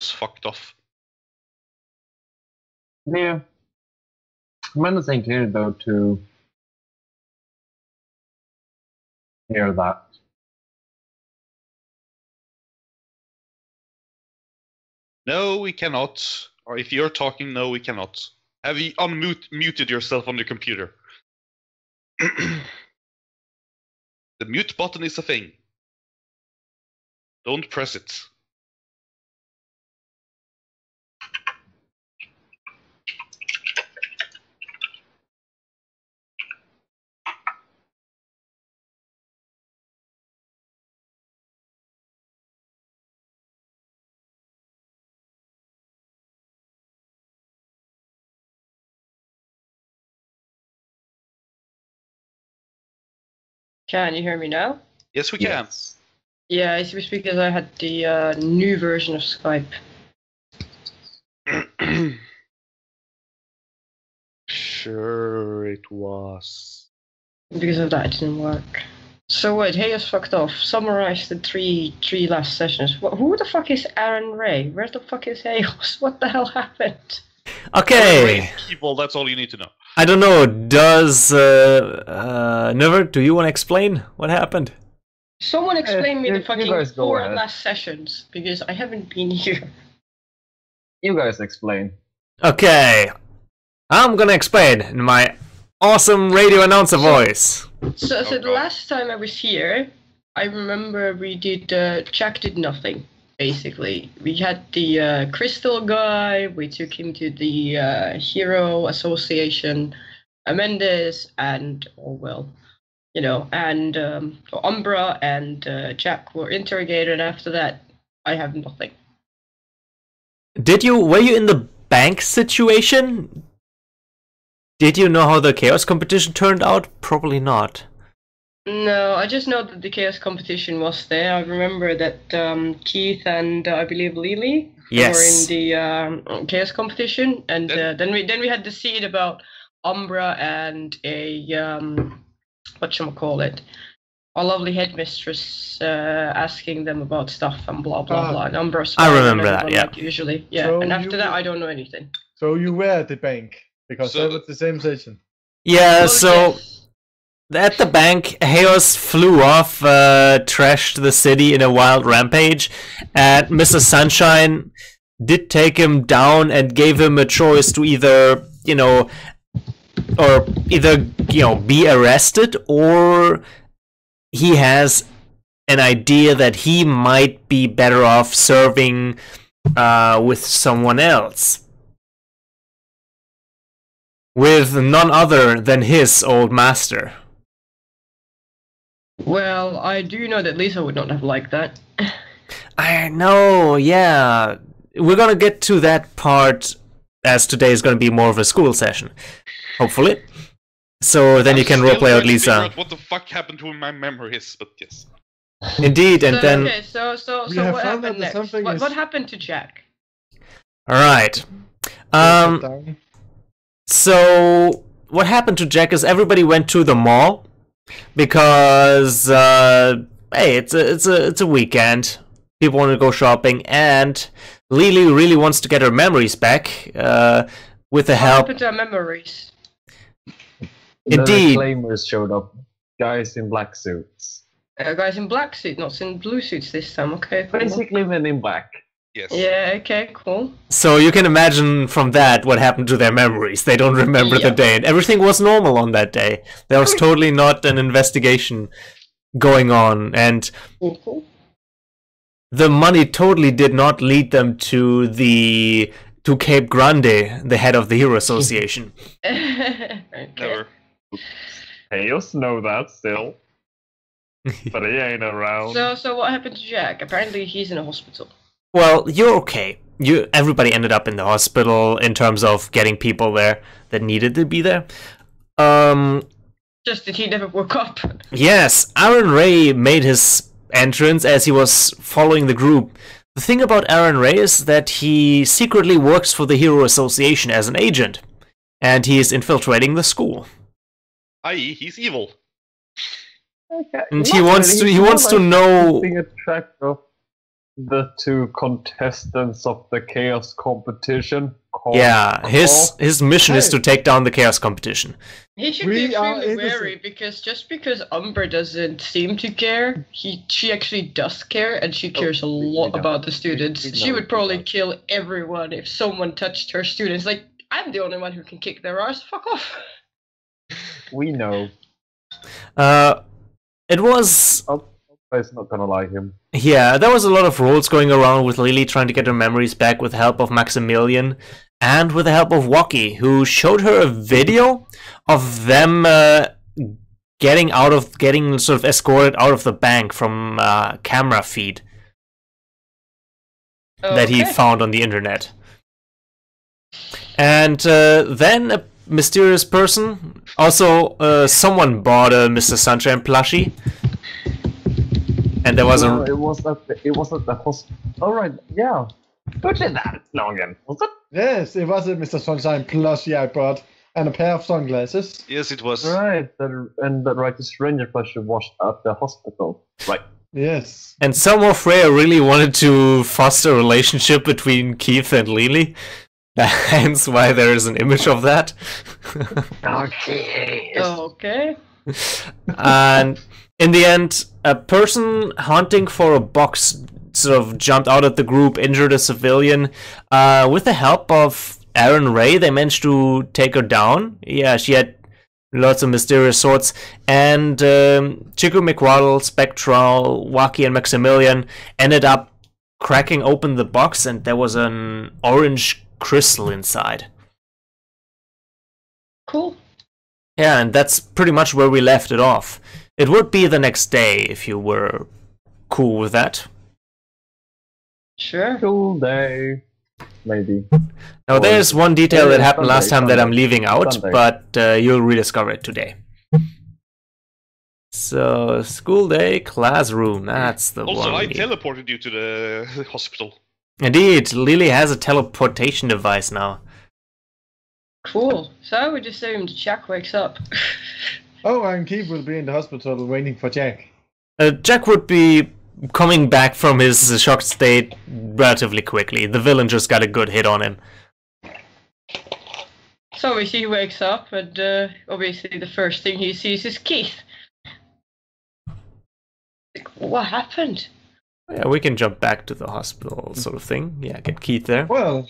It's fucked off. Yeah. Mine is included though to hear that. No, we cannot. Or if you're talking, no, we cannot. Have you muted yourself on your computer? The mute button is a thing. Don't press it. Can you hear me now? Yes, we can. Yes. Yeah, it was because I had the new version of Skype. Sure, it was. Because of that, it didn't work. So wait, Hayos fucked off. Summarize the three last sessions. Who the fuck is Aaron Ray? Where the fuck is Hayos? What the hell happened? Okay. People, that's all you need to know. I don't know. Does Never? Do you want to explain what happened? Someone explain me the you fucking guys go 4 ahead. last sessions because I haven't been here. You guys explain. Okay, I'm gonna explain in my awesome radio announcer voice. So the God. last time I was here, I remember we did Jack did nothing. Basically, we had the crystal guy. We took him to the Hero Association, Mendes, and and Umbra and Jack were interrogated. And after that, I have nothing. Were you in the bank situation? Did you know how the chaos competition turned out? Probably not. No, I just know that the chaos competition was there. I remember that Keith and I believe Lily Yes. were in the chaos competition, and then we had the scene about Umbra and a whatchamacallit, our lovely headmistress asking them about stuff and blah blah blah. And Umbra I remember and that, everyone, yeah. like usually, yeah. So and after you- that, I don't know anything. So you were at the bank because So- that was the same session. Yeah, Well, so yes. at the bank, Haos flew off, trashed the city in a wild rampage, and Mr. Sunshine did take him down and gave him a choice to either be arrested, or he has an idea that he might be better off serving with someone else. With none other than his old master. Well, I do know that Lisa would not have liked that. I know, yeah. We're gonna get to that part, as today is gonna be more of a school session. Hopefully. So then you can Still roleplay out trying to figure Lisa. out what the fuck happened to my memories, but yes. Indeed, and so, then... okay, so We have what found happened out that next? something What, is- what happened to Jack? Alright. Down. So what happened to Jack is everybody went to the mall because hey, it's a weekend. People want to go shopping, and Lily really wants to get her memories back with the What help. happened to our memories? Indeed. The reclaimers showed up. Guys in black suits. Guys in black suits, not in blue suits this time. Okay, cool. Basically men in black. Yes. Yeah, okay, cool. So you can imagine from that what happened to their memories. They don't remember the Yeah. day, and everything was normal on that day. There was totally not an investigation going on, and Cool. the money totally did not lead them to Cape Grande, the head of the Hero Association. Okay. Never. Chaos know that still. But he ain't around. So what happened to Jack? Apparently he's in a hospital. Well, you're okay. Everybody ended up in the hospital in terms of getting people there that needed to be there. Just that he never woke up. Yes, Aaron Ray made his entrance as he was following the group. The thing about Aaron Ray is that he secretly works for the Hero Association as an agent, and he is infiltrating the school. I.e., he's evil. Okay. And Not he wants really, to he's know. keeping a track of the two contestants of the chaos competition. Yeah, his mission is Hey. to take down the chaos competition. He should We be are extremely innocent. wary because just because Umber doesn't seem to care, she actually does care, and she cares a lot know. about the students. We She know would she probably does. kill everyone if someone touched her students. Like, I'm the only one who can kick their ass. Fuck off. We know. It was It's not gonna like him. Yeah, there was a lot of rules going around with Lily trying to get her memories back with the help of Maximilian and with the help of Waki, who showed her a video of them getting sort of escorted out of the bank from camera feed that he Okay. found on the internet. And then a mysterious person, also someone bought a Mr. Sunshine plushie. And there was No, it was at the hospital. All right, yeah. Who did that? No again. Was it? Yes, it was a Mr. Sunshine plushie I bought, and a pair of sunglasses. Yes, it was. Right, the stranger plushie was at the hospital. Right. Yes. And somehow Freya really wanted to foster a relationship between Keith and Lily. Hence why there is an image of that. Okay. Okay. And in the end, a person hunting for a box sort of jumped out at the group, injured a civilian. With the help of Aaron Ray, they managed to take her down. Yeah, she had lots of mysterious swords. And Chico McWaddle, Spectral, Waki, and Maximilian ended up cracking open the box, and there was an orange crystal inside. Cool. Yeah, and that's pretty much where we left it off. It would be the next day if you were cool with that. Sure. Cool day. Maybe. Now, Or there's one detail yeah, that happened Sunday, last time that I'm Sunday. leaving out, Sunday. but you'll rediscover it today. So, school day, classroom. That's the Also, one. I we need. teleported you to the hospital. Indeed, Lily has a teleportation device now. Cool. So I would assume Jack wakes up. Oh, and Keith will be in the hospital waiting for Jack. Jack would be coming back from his shocked state relatively quickly. The villain just got a good hit on him. So obviously he wakes up, and obviously the first thing he sees is Keith. Like, what happened? Yeah, we can jump back to the hospital sort of thing. Yeah, get Keith there. Well,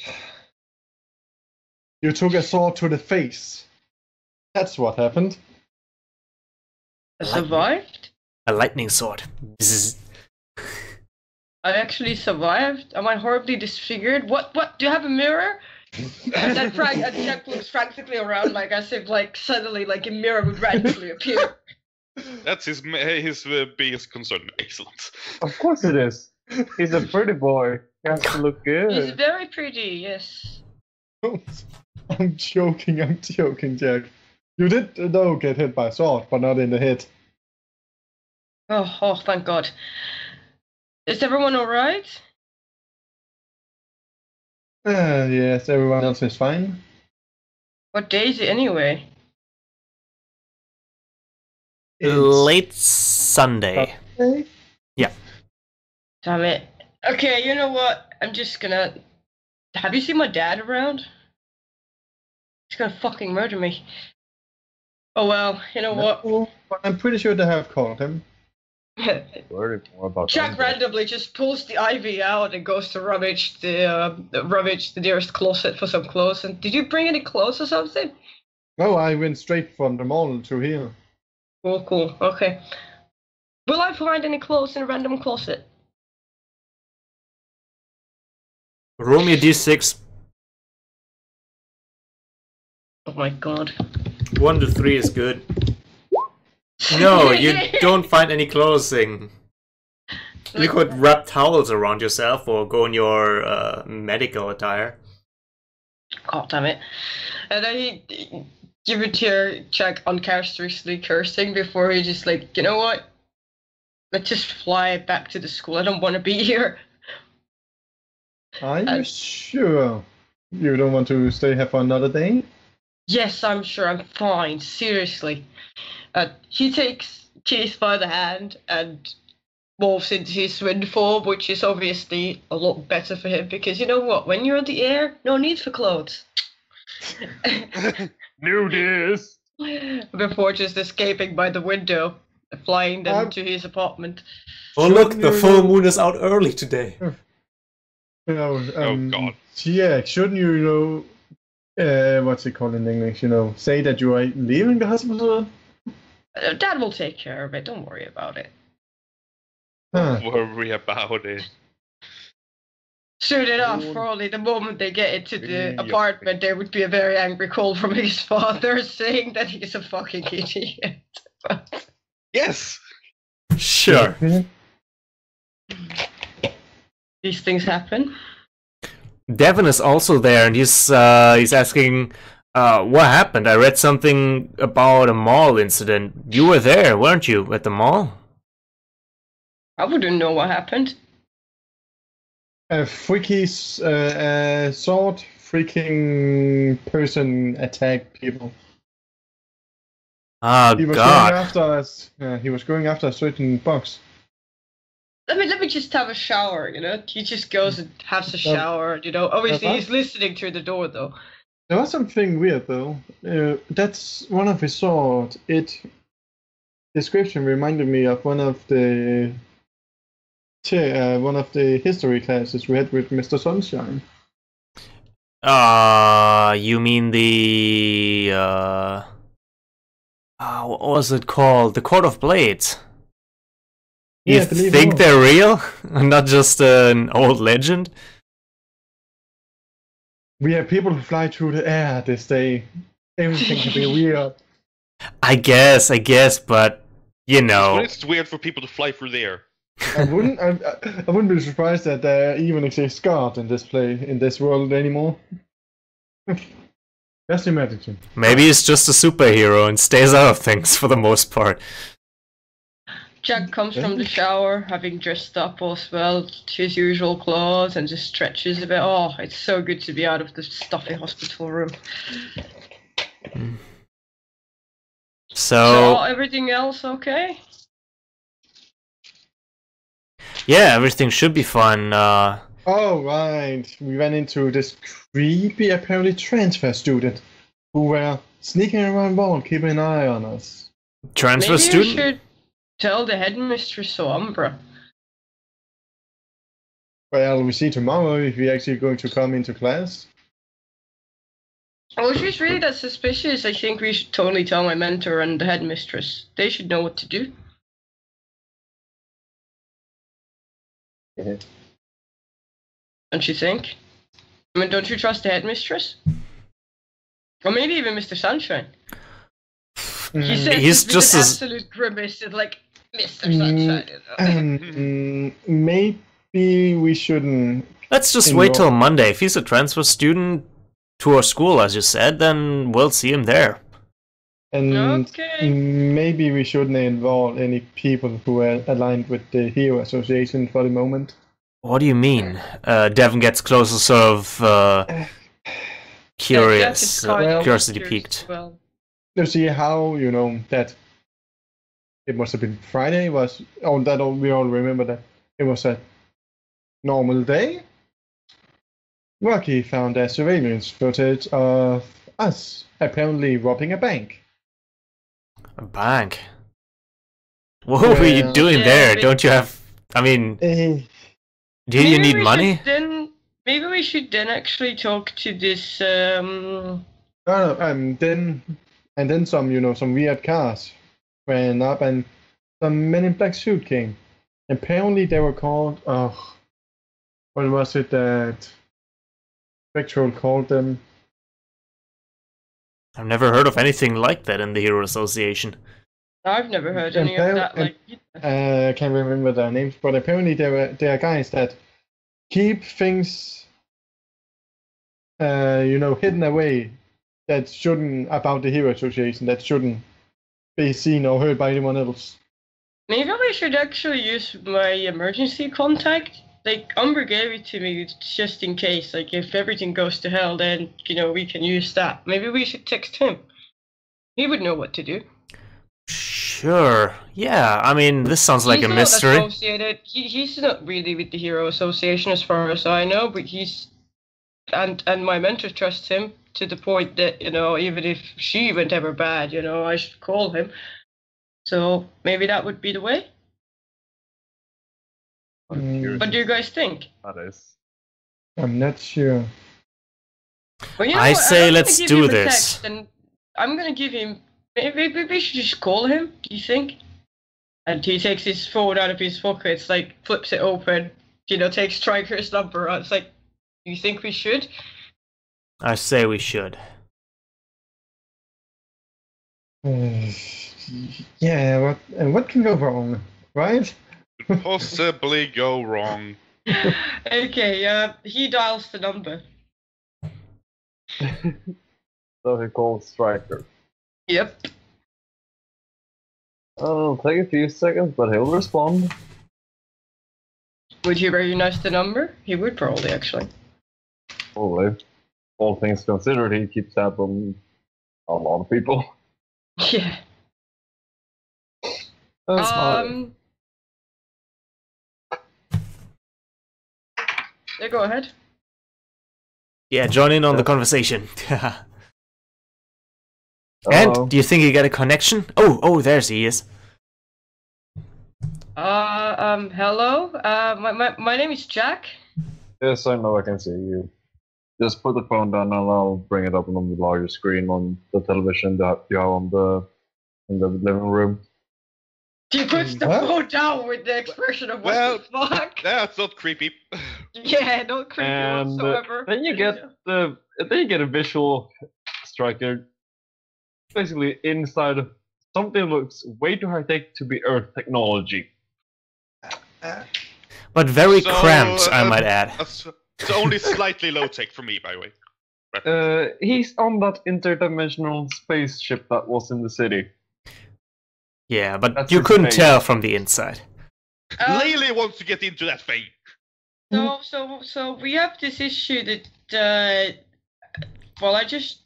you took a sword to the face. That's what happened. I Lightning. survived? A lightning sword. Bzzz. I actually survived? Am I horribly disfigured? What? Do you have a mirror? And then Jack looks frantically around like as if like suddenly like a mirror would randomly appear. That's his biggest concern. Excellent. Of course it is. He's a pretty boy. He has to look He's good. very pretty, yes. I'm joking, Jack. You did, though, get hit by a sword, but not in the head. Oh, thank God. Is everyone alright? Yes, everyone else is fine. What day is it anyway? Late Sunday. Okay. Damn it. Okay, you know what? I'm just gonna... Have you seen my dad around? He's gonna fucking murder me. Oh well, you know what? No, but I'm pretty sure they have caught him. Worry more about Jack Umber. randomly just pulls the IV out and goes to rummage the nearest closet for some clothes. And did you bring any clothes or something? No, I went straight from the mall to here. Cool. Okay. Will I find any clothes in a random closet? Roll me a d6. Oh my God. 1 to 3 is good. No, you don't find any clothing. You could wrap towels around yourself or go in your medical attire. God damn it. And then you would hear Jack uncharacteristically cursing before he just like, you know what? Let's just fly back to the school. I don't want to be here. Are you sure you don't want to stay here for another day? Yes, I'm sure. I'm fine. Seriously. He takes Keith by the hand and morphs into his wind form, which is obviously a lot better for him because you know what? When you're in the air, no need for clothes. Nudist. Before just escaping by the window, flying them to his apartment. Oh look, the full moon is out early today. You know, Oh, God. Yeah, shouldn't you know, what's it called in English? You know, say that you are leaving the hospital? Dad will take care of it. Don't worry about it. Huh. Worry about it. Soon enough, probably the moment they get into the Yeah. apartment, there would be a very angry call from his father saying that he's a fucking idiot. Yes. Sure. These things happen. Devin is also there, and he's asking, what happened? I read something about a mall incident. You were there, weren't you, at the mall? I wouldn't know what happened. A freaky sword freaking person attacked people. Oh He was God. going after us. He was going after a certain box. Let me just have a shower, you know? He just goes and has a shower, you know? Obviously, he's listening through the door, though. There was something weird though. That's one of his sword. It description reminded me of one of the history classes we had with Mr. Sunshine. You mean the what was it called? The Court of Blades. You Yeah, I believe think it was. they're real? Not just an old legend? We have people who fly through the air this day. Everything can be weird. I guess, but you Well, know. it's weird for people to fly through the air. I wouldn't be surprised that there even exists God in this world anymore. Just imagine. Maybe he's just a superhero and stays out of things for the most part. Jack comes from the shower, having dressed up as well to his usual clothes, and just stretches a bit. Oh, it's so good to be out of the stuffy hospital room. So everything else okay? yeah, everything should be fun. Oh right, we ran into this creepy, apparently transfer student who were sneaking around mall, keeping an eye on us. Transfer Maybe student? you should tell the headmistress or Umbra. Well, we see tomorrow if we're actually going to come into class. Oh, if she's really that suspicious, I think we should totally tell my mentor and the headmistress. They should know what to do. Don't you think? I mean, don't you trust the headmistress? Or maybe even Mr. Sunshine. He said He's this just with an as absolute grimace, and like, Mr. Sunshine. You know? Maybe we shouldn't. let's just wait till Monday. If he's a transfer student to our school, as you said, then we'll see him there. And Okay. maybe we shouldn't involve any people who are aligned with the Hero Association for the moment. What do you mean? Devin gets closer, sort of curious, curiosity piqued. Well, To see how, you know, that it must have been Friday, we all remember that it was a normal day. Rocky found a surveillance footage of us apparently robbing a bank. A bank? What were you Well, doing yeah, there? but- Don't you have... I mean, Eh, do you need money? Maybe we should then actually talk to this. then some, you know, some weird cars ran up and some men in black suit came. Apparently they were called, what was it that Spectral called them? I've never heard of anything like that in the Hero Association. I've never heard any of that. Like, I can't remember their names, but apparently they are guys that keep things, you know, hidden away that shouldn't, about the Hero Association, that shouldn't be seen or heard by anyone else. maybe we should actually use my emergency contact. Like, Umber gave it to me just in case. Like, if everything goes to hell, then, you know, we can use that. Maybe we should text him. He would know what to do. Sure. Yeah, I mean, this sounds like He's a not mystery. associated. He's not really with the Hero Association as far as I know, but he's and my mentor trusts him to the point that, you know, even if she went ever bad, you know, I should call him. So maybe that would be the way. What do you guys think? That is. I'm not sure. Well, you know I what, say I'm gonna let's give do him a this. text, and I'm gonna give him. Maybe we should just call him. Do you think? And he takes his phone out of his pockets, like flips it open, you know, takes Striker's number out. It's like, do you think we should? I say we should. Yeah, what can go wrong, right? Possibly go wrong. Okay, he dials the number. So he calls Striker. Yep. It'll take a few seconds, but he'll respond. Would he recognize the number? He would probably, actually. Probably. All things considered, he keeps tabs on a lot of people. Yeah. That's fine. Yeah, go ahead. Yeah, join in on the conversation. Hello. And do you think you get a connection? Oh, there's he is. Hello. My name is Jack. Yes, I know I can see you. Just put the phone down and I'll bring it up on the larger screen on the television that you have in the living room. He puts the What? phone down with the expression of what the fuck? That's not creepy. Yeah, not creepy And whatsoever. then you get a visual Striker. Basically, inside of something that looks way too high tech to be Earth technology. But very So, cramped, I might add. It's only slightly low tech for me, by the way. He's on that interdimensional spaceship that was in the city. Yeah, but That's you his couldn't face. tell from the inside. Laylee wants to get into that thing. So we have this issue that well, I just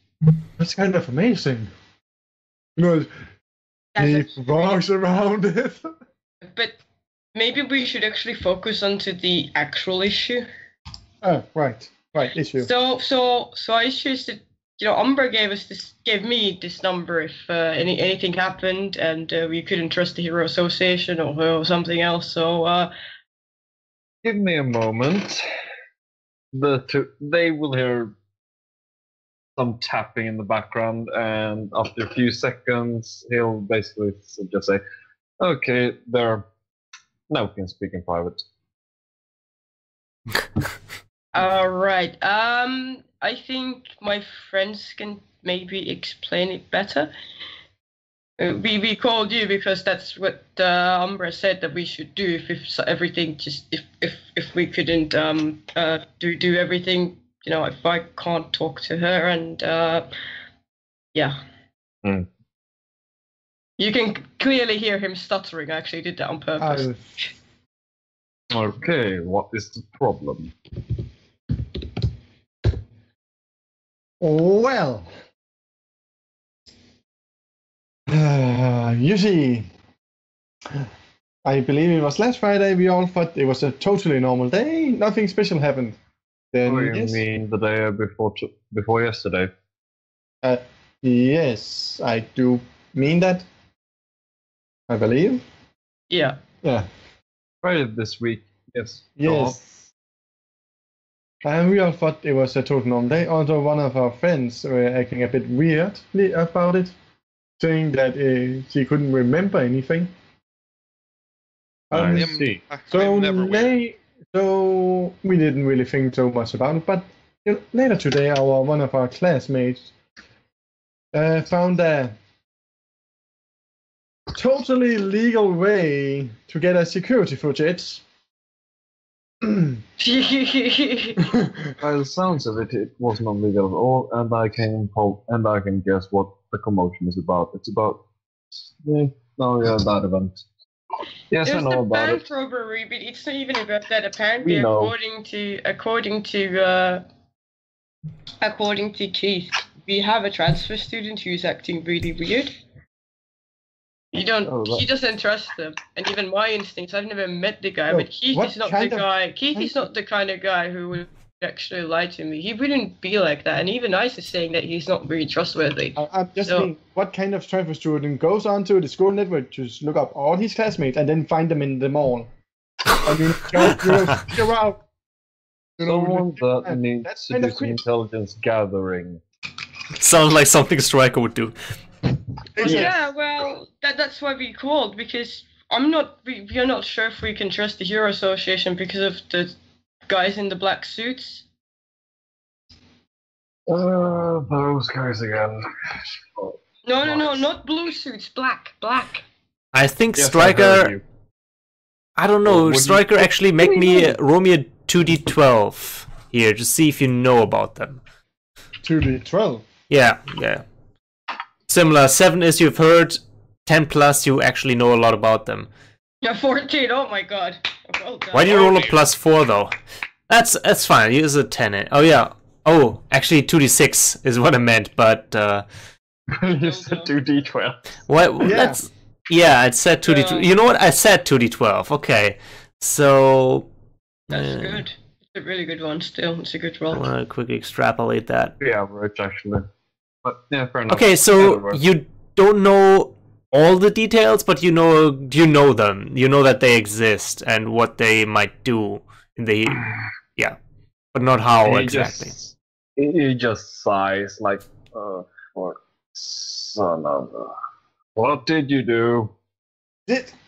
That's kind of amazing. You know, he walks around it. but maybe we should actually focus onto the actual issue. Oh, right, issue. So I issues that, you know, Umbra gave me this number if anything happened and we couldn't trust the Hero Association or something else. So Give me a moment. They will hear some tapping in the background, and after a few seconds, he'll basically just say, "Okay, there. Now we can speak in private." all right. I think my friends can maybe explain it better. We called you because that's what Umbra said that we should do if everything just if we couldn't do everything, you know, if I can't talk to her and yeah. Hmm. You can clearly hear him stuttering. I actually did that on purpose. Okay, what is the problem? Well, you see, I believe it was last Friday. We all thought it was a totally normal day. Nothing special happened. Then Oh, you yes, mean the day before yesterday? yes, I do mean that. I believe. Yeah. Yeah. Friday this week. Yes. Go on. Yes. And we all thought it was a total normal day, although one of our friends were acting a bit weirdly about it, saying that she couldn't remember anything. I am- see. So, I'm never weird. so we didn't really think so much about it, but you know, later today, one of our classmates found a totally legal way to get a security footage. By the sounds of it, it was not legal at all, and I can guess what the commotion is about. It's about that event. Yes, I There's know the about bank it. robbery, but it's not even about that. Apparently, We know. according to Keith, we have a transfer student who's acting really weird. You don't. Oh, that- He doesn't trust them, and even my instincts. I've never met the guy, Oh, but Keith what is not the kind of- guy. Keith is not the kind of guy who would actually lie to me. He wouldn't be like that, and even Ice is saying that he's not very trustworthy. I'm just So- saying, what kind of transfer student goes onto the school network to look up all his classmates and then find them in the mall? I mean, you're out. You know, Someone that needs that's to kind do of some creepy. intelligence gathering. Sounds like something Striker would do. Yeah, well, that's why we called, because we are not sure if we can trust the Hero Association because of the guys in the black suits. Those guys again. No, Nice. not blue suits, black. I think Yes, I heard Striker. you. I don't Well, know. would you- Striker, actually make do you me know? roll me a 2d12 here to see if you know about them. To the 12. Yeah. Similar. 7 is you've heard. 10 plus you actually know a lot about them. Yeah, 14. Oh my god. Well done. Why do you Oh, roll a dear. +4 though? That's fine. Use a 10. Oh yeah. Oh, actually 2d6 is what I meant, but You said 2d12. what? Yeah. Let's. Yeah, I said 2d12. You know what? I said 2d12. Okay, so That's good. It's a really good one. Still, it's a good I roll. want to quickly extrapolate that. The average, actually. But yeah, fair enough. Okay, so Whatever. you don't know all the details, but you know them. You know that they exist and what they might do in the but not how exactly. He just sighs like, what son of a... What did you do?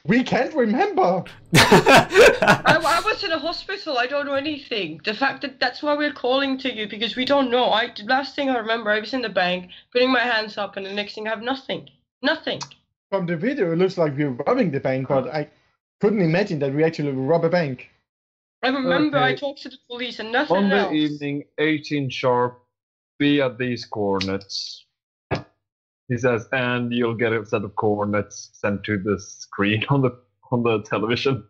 We can't remember. I was in a hospital. I don't know anything. The fact that's why we're calling to you, because we don't know. Last thing I remember, I was in the bank, putting my hands up, and the next thing I have nothing. Nothing. From the video, it looks like we're robbing the bank, but I couldn't imagine that we actually rob a bank. I remember I Okay. talked to the police and nothing On the else. evening, 18 sharp, be at these coordinates. He says, and you'll get a set of coordinates sent to the screen on the television.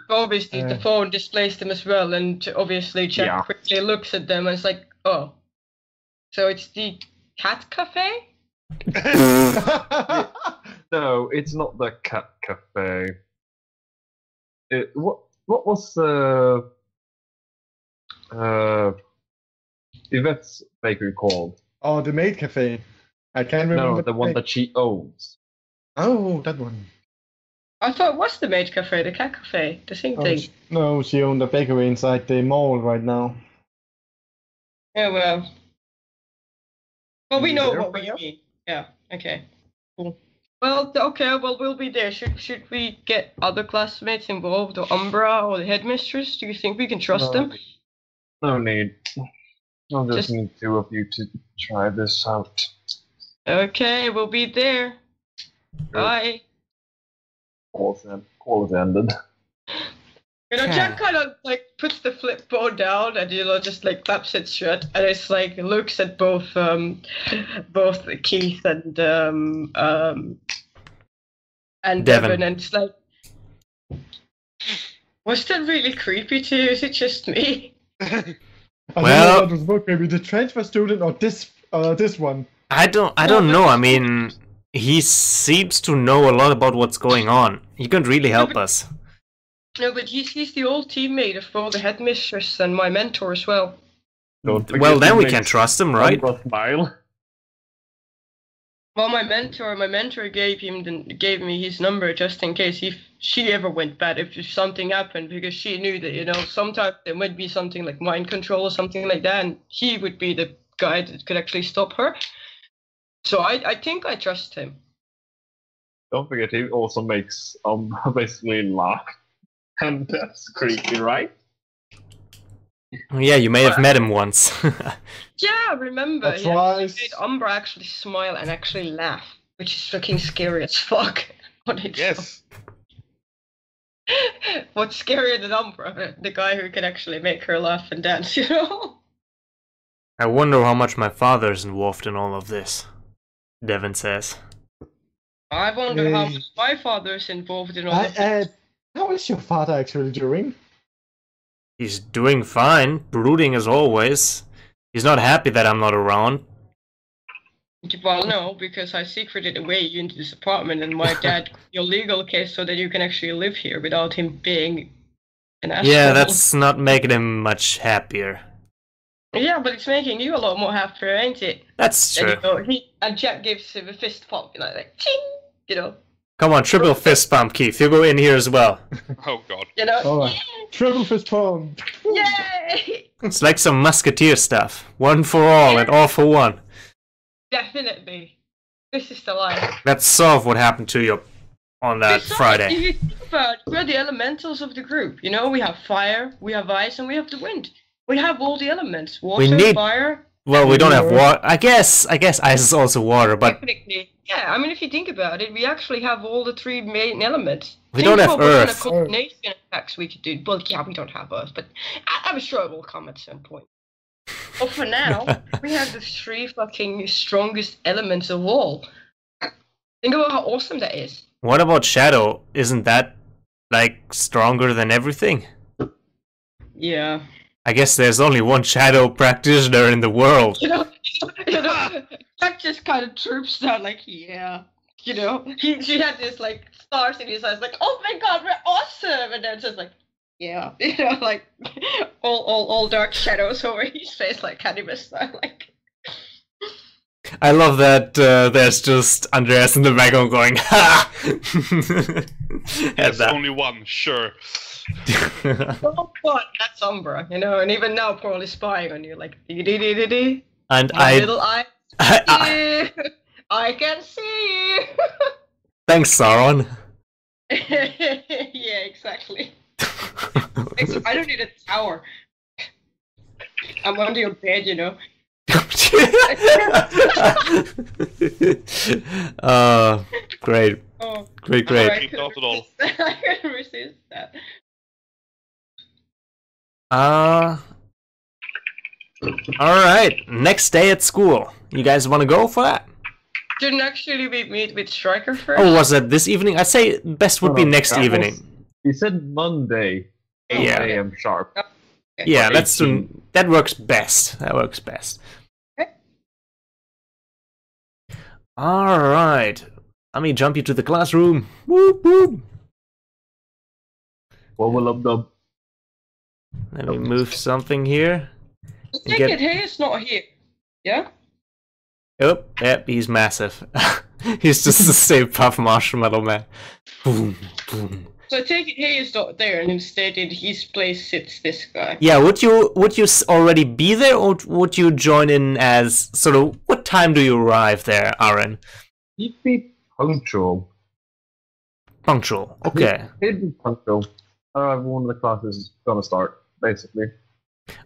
Obviously, the phone displays them as well, and obviously Jack Yeah. quickly looks at them and it's like, oh. So it's the cat cafe? No, it's not the cat cafe. What was Yvette's bakery called? Oh, the maid cafe. I can't remember. No, the one name. that she owns. Oh, that one. I thought it was the maid cafe, the cat cafe, the same Oh, thing. no, she owned a bakery inside the mall right now. Yeah, well. Well, we You know there, what we Freya? mean. Yeah, okay. Cool. Well, okay, well, we'll be there. Should we get other classmates involved, or Umbra, or the headmistress? Do you think we can trust them? No need. I'll just Just- need two of you to try this out. Okay, we'll be there. Bye. Call is ended. You know, Jack kind of like puts the flip phone down and just like claps it shut, and it's like looks at both Keith and Devin, and it's like, was that really creepy to you? Is it just me? I Well- don't know what was what, maybe the transfer student or this one. I don't know. I mean, he seems to know a lot about what's going on. He could really help us. No, but he's the old teammate of both the headmistress and my mentor as well. Don't Well, forget then to we make can trust him, right? Umbra smile. Well, my mentor gave me his number just in case if she ever went bad, if something happened, because she knew that sometimes there might be something like mind control or something like that, and he would be the guy that could actually stop her. So I think I trust him. Don't forget, he also makes basically laugh, and that's creepy, right? Yeah, you may have met him once. Yeah, I remember. That's He right. made Umbra actually smile and actually laugh, which is fucking scary as fuck. But it's Yes. what's scarier than Umbra? The guy who can actually make her laugh and dance, you know? I wonder how much my father's involved in all of this, Devin says. I wonder how Hey. much my father's involved in all of this. How is your father actually doing? He's doing fine, brooding as always. He's not happy that I'm not around. Well, no, because I secreted away you into this apartment, and my dad got your legal case so that you can actually live here without him being an asshole. Yeah, that's not making him much happier. Yeah, but it's making you a lot more happier, ain't it? That's true. And Jack gives him a fist pump, like ching, Come on, triple fist bump, Keith. You go in here as well. Oh god. All right. Triple fist pump. Yay! It's like some musketeer stuff. One for all and all for one. Definitely. This is the life. Let's solve what happened to you on that Besides, Friday. If you think about it, we're the elementals of the group. We have fire, we have ice, and we have the wind. We have all the elements. Water, fire. Well, we don't have water. I guess ice is also water, but technically, yeah. I mean, if you think about it, we actually have all the three main elements. We don't have Earth. What kind of combination attacks we could do? Well, yeah, we don't have Earth, but I'm sure it will come at some point. But for now, we have the three fucking strongest elements of all. Think about how awesome that is. what about Shadow? Isn't that, like, stronger than everything? Yeah. I guess there's only one Shadow practitioner in the world. Jack just kind of troops down, like, yeah. She had this, like, stars in his eyes, like, oh my god, we're awesome! And then just like, yeah. Like, all dark shadows over his face, like, cannabis style, like. I love that there's just Andreas in the background going, ha! There's only one, sure. Oh, but that's Umbra, and even now, probably spying on you, like, dee-dee-dee-dee-dee. And Little eye. I can see you. Thanks, Sauron. Yeah, exactly. I don't need a tower. I'm under your bed, Great. Oh, Great. I couldn't resist that. Alright. Next day at school. You guys want to go for that? Didn't actually we meet with Striker first? Oh, was that this evening? I'd say best would be next evening. He said Monday, 8 Yeah. a.m. sharp. Okay. Yeah, that works best. That works best. Okay. Alright. Let me jump you to the classroom. Whoop whoop. Wobble-up-dub. Let me move something here. I think it is not here. Yeah? Oh, yep, he's massive. He's just the same puff marshmallow man. Boom, boom. So I take it he is not there, and instead in his place sits this guy. Yeah, would you already be there, or would you join in as sort of? What time do you arrive there, Aaron? He'd be punctual. Punctual. Okay. He'd be punctual. One of the classes is gonna start, basically.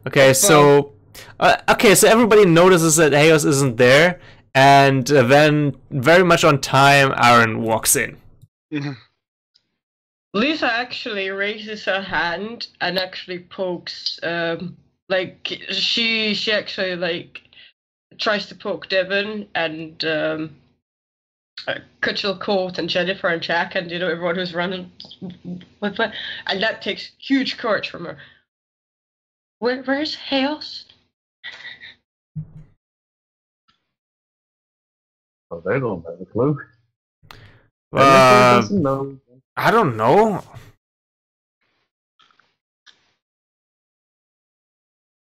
Okay, so everybody notices that Hayos isn't there, and then very much on time, Aaron walks in. Lisa actually raises her hand and actually pokes, like she actually like tries to poke Devon and Kutchel Court and Jennifer and Jack and everyone who's running with her, and that takes huge courage from her. Where's Hayos? Oh, they don't have a clue. Doesn't know. I don't know.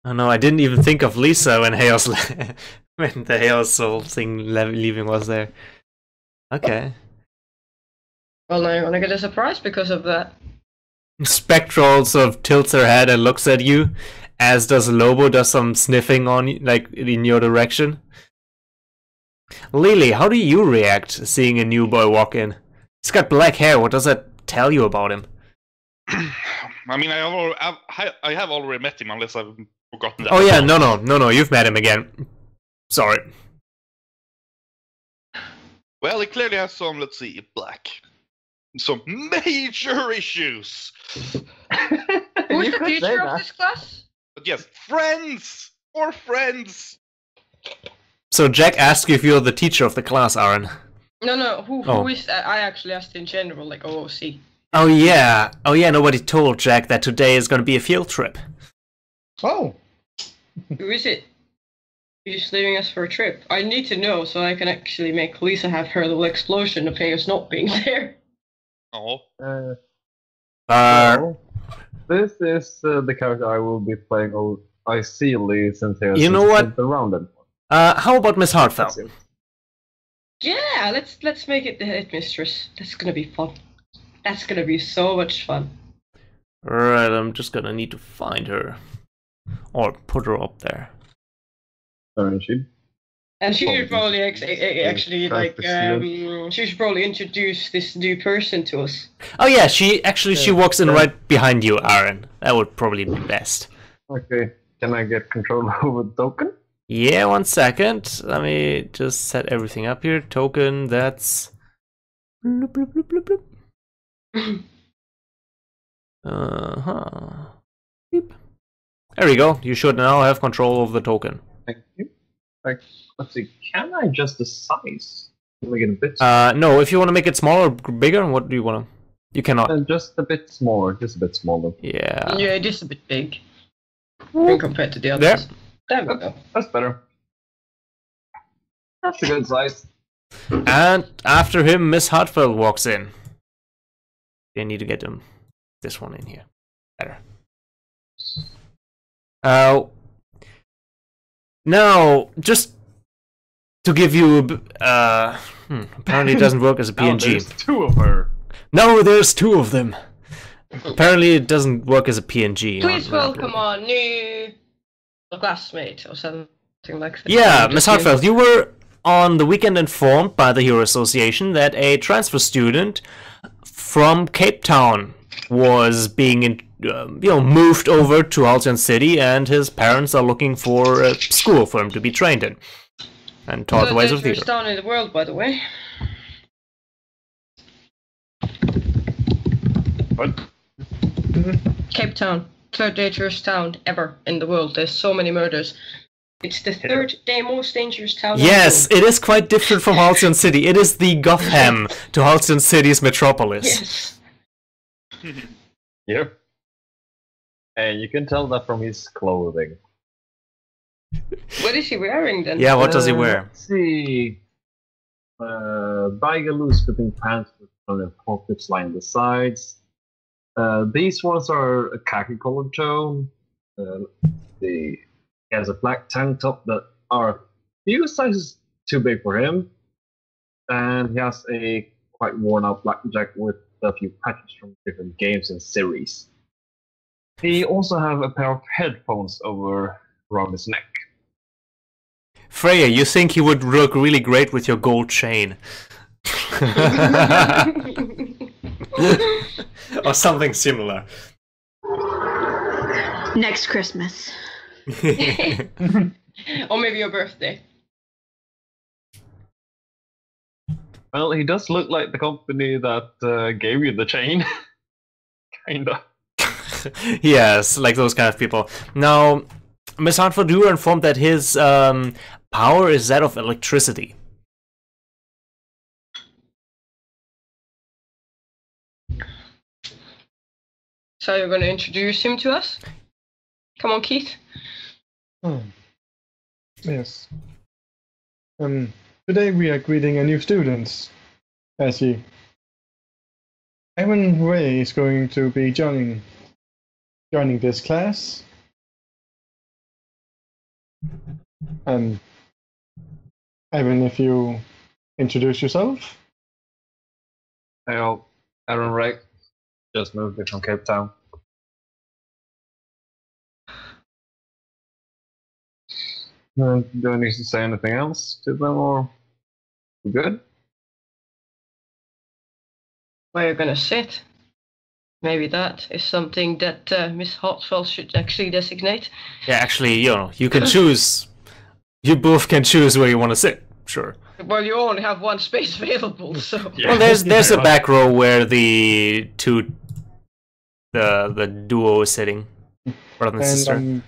Oh no, I didn't even think of Lisa when Hayos when the Hayos whole thing leaving was there. Okay. Well, now you're gonna get a surprise because of that. Spectral sort of tilts her head and looks at you, as does Lobo, does some sniffing on you, like in your direction. Lily, how do you react seeing a new boy walk in? He's got black hair. What does that tell you about him? I mean, I have already met him, unless I've forgotten that. Oh yeah, no, you've met him again. Sorry. Well, he clearly has some, let's see, some major issues. Who's the teacher of this class? But yes, friends! Or friends! So Jack asked you if you're the teacher of the class, Aaron. No, who is that? I actually asked in general, like OOC. Oh yeah, nobody told Jack that today is gonna be a field trip. Oh. Who is it? He's leaving us for a trip. I need to know so I can actually make Lisa have her little explosion of chaos not being there. Oh, So, this is the character I will be playing. Ideally, since he has You know what? the rounded one. How about Miss Hartfeld? That's it. Yeah, let's make it the headmistress. That's gonna be fun. That's gonna be so much fun. Right, I'm just gonna need to find her. Or put her up there. Sorry, she. And she should Oh, probably actually that's she should probably introduce this new person to us. Oh yeah, she walks in right behind you, Aaron. That would probably be best. Okay, can I get control over the token? Yeah, 1 second. Let me just set everything up here. Token, that's... Bloop, bloop, bloop, bloop, bloop. Uh-huh. Beep. There we go. You should now have control of the token. Thank you. Let's see, can I adjust the size? Make it a bit No, if you want to make it smaller or bigger, what do you want to... You cannot. just a bit smaller, just a bit smaller. Yeah. Yeah, just a bit big. When compared to the others. There we go. That's better. That's a good size. And after him, Miss Hartfeld walks in. They need to get this one in here. Better. Now, just to give you apparently it doesn't work as a PNG. There's two of her. No, there's two of them. Apparently it doesn't work as a PNG. Please welcome our new classmate or something like that. Yeah, Miss Hartfeld, you were on the weekend informed by the Hero Association that a transfer student from Cape Town was being moved over to Halcyon City, and his parents are looking for a school for him to be trained in and taught the ways of theater. Town in the world, by the way. What? Cape Town, third dangerous town ever in the world. There's so many murders. It's the third most dangerous town. Yes, it is quite different from Halcyon City. It is the Gotham to Halcyon City's metropolis. Yes. Yep. And you can tell that from his clothing. What is he wearing then? Yeah, what does he wear? Let's see. Bag loose fitting pants with the pockets line the sides. These ones are a khaki colored tone. He has a black tank top that are a few sizes too big for him. And he has a quite worn out black jacket with a few patches from different games and series. He also have a pair of headphones around his neck. Freya, you think he would look really great with your gold chain. Or something similar. Next Christmas. Or maybe your birthday. Well, he does look like the company that gave you the chain. Kinda. Yes, like those kind of people. Now, Miss Hartford, you were informed that his power is that of electricity. So you're going to introduce him to us? Come on, Keith. Yes. Today we are greeting a new student. As he, Evan Ray is going to be joining this class. Evan, if you introduce yourself. Well, Aaron Ray just moved it from Cape Town. Do I need to say anything else to them, or we good? Where you're going to sit. Maybe that is something that Miss Hartfeld should actually designate. Yeah, actually, you can choose. You both can choose where you want to sit. Sure. Well, you only have one space available, so... Well, there's a back row where the duo is sitting, brother and And sister. I'm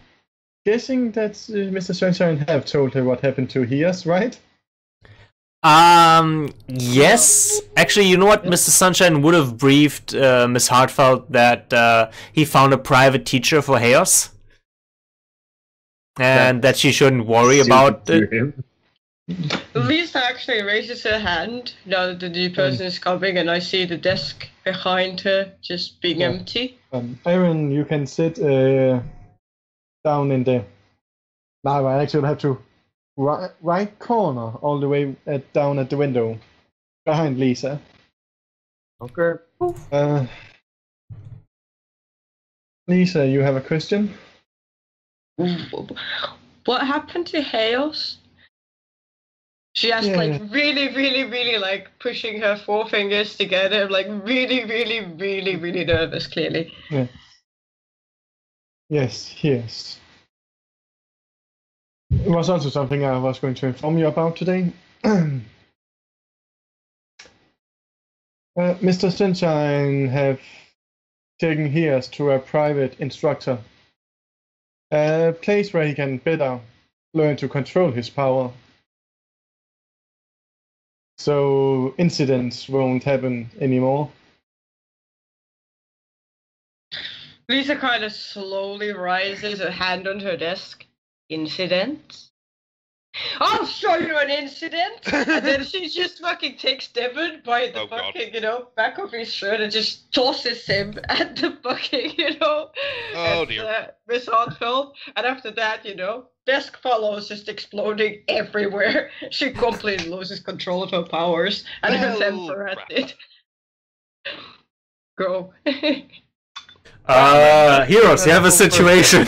guessing that Mr. Sunshine have told her what happened to Hias, right? Yes. Actually, you know what? Mr. Sunshine would have briefed Miss Hartfeld that he found a private teacher for Chaos. and that she shouldn't worry Suited about to it. him. Lisa actually raises her hand now that the new person is coming, and I see the desk behind her just being Yeah. empty. Aaron, you can sit down in the. Now I actually have to right corner all the way down at the window behind Lisa. Okay. Lisa, you have a question? What happened to Chaos? She has like really like pushing her forefingers together, like really nervous, clearly. Yeah. Yes. It was also something I was going to inform you about today. Mr. Sunshine have taken Hias to a private instructor. A place where he can better learn to control his power. So incidents won't happen anymore. Lisa kind of slowly rises, her hand on her desk. Incident? I'll show you an incident! And then she just fucking takes Devon by the fucking, back of his shirt and just tosses him at the fucking, Miss Hartfeld. And after that, desk follows, just exploding everywhere. She completely loses control of her powers and her temper at it. Go. Heroes, you have a situation.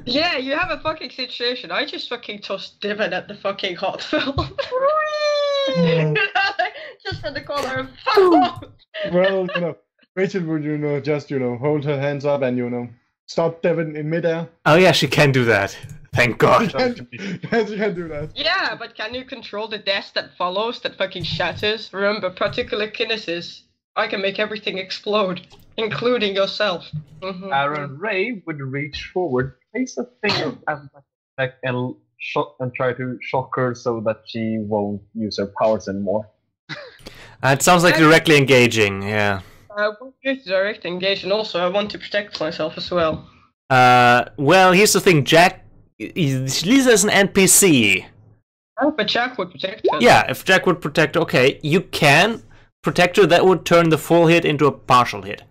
Yeah, you have a fucking situation. I just fucking tossed Devon at the fucking Hartfeld. Just from the corner. Fuck off! Well, Rachel would, just, hold her hands up and, stop Devon in midair. Oh yeah, she can do that. Thank God. Yes, you can do that. Yeah, but can you control the desk that follows, that fucking shatters? Remember, particular kinesis. I can make everything explode, including yourself. Mm-hmm. Aaron Ray would reach forward, place a finger at the back, and try to shock her so that she won't use her powers anymore. It sounds like directly engaging, yeah. I want you to direct engage, and also I want to protect myself as well. Well, here's the thing, Jack. Lisa is an NPC. Oh, but Jack would protect her. Yeah, if Jack would protect her, okay, you can protect her. That would turn the full hit into a partial hit.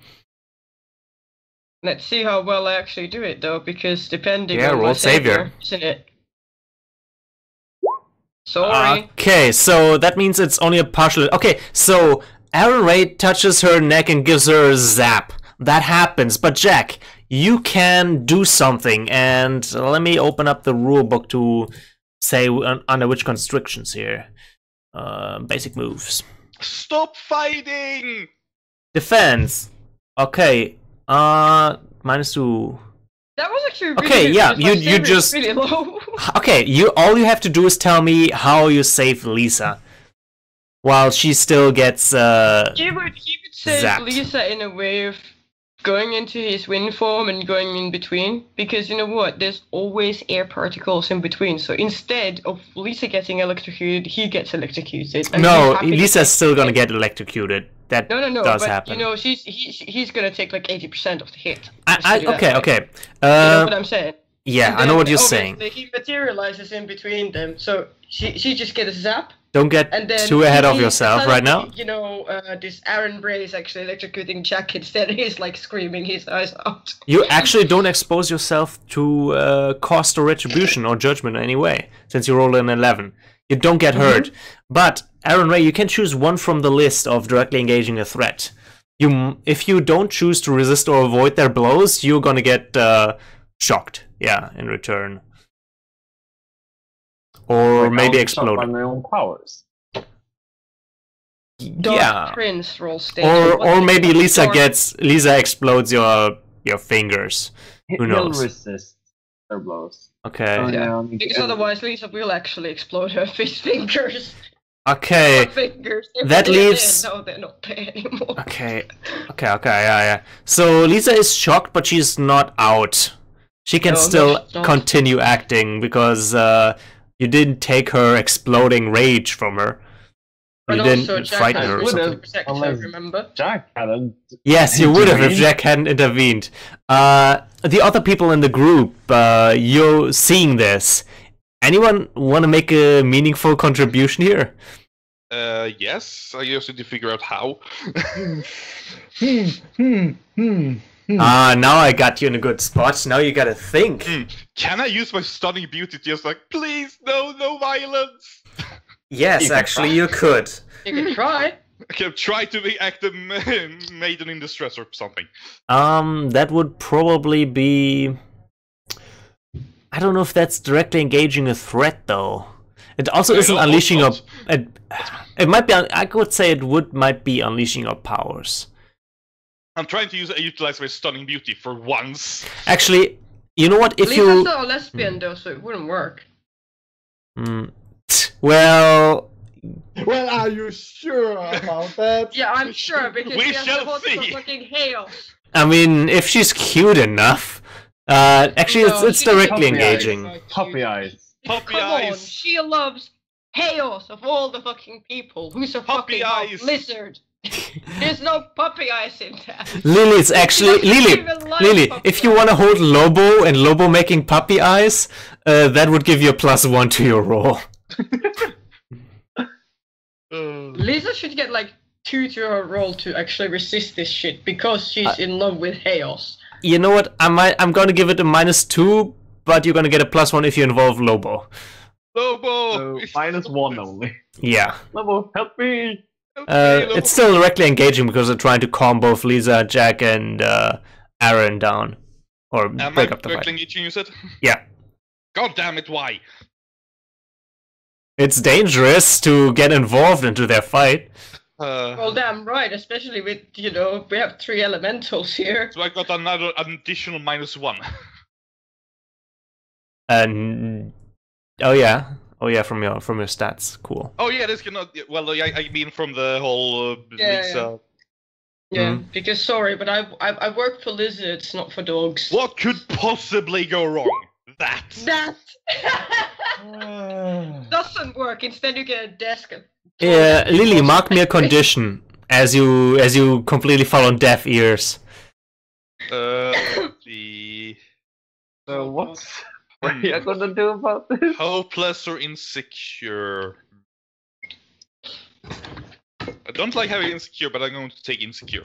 Let's see how well I actually do it, though, because depending on roll my savior, isn't it? Sorry. Okay, so that means it's only a partial hit. Okay, so Aaron Ray touches her neck and gives her a zap. That happens, but Jack, you can do something, and let me open up the rulebook to say under which constrictions here. Basic moves. Stop fighting! Defense. Okay. -2. That was actually really Okay, good, yeah, because my you savior is just really low. okay. All you have to do is tell me how you save Lisa, while she still gets He would save zapped. Lisa in a way of going into his wind form and going in between, because you know what? There's always air particles in between. So instead of Lisa getting electrocuted, he gets electrocuted. And No, he's happy to Lisa's take still gonna it. get electrocuted. That No, does but happen. he's gonna take like 80% of the hit. Okay. You know what I'm saying? Yeah, And I know then what you're obviously saying. He materializes in between them, so she just gets a zap. Don't get And then too ahead of he yourself right now. suddenly, this Aaron Bray is actually electrocuting Jack instead. He's like screaming his eyes out. You actually don't expose yourself to cost or retribution or judgment in any way, since you rolled an 11. You don't get hurt. But Aaron Ray, you can choose one from the list of directly engaging a threat. If you don't choose to resist or avoid their blows, you're gonna get shocked. Yeah, in return. Or Like, maybe I'll explode. by my own powers. Yeah. Prince roll stage. Or maybe Lisa explodes your fingers. Who knows? He'll resist their blows. Okay. Oh, Yeah. yeah, Because otherwise Lisa will actually explode her fingers. Okay. Her fingers. If That they're leaves- there, no, they're not there anymore. Okay, yeah. So Lisa is shocked, but she's not out. She can No, still she's not. continue acting because you didn't take her exploding rage from her. But You also, didn't Jack frighten has her or reason to something. protect Unless- her, remember? Jack hadn't. Yes, you would have if Intervened. Jack hadn't intervened. The other people in the group, you're seeing this. Anyone want to make a meaningful contribution here? Yes. I just need to figure out how. Now I got you in a good spot. Now you gotta think. Can I use my stunning beauty to just like, please, no violence? Yes, You can actually, try. you could. You can try. I can try to act a maiden in distress or something. That would probably be... I don't know if that's directly engaging a threat, though. It also I isn't don't unleashing know. your... It might be... I would say it might be unleashing your powers. I'm trying to utilize my stunning beauty for once. Actually, you know what? If Lisa's you... not a lesbian though, so it wouldn't work. Well... Well, are you sure about that? Yeah, I'm sure because We she has shall the whole see. fucking chaos. I mean, if she's cute enough... actually, No, it's she doesn't directly have to be engaging. Puppy eyes. Puppy Come on, eyes. she loves chaos of all the fucking people. Who's a Puppy fucking eyes. lizard? There's no puppy eyes in there. Lily's actually... She doesn't Lily, even like Lily, puppy if you eyes. want to hold Lobo and Lobo making puppy eyes, that would give you a +1 to your roll. Lisa should get like 2 to her roll to actually resist this shit because she's in love with chaos. You know what? I'm gonna give it a -2, but you're gonna get a +1 if you involve Lobo. Lobo! So -1 only. Yeah. Lobo, help me! It's still directly engaging because they're trying to calm both Lisa, Jack, and Aaron down. Or Am break I up the directly fight. engaging, you said? Yeah. God damn it, why? It's dangerous to get involved into their fight. Well, damn right, especially with, you know, we have 3 elementals here. So I got another additional -1. And oh yeah, from your stats. Cool. Oh yeah, this cannot. Well, I mean from the whole Yeah, Lisa. Yeah, because sorry, but I work for lizards, not for dogs. What could possibly go wrong? That. That doesn't work. Instead, you get a desk. And Lily, mark me a condition as you completely fall on deaf ears. The So what are you gonna do about this? hopeless or insecure. I don't like having insecure, but I'm going to take insecure.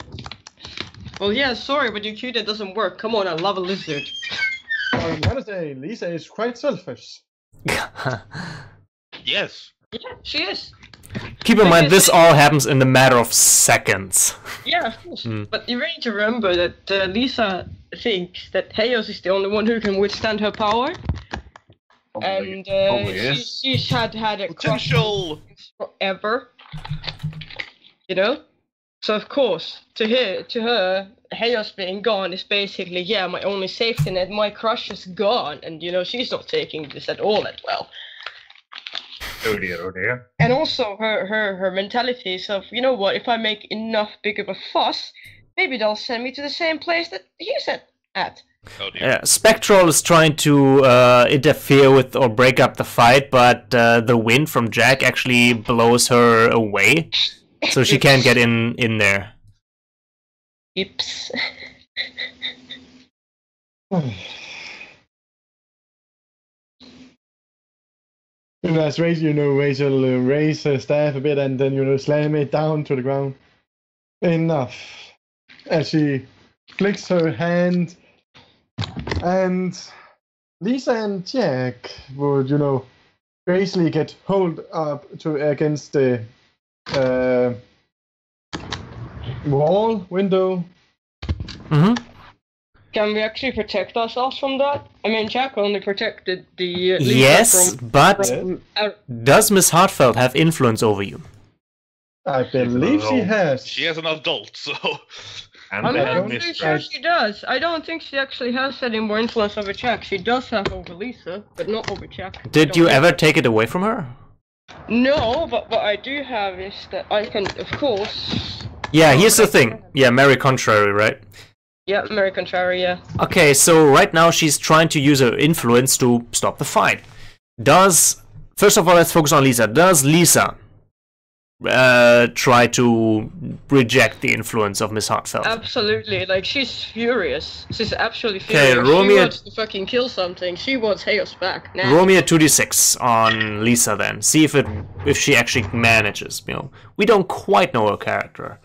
Well, yeah, sorry, but your cue that doesn't work. Come on, I love a lizard. I gotta say, Lisa is quite selfish. Yes. Yeah, she is. Keep in mind, this all happens in a matter of seconds. Yeah, of course. Hmm. But you need to remember that Lisa thinks that Chaos is the only one who can withstand her power. And probably is. she's had a crush Potential. forever. You know? So of course, to her, Chaos being gone is basically, yeah, my only safety net, my crush is gone, and you know, she's not taking this at all that well. Oh dear. And also her mentality is of, you know what, if I make enough big of a fuss, maybe they'll send me to the same place that he's at. Oh dear. Yeah, Spectral is trying to interfere with or break up the fight, but the wind from Jack actually blows her away, so she can't get in there. Yips. As Rachel raise her staff a bit and then, slam it down to the ground. Enough. As she flicks her hand, and Lisa and Jack would, basically get hold up against the window. Mm-hmm. Can we actually protect ourselves from that? I mean, Jack only protected the Lisa Yes, but from does Miss Hartfeld have influence over you? I believe she has. She is an adult, so. And I'm then not Miss pretty sure she does. I don't think she actually has any more influence over Jack. She does have over Lisa, but not over Jack. Did you ever take it away from her? No, but what I do have is that I can, of course. Yeah, here's the thing. Yeah, Mary Contrary, right? Yeah, Mary Contrary, yeah. Okay, so right now she's trying to use her influence to stop the fight. First of all, let's focus on Lisa. Does Lisa try to reject the influence of Miss Hartfeld. Absolutely, like she's furious. She's absolutely Okay, furious. roll She me a- wants to fucking kill something. She wants Chaos back now. Roll me a 2d6 on Lisa then. See if she actually manages. You know, we don't quite know her character.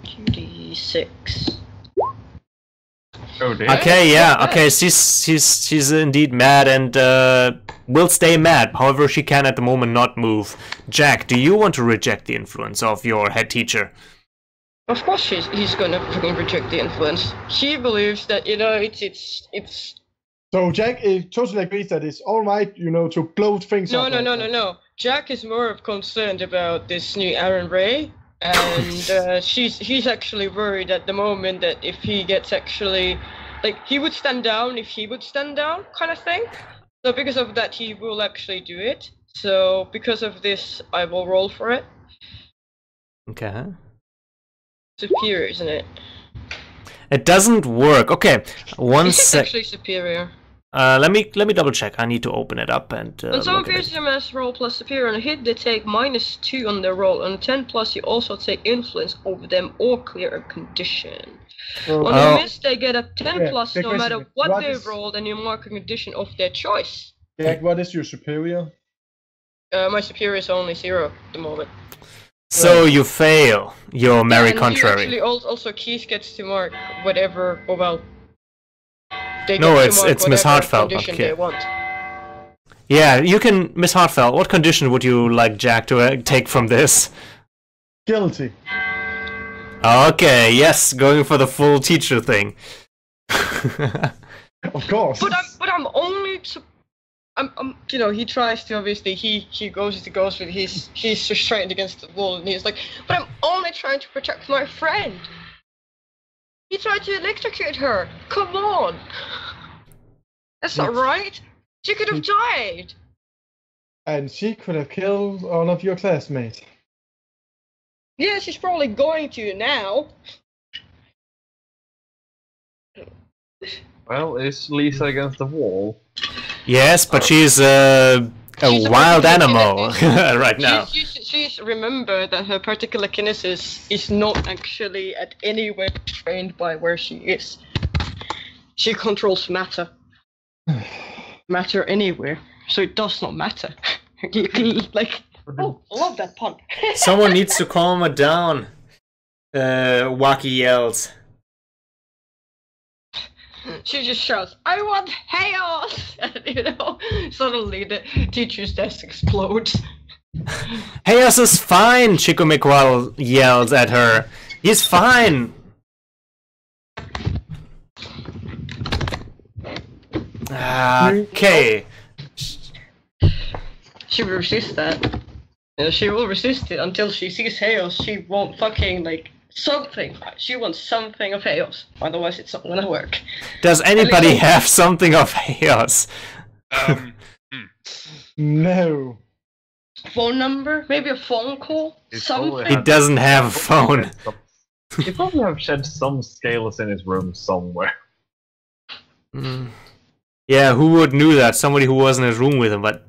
2d6. Oh dear. Okay, yeah, okay. She's indeed mad and will stay mad. However, she can at the moment not move. Jack, do you want to reject the influence of your head teacher? Of course, he's gonna fucking reject the influence. She believes that it's. So Jack totally agrees that it's all right, to blow things No, up. no. Jack is more of concerned about this new Aaron Ray, and he's actually worried at the moment that if he gets actually, like, he would stand down if he would stand down, kind of thing. So because of that, he will actually do it. So because of this, I will roll for it. Okay. Superior, isn't it? It doesn't work. Okay, one Is it sec. actually superior? Let me double check. I need to open it up and. When someone look at appears it. to mass roll plus superior on a hit, they take -2 on their roll. On a 10 plus, you also take influence over them or clear a condition. On Oh. a miss, they get a 10 Yeah, plus the no question matter is, what what they is- rolled, and you mark a condition of their choice. Jack, what is your superior? My superior is only 0 at the moment. So you fail. You're very And contrary. Actually, also Keith gets to mark whatever. Oh well. They No, get to it's- mark it's Miss whatever Hartfeld, condition okay. they want. Yeah, you can, Miss Hartfeld. What condition would you like Jack to take from this? Guilty. Okay, yes, going for the full teacher thing. Of course. But I'm only. I'm he tries to, obviously he goes with he's restrained against the wall, and he's like, but I'm only trying to protect my friend. He tried to electrocute her. Come on. That's not right. She could have died. And she could have killed all of your classmates. Yeah, she's probably going to now. Well, is Lisa against the wall? Yes, but she's a She's a wild particular animal kinesis. right now. She's remember that her particular kinesis is not actually at any way trained by where she is. She controls matter. Matter anywhere. So it does not matter. Like, oh, I love that pun. Someone needs to calm her down. Waki yells. She just shouts, I want chaos! And, suddenly the teacher's desk explodes. Chaos is fine, Chico McQuarrie yells at her. He's fine. Okay. She will resist that. She will resist it until she sees chaos. She won't fucking, like, something. She wants something of chaos. Otherwise, it's not gonna work. Does anybody have something of chaos? No. Phone number? Maybe a phone call? He's Something? probably He doesn't have a phone. He probably have shed some scales in his room somewhere. Yeah, who would knew that? Somebody who was in his room with him, but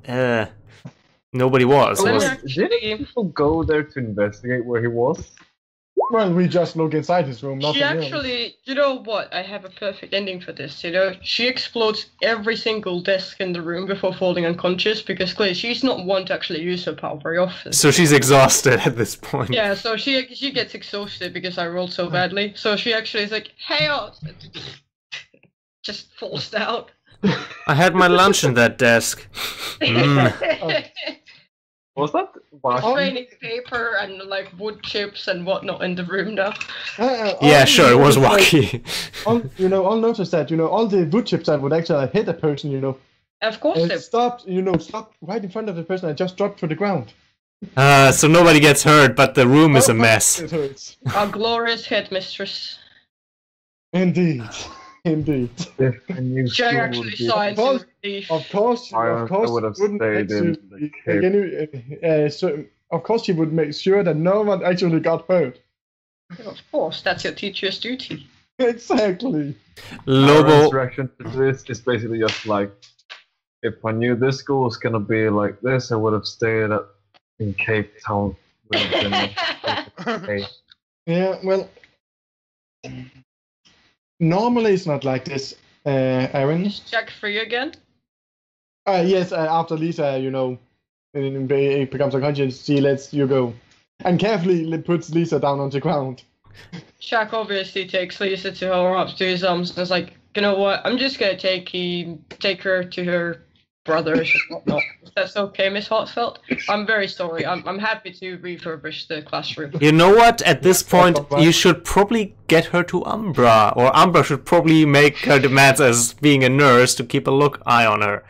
nobody was. Let me was actually- Did people go there to investigate where he was? Well, we just look inside his room, nothing She else. actually, you know what? I have a perfect ending for this. She explodes every single desk in the room before falling unconscious because clearly she's not one to actually use her power very often. So she's exhausted at this point. Yeah, so she gets exhausted because I rolled so badly. So she actually is like, chaos! Just falls down. I had my lunch in that desk. Mm. Was that Raining paper and like wood chips and whatnot in the room now. Yeah, sure, it was Waki. I'll notice that, all the wood chips that would actually hit a person, Of course and they stopped right in front of the person and just dropped to the ground. So nobody gets hurt, but the room is a Oh, mess. It hurts. Our glorious headmistress. Indeed. Indeed. if a new Jack school actually would be- signs Of course- in relief. Of course, I would have wouldn't stayed in the cave. of course, he would make sure that no one actually got hurt. Of course, that's your teacher's duty. Exactly. Our Lobo. reaction to this is basically just like, if I knew this school was gonna be like this, I would have stayed in Cape Town. Would have been okay. Yeah, well, normally it's not like this, Aaron. Is Jack free again? Yes, after Lisa, it becomes unconscious, she lets you go. And carefully puts Lisa down on the ground. Jack obviously takes Lisa to her up to his arms and is like, you know what, I'm just gonna take her to her brothers and whatnot. If that's okay, Miss Heartfelt? I'm very sorry. I'm happy to refurbish the classroom. You know what? At this point, you should probably get her to Umbra, or Umbra should probably make her demands as being a nurse to keep a eye on her.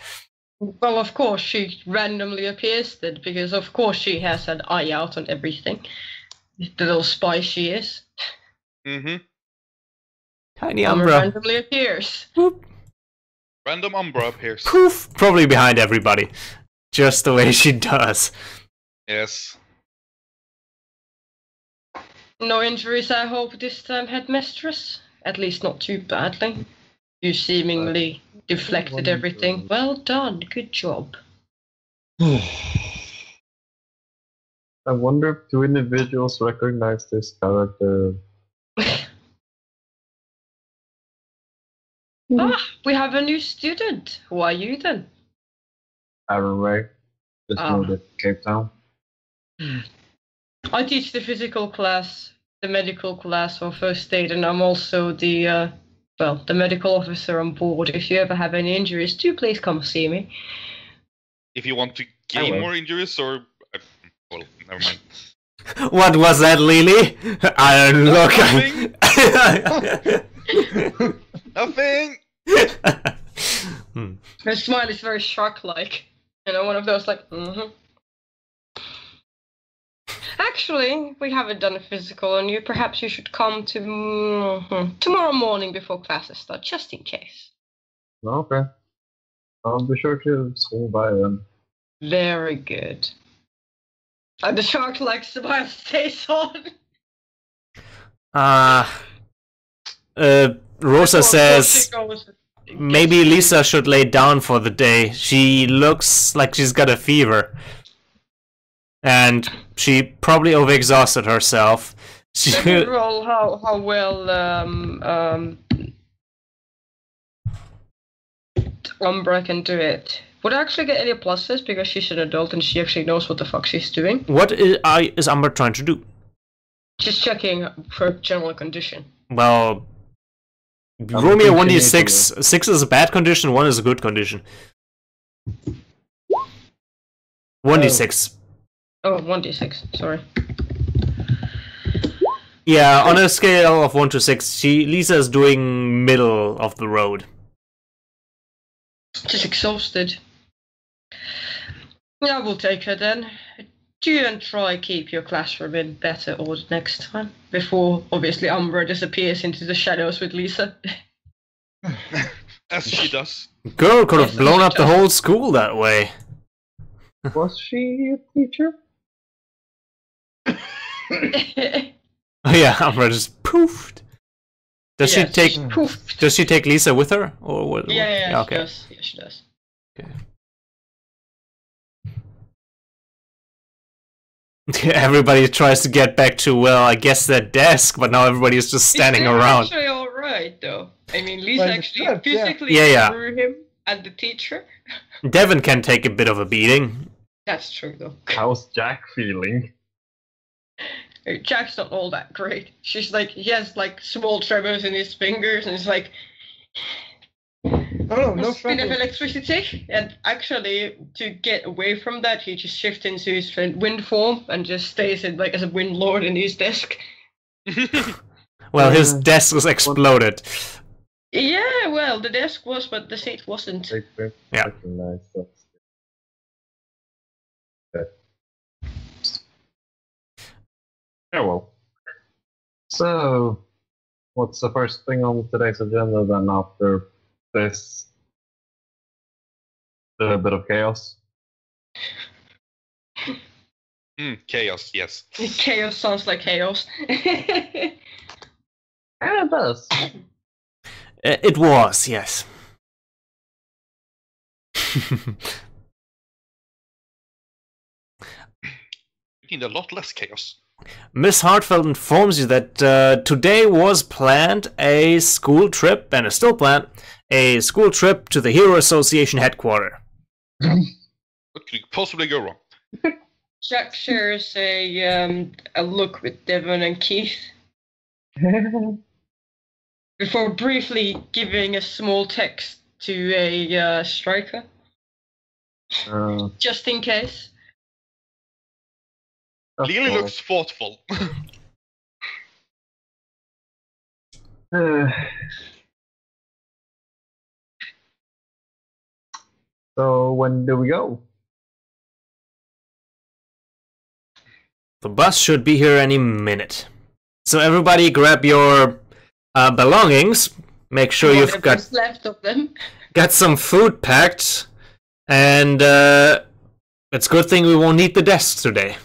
Well, of course, she randomly appears then, because of course she has an eye out on everything. The little spy she is. Mm-hmm. Tiny Umbra. Randomly appears. Whoop. Random Umbra appears. Poof! Probably behind everybody. Just the way she does. Yes. No injuries, I hope, this time, Headmistress? At least not too badly. You seemingly deflected everything. Well done, good job. I wonder if two individuals recognize this character. We have a new student. Who are you then? Aaron Ray. Just moved to Cape Town. I teach the physical class, the medical class, or first aid, and I'm also the medical officer on board. If you ever have any injuries, do please come see me. If you want to gain more injuries, or well, never mind. What was that, Lily? Iron look. Nothing. Her smile is very shark-like. One of those like, Actually, we haven't done a physical on you. Perhaps you should come to tomorrow morning before classes start, just in case. Okay. I'll be sure to swing by then. Very good. And the shark-like smile stays on. Rosa says maybe Lisa should lay down for the day. She looks like she's got a fever. And she probably overexhausted herself. Let me roll how well Umbra can do it. Would I actually get any pluses because she's an adult and she actually knows what the fuck she's doing? What is Umbra trying to do? Just checking her general condition. Well, roll me a 1d6. 6 is a bad condition, 1 is a good condition. 1d6. Oh, 1d6, sorry. Yeah, on a scale of 1 to 6, Lisa is doing middle of the road. Just exhausted. Yeah, we'll take her then. Do and try keep your classroom in better order next time. Before, obviously, Umbra disappears into the shadows with Lisa. As she does. Girl could have blown up the whole school that way. Was she a teacher? Oh yeah, Umbra just poofed. Does she take Lisa with her, or what? Yeah, okay. She does. Yeah, she does. Okay. Everybody tries to get back to, well, I guess that desk, but now everybody is just standing around. It's actually alright, though. I mean, Lisa actually physically threw him and the teacher. Devin can take a bit of a beating. That's true, though. How's Jack feeling? Jack's not all that great. She's like, he has like small tremors in his fingers, and it's like, no spin of electricity. And actually, to get away from that, he just shifts into his wind form and just stays in like as a wind lord in his desk. Well, his desk was exploded. Yeah, well, the desk was, but the seat wasn't. Yeah. Nice. Yeah, well. So, what's the first thing on today's agenda then after this bit of chaos? Chaos, yes. Chaos sounds like chaos. And it does. It was, yes. We need a lot less chaos. Miss Hartfeld informs you that today was planned a school trip, and is still planned, a school trip to the Hero Association headquarters. What could possibly go wrong? Jack shares a look with Devon and Keith before briefly giving a small text to a striker, just in case. Lily looks thoughtful. So when do we go? The bus should be here any minute. So everybody grab your belongings. Make sure you've Whatever's left of them. got some food packed. And it's a good thing we won't need the desks today.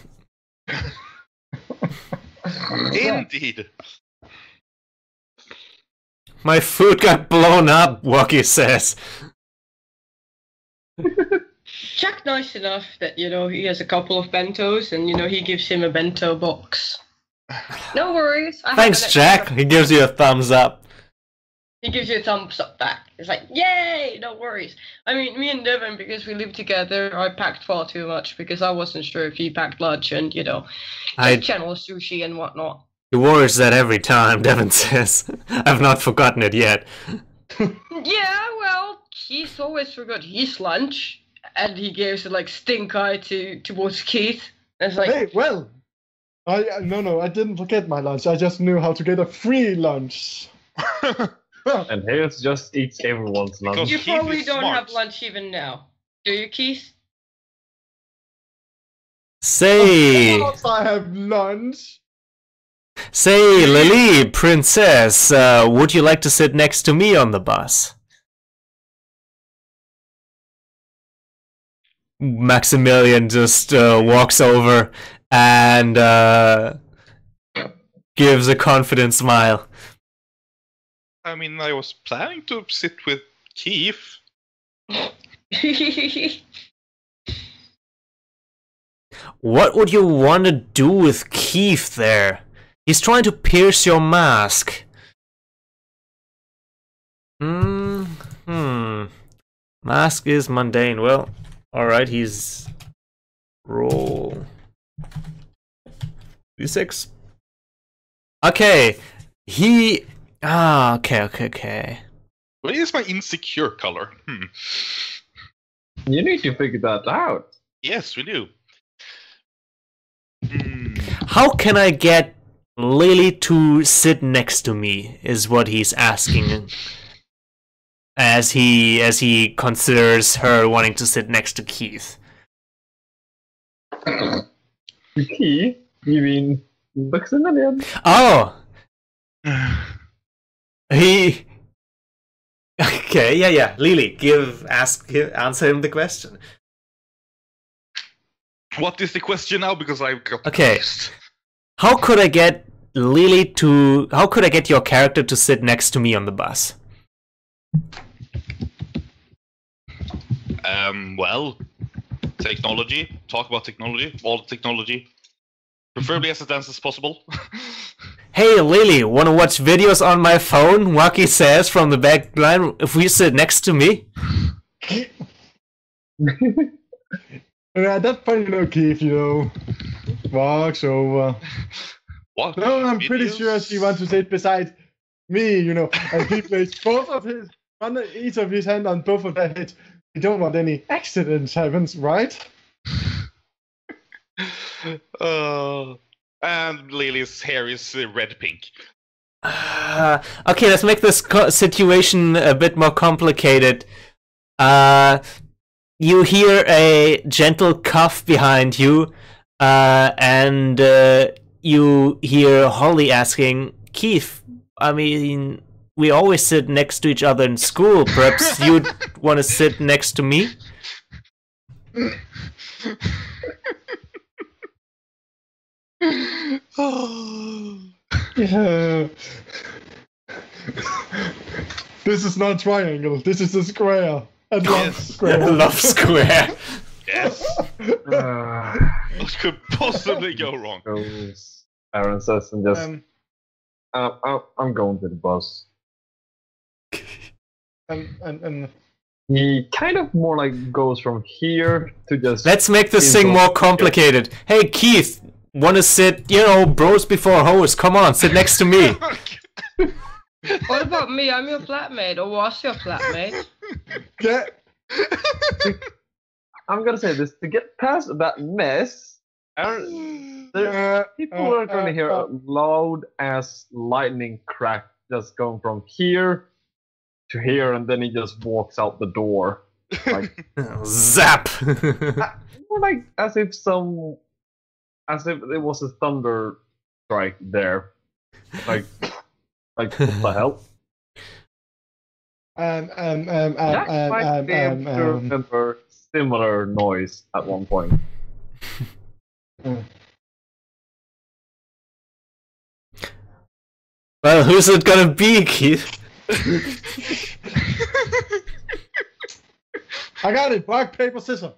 Indeed. My food got blown up, Walkie says. Jack nice enough that, he has a couple of bentos and, he gives him a bento box. No worries. Thanks, Jack. He gives you a thumbs up. He gives you a thumbs up back. It's like, yay, no worries. I mean, me and Devon, because we live together, I packed far too much because I wasn't sure if he packed lunch and, channel sushi and whatnot. He worries that every time, Devon says. I've not forgotten it yet. Yeah, well, he's always forgot his lunch, and he gives a stink eye towards Keith. And it's like, Hey, well, I didn't forget my lunch. I just knew how to get a free lunch. And Hayes just eats everyone's lunch. Because you Keith probably is don't smart. have lunch even now, do you, Keith? Say, Of course I have lunch. say, Lily, princess, would you like to sit next to me on the bus? Maximilian just walks over and gives a confident smile. I mean, I was planning to sit with Keith. What would you want to do with Keith there? He's trying to pierce your mask. Mask is mundane. Well, alright, he's... Roll... D6. Okay, he... okay. What is my insecure color? You need to figure that out. Yes, we do. How can I get Lily to sit next to me, is what he's asking. As he considers her wanting to sit next to Keith. Keith? You mean Maximilian? Oh! He... Okay, yeah. Lily, answer him the question. What is the question now? Because I've got Okay. confused. How could I get your character to sit next to me on the bus? Well, technology. Talk about technology. All technology. Preferably as advanced as possible. Hey Lily, wanna watch videos on my phone? Waki says from the back line, if we sit next to me. At that point, Keith, walks over. What? No, I'm pretty Videos? sure she wants to sit beside me, and he places each of his hand on both of their heads. We don't want any accidents happens, right? And Lily's hair is red-pink. Okay, let's make this situation a bit more complicated. You hear a gentle cough behind you, and you hear Holly asking, Keith, I mean, we always sit next to each other in school. Perhaps you'd want to sit next to me? Yeah. This is not a triangle. This is a square. At Love Square. Love Square. Yes. What could possibly go wrong? Goes Aaron says and just I'm going to the bus. And He kind of more like goes from here to just. Let's make this thing more complicated. Hey, Keith, wanna sit, bros before hoes? Come on, sit next to me. What about me? I'm your flatmate, or was your flatmate? yeah. I'm gonna say this, to get past that mess, people are gonna hear a loud ass lightning crack just going from here to here, and then he just walks out the door. Like Zap! more like as if it was a thunder strike there. Like what the hell? Jack might be able to remember similar noise at one point. Well, who's it gonna be, Keith? I got it. Rock, paper, scissors.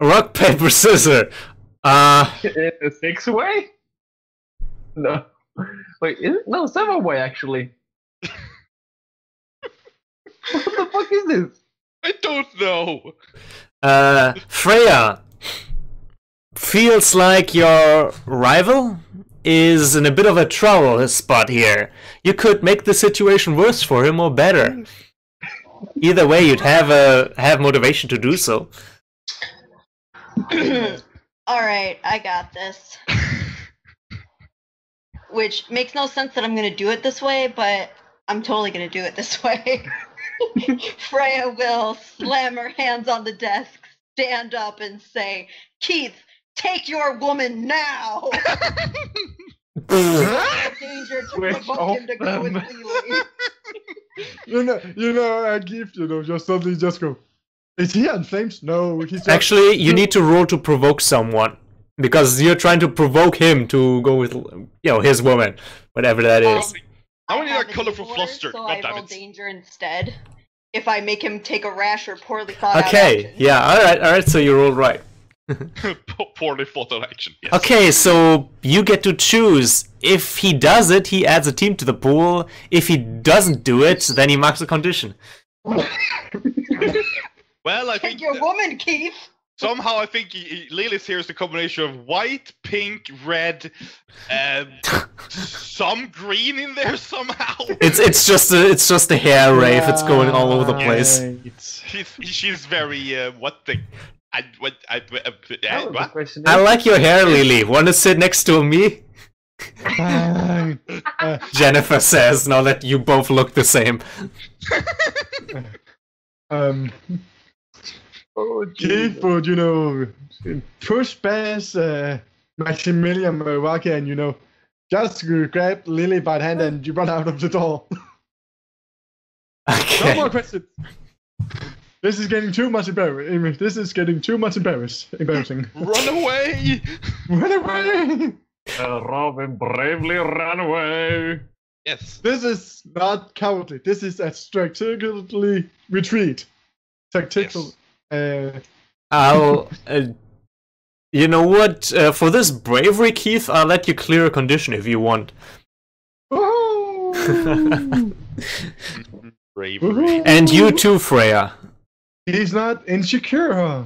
Rock, paper, scissors. It's a 6-way? No. Wait, is it? No, 7-way actually. What the fuck is this? I don't know. Freya. Feels like your rival is in a bit of a trouble spot here. You could make the situation worse for him or better. Either way, you'd have motivation to do so. Alright, I got this. Which makes no sense that I'm gonna do it this way, but I'm totally gonna do it this way. Freya will slam her hands on the desk, stand up, and say, "Keith, take your woman now!" Danger to provoke him to go with Lily. Keith, just suddenly just go. Is he on flames? No, he's just... Actually, you need to roll to provoke someone. Because you're trying to provoke him to go with, his woman. Whatever that is. I want to have get a colorful enabler, fluster. So God I damn roll it. danger instead. If I make him take a rash or poorly thought out Okay, action. yeah, alright, so you rolled right. Poorly thought of action. Yes. Okay, so you get to choose. If he does it, he adds a team to the pool. If he doesn't do it, then he marks a condition. Well, I Take think your woman, Keith! somehow I think Lilith here is the combination of white, pink, red, some green in there somehow. It's just a hair rave. It's going all over the place. She's very what? That was the question. I like your hair, Lily. Want to sit next to me? Jennifer says, now that you both look the same. Oh, Keith would, push past Maximilian Milwaukee and, just grab Lily by the hand and you run out of the door. Okay. No more questions. This is getting too much embarrassing. This is getting too much embarrassing. Run away! Run away! Robin bravely ran away. Yes. This is not cowardly. This is a strategically retreat. Tactical. I'll. You know what? For this bravery, Keith, I'll let you clear a condition if you want. Bravery. And you too, Freya. He's not insecure.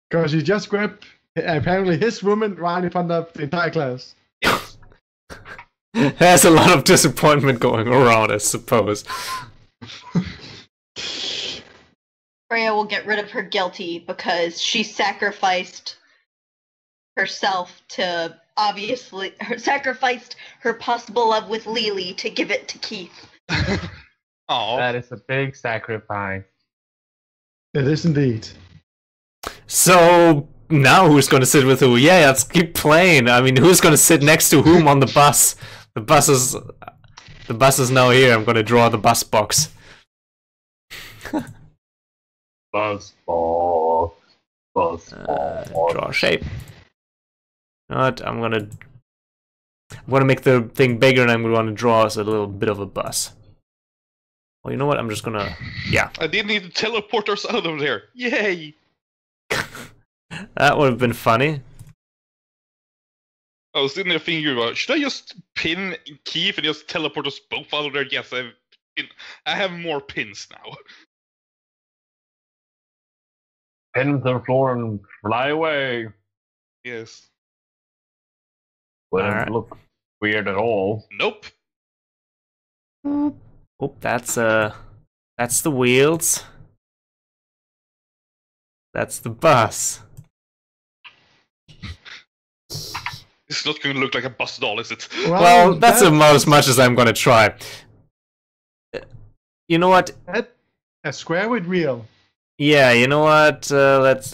Because he just grabbed apparently his woman right in front of the entire class. Yes. There's a lot of disappointment going around, I suppose. Freya will get rid of her guilty because she sacrificed herself to sacrificed her possible love with Lily to give it to Keith. Oh. That is a big sacrifice. It is indeed. So now who's gonna sit with who? Yeah, let's keep playing. I mean, who's gonna sit next to whom on the bus? The bus is now here. I'm gonna draw the bus box. Buzz box. Buzz box. Draw a shape. Not. I'm gonna I'm gonna make the thing bigger, and I'm gonna draw us a little bit of a bus. Well, you know what? I'm just gonna... Yeah. I didn't need to teleport us out of there. Yay! That would have been funny. I was sitting there thinking about, should I just pin Keith and just teleport us both out of there? Yes, I have more pins now. Pin to the floor and fly away. Yes. Wouldn't Alright. look weird at all. Nope. Oh, that's the wheels. That's the bus. It's not going to look like a bus at all, is it? Well, that's about as much as I'm gonna try. You know what? A square with wheel. Yeah, you know what? Let's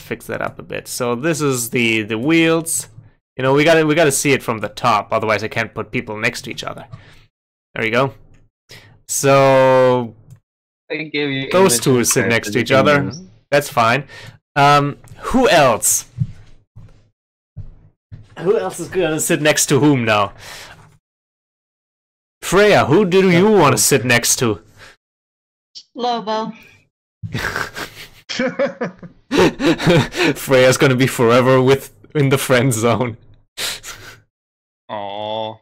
fix that up a bit. So this is the wheels. You know, we gotta see it from the top. Otherwise, I can't put people next to each other. There you go. So I gave you those two sit next to each other. That's fine. Who else? Who else is gonna sit next to whom now? Freya, who do you want to sit next to? Lobo. Freya's gonna be forever in the friend zone. Aww.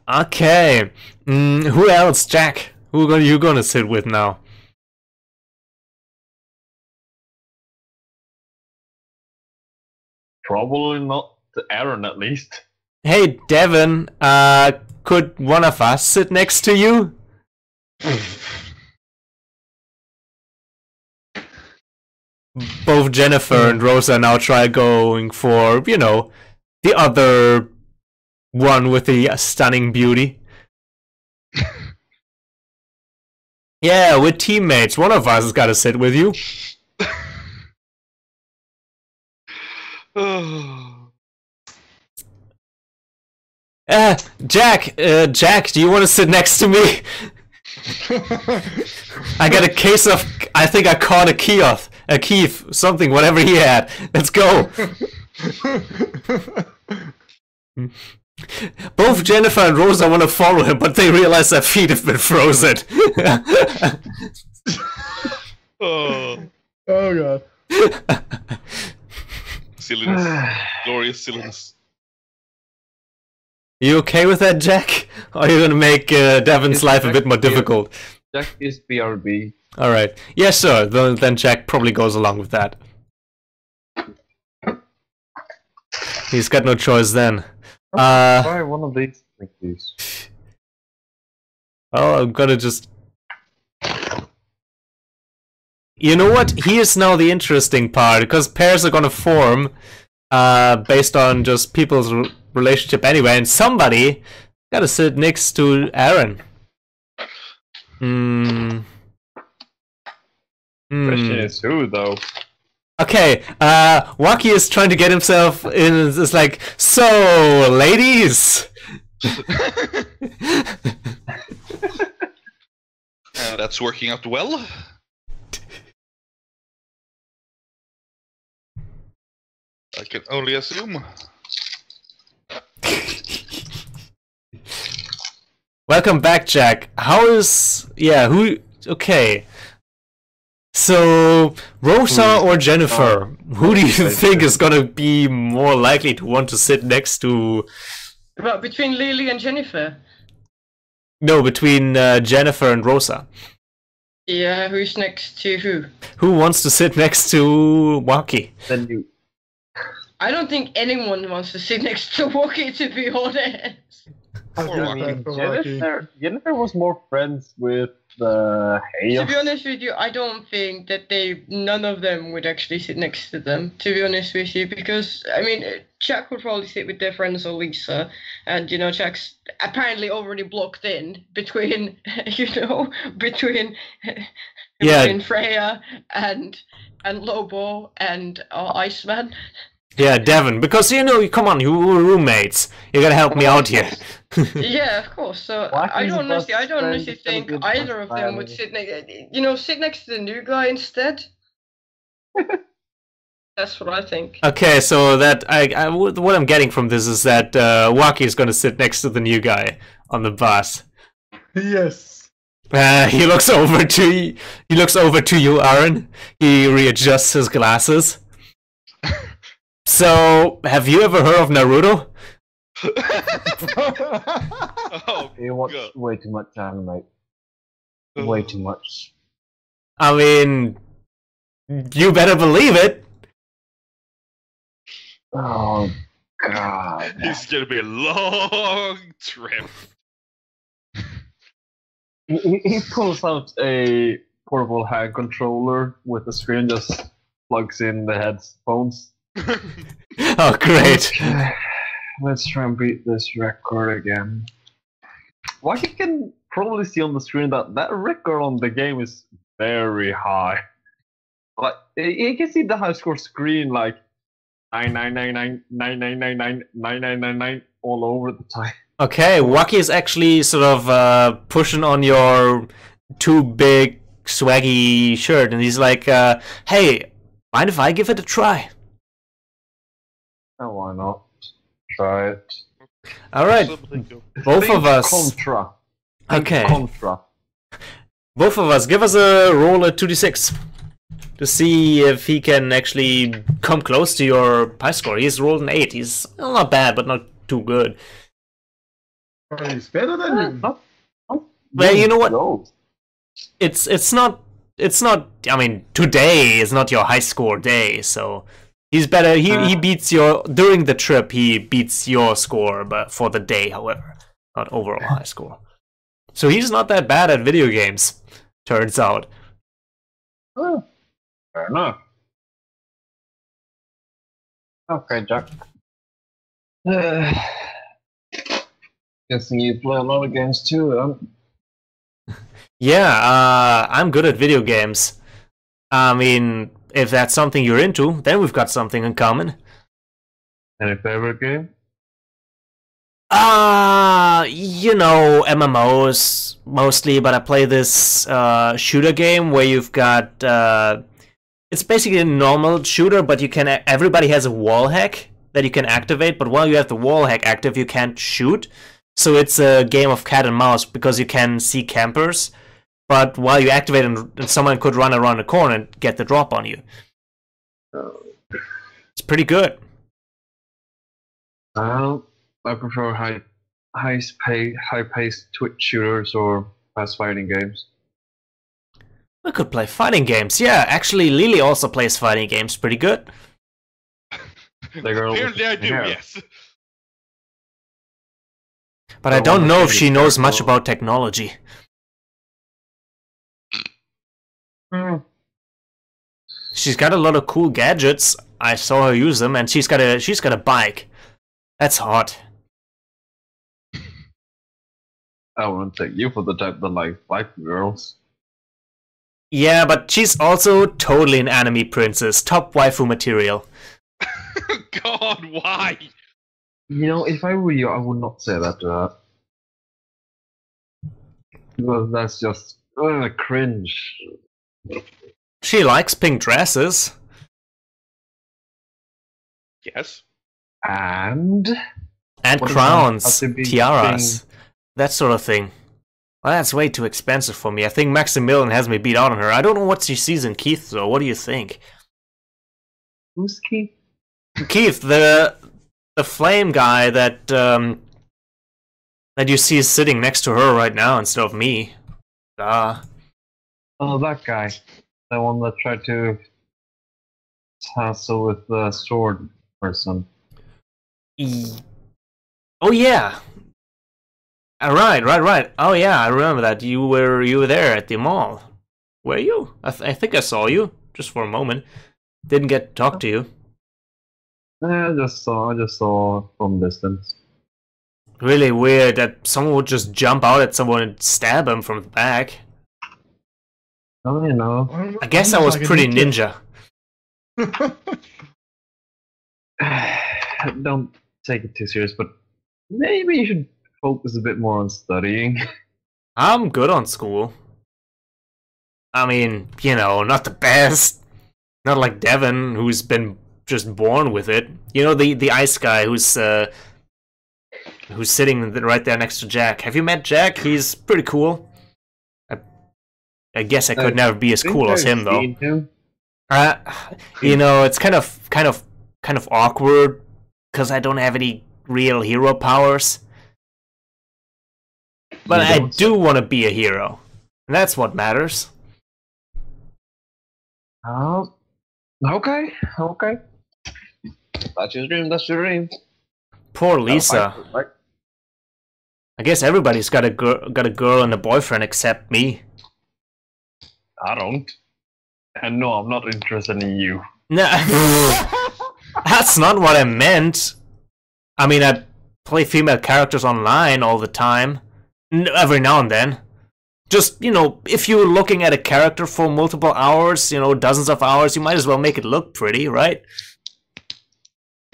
Okay. Who else, Jack? Who are you gonna sit with now? Probably not Aaron, at least. Hey, Devin. Could one of us sit next to you? Both Jennifer and Rosa now try going for, you know, the other one with the stunning beauty. Yeah, we're teammates. One of us has got to sit with you. Jack, do you want to sit next to me? I got a case of, I think I caught a Keith, something, whatever he had. Let's go. Both Jennifer and Rosa want to follow him, but they realize their feet have been frozen. Oh, Oh god. silliness. Glorious silliness. You okay with that, Jack? Or are you gonna make Devin's life a bit more difficult? Jack is BRB. Alright. Yeah, sure. Then Jack probably goes along with that. He's got no choice then. Try one of these. Thank you. Oh, I'm gonna just... You know what? Here's now the interesting part, because pairs are gonna form based on just people's relationship anyway, and somebody gotta sit next to Aaron. Question is who, though? Okay, Waki is trying to get himself in. It's like, so, ladies! That's working out well. I can only assume. Welcome back, Jack. How is... Yeah, who... Okay. So, Rosa or Jennifer? Who do you think is gonna be more likely to want to sit next to... Well, between Lily and Jennifer. No, between Jennifer and Rosa. Yeah, who's next to who? Who wants to sit next to Waki? Then you. I don't think anyone wants to sit next to Wookie, to be honest. Jennifer was more friends with Hale. To be honest with you, I don't think that none of them would actually sit next to them, to be honest with you, because, I mean, Jack would probably sit with their friends or Lisa, and, you know, Jack's apparently already blocked in between, between Freya and Lobo and Iceman. Yeah, Devin, because, you know, come on, you were roommates. You gotta help me out here. Yeah, of course. So I don't honestly think either of them would sit next to the new guy instead. That's what I think. Okay, so that what I'm getting from this is that Waki is gonna sit next to the new guy on the bus. Yes. He looks over to you, Aaron. He readjusts his glasses. So, have you ever heard of Naruto? Oh, You watch God. way too much anime. Way too much. I mean, you better believe it. Oh God. It's gonna be a long trip. He pulls out a portable hand controller with the screen, just plugs in the headphones. Oh, great. Let's try and beat this record again. What you can probably see on the screen that record on the game is very high. Like you can see the high score screen like 99999999999 all over the time. Okay, Waki is actually sort of pushing on your too big swaggy shirt, and he's like, "Hey, mind if I give it a try?" Oh, why not? Try it. All right, both Think of us. Contra. Think Okay, Contra. both of us. Give us a roll at 2d6 to see if he can actually come close to your high score. He's rolled an 8. He's not bad, but not too good. He's better than you. Well, you know what? No. It's not. I mean, today is not your high score day, so he's better. He beats your during the trip. He beats your score, but for the day, however, not overall high score. So he's not that bad at video games. Turns out. Oh, fair enough. Okay, Jack. Guessing you play a lot of games too, huh? Yeah, I'm good at video games. I mean, if that's something you're into, then we've got something in common. Any favorite game? You know, MMOs mostly, but I play this shooter game where you've got it's basically a normal shooter, but everybody has a wall hack that you can activate, but while you have the wall hack active, you can't shoot. So it's a game of cat and mouse because you can see campers, but while you activate and someone could run around the corner and get the drop on you. It's pretty good. I prefer high-paced twitch shooters or fast fighting games. We could play fighting games. Yeah, actually, Lily also plays fighting games pretty good. The girl with Apparently I the do, hair. yes. But I don't know if she knows much about technology. She's got a lot of cool gadgets. I saw her use them, and she's got a bike. That's hot. I wouldn't take you for the type that like bike girls. Yeah, but she's also totally an anime princess. Top waifu material. God, why? You know, if I were you, I would not say that to her. Because that's just cringe. She likes pink dresses. Yes. And And What crowns, about the big tiaras, that sort of thing. Well, that's way too expensive for me. I think Maximilian has me beat out on her. I don't know what she sees in Keith, though. What do you think? who's Keith? Keith, the flame guy that that you see sitting next to her right now instead of me. Oh, that guy. The one that tried to tussle with the sword person. Oh yeah. Right. Oh yeah, I remember that. You were there at the mall. Were you? I think I saw you just for a moment. Didn't get to talk to you. I just saw from distance. Really weird that someone would just jump out at someone and stab him from the back. Oh, you know. I guess I was pretty ninja. Don't take it too serious, but maybe you should focus a bit more on studying. I'm good on school. I mean, you know, not the best. Not like Devin, who's been just born with it. You know, the ice guy who's sitting right there next to Jack. Have you met Jack? He's pretty cool. I guess I could never be as cool as him though. You know, it's kind of awkward because I don't have any real hero powers. But I do want to be a hero. And that's what matters. Oh, okay. That's your dream. Poor Lisa. I guess everybody's got a girl and a boyfriend except me. I don't. And no, I'm not interested in you. No, that's not what I meant. I mean, I play female characters online all the time. Every now and then. Just, you know, if you're looking at a character for multiple hours, you know, dozens of hours, you might as well make it look pretty, right?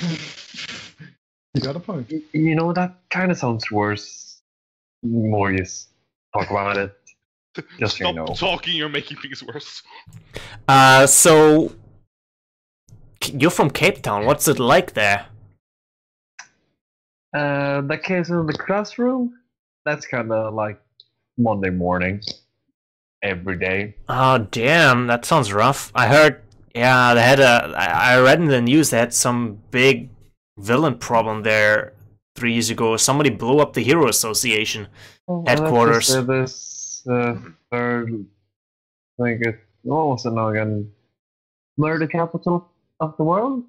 You got a point. You know, that kind of sounds worse. The more you talk about it. Just so you know. Stop talking, you're making things worse. So you're from Cape Town. What's it like there? The case in the classroom, that's kind of like Monday morning, every day. Oh damn, that sounds rough. I heard, yeah, they had I read in the news they had some big villain problem there 3 years ago. Somebody blew up the Hero Association headquarters. Third, I think it, what was it now again? Murder capital of the world?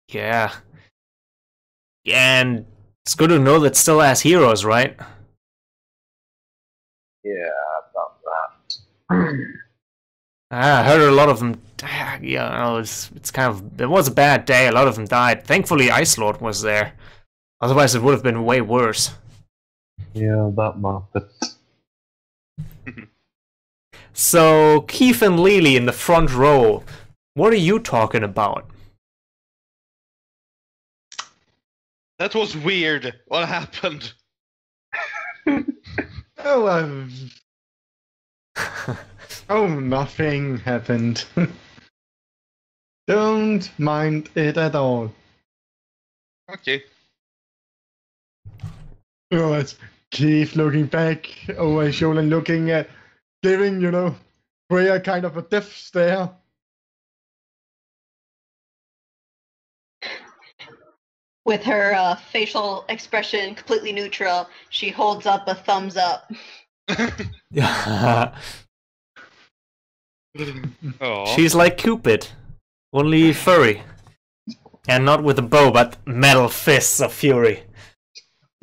Yeah. And it's good to know that still has heroes, right? Yeah, about that. I heard a lot of them. Yeah, it's kind of, it was a bad day. A lot of them died. Thankfully, Ice Lord was there. Otherwise, it would have been way worse. Yeah, that Muppet. So, Keith and Lily in the front row. What are you talking about? That was weird. What happened? Oh, oh, nothing happened. Don't mind it at all. Okay. Oh, it's Keith looking back over his shoulder and looking at, giving, you know, Freya kind of a death stare. With her facial expression completely neutral, she holds up a thumbs up. Aw. She's like Cupid, only furry. And not with a bow, but metal fists of fury.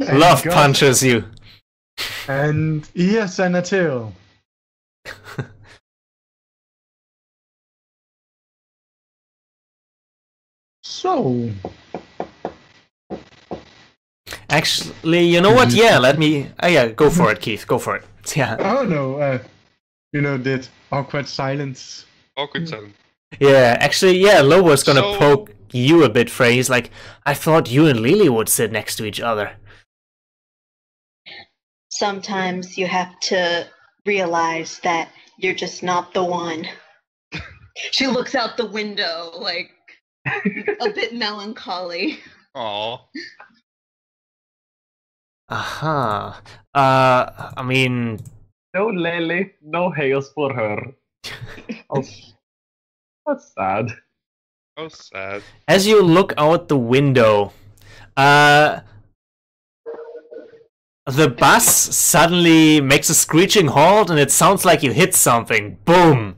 And Love God- punches you. And ears and a tail. So, Actually, you know what? Yeah, let me... Oh yeah, go for it, Keith. Go for it. Yeah, oh no, you know, that awkward silence. Awkward silence. yeah. Actually, yeah. Lobo's gonna So- poke you a bit, Frey. He's like, I thought you and Lily would sit next to each other. Sometimes you have to realize that you're just not the one. She looks out the window, like, a bit melancholy. Aw. Aha. I mean, No Lily, no hails for her. Oh, that's sad. Oh, sad. as you look out the window, the bus suddenly makes a screeching halt, and it sounds like you hit something. Boom!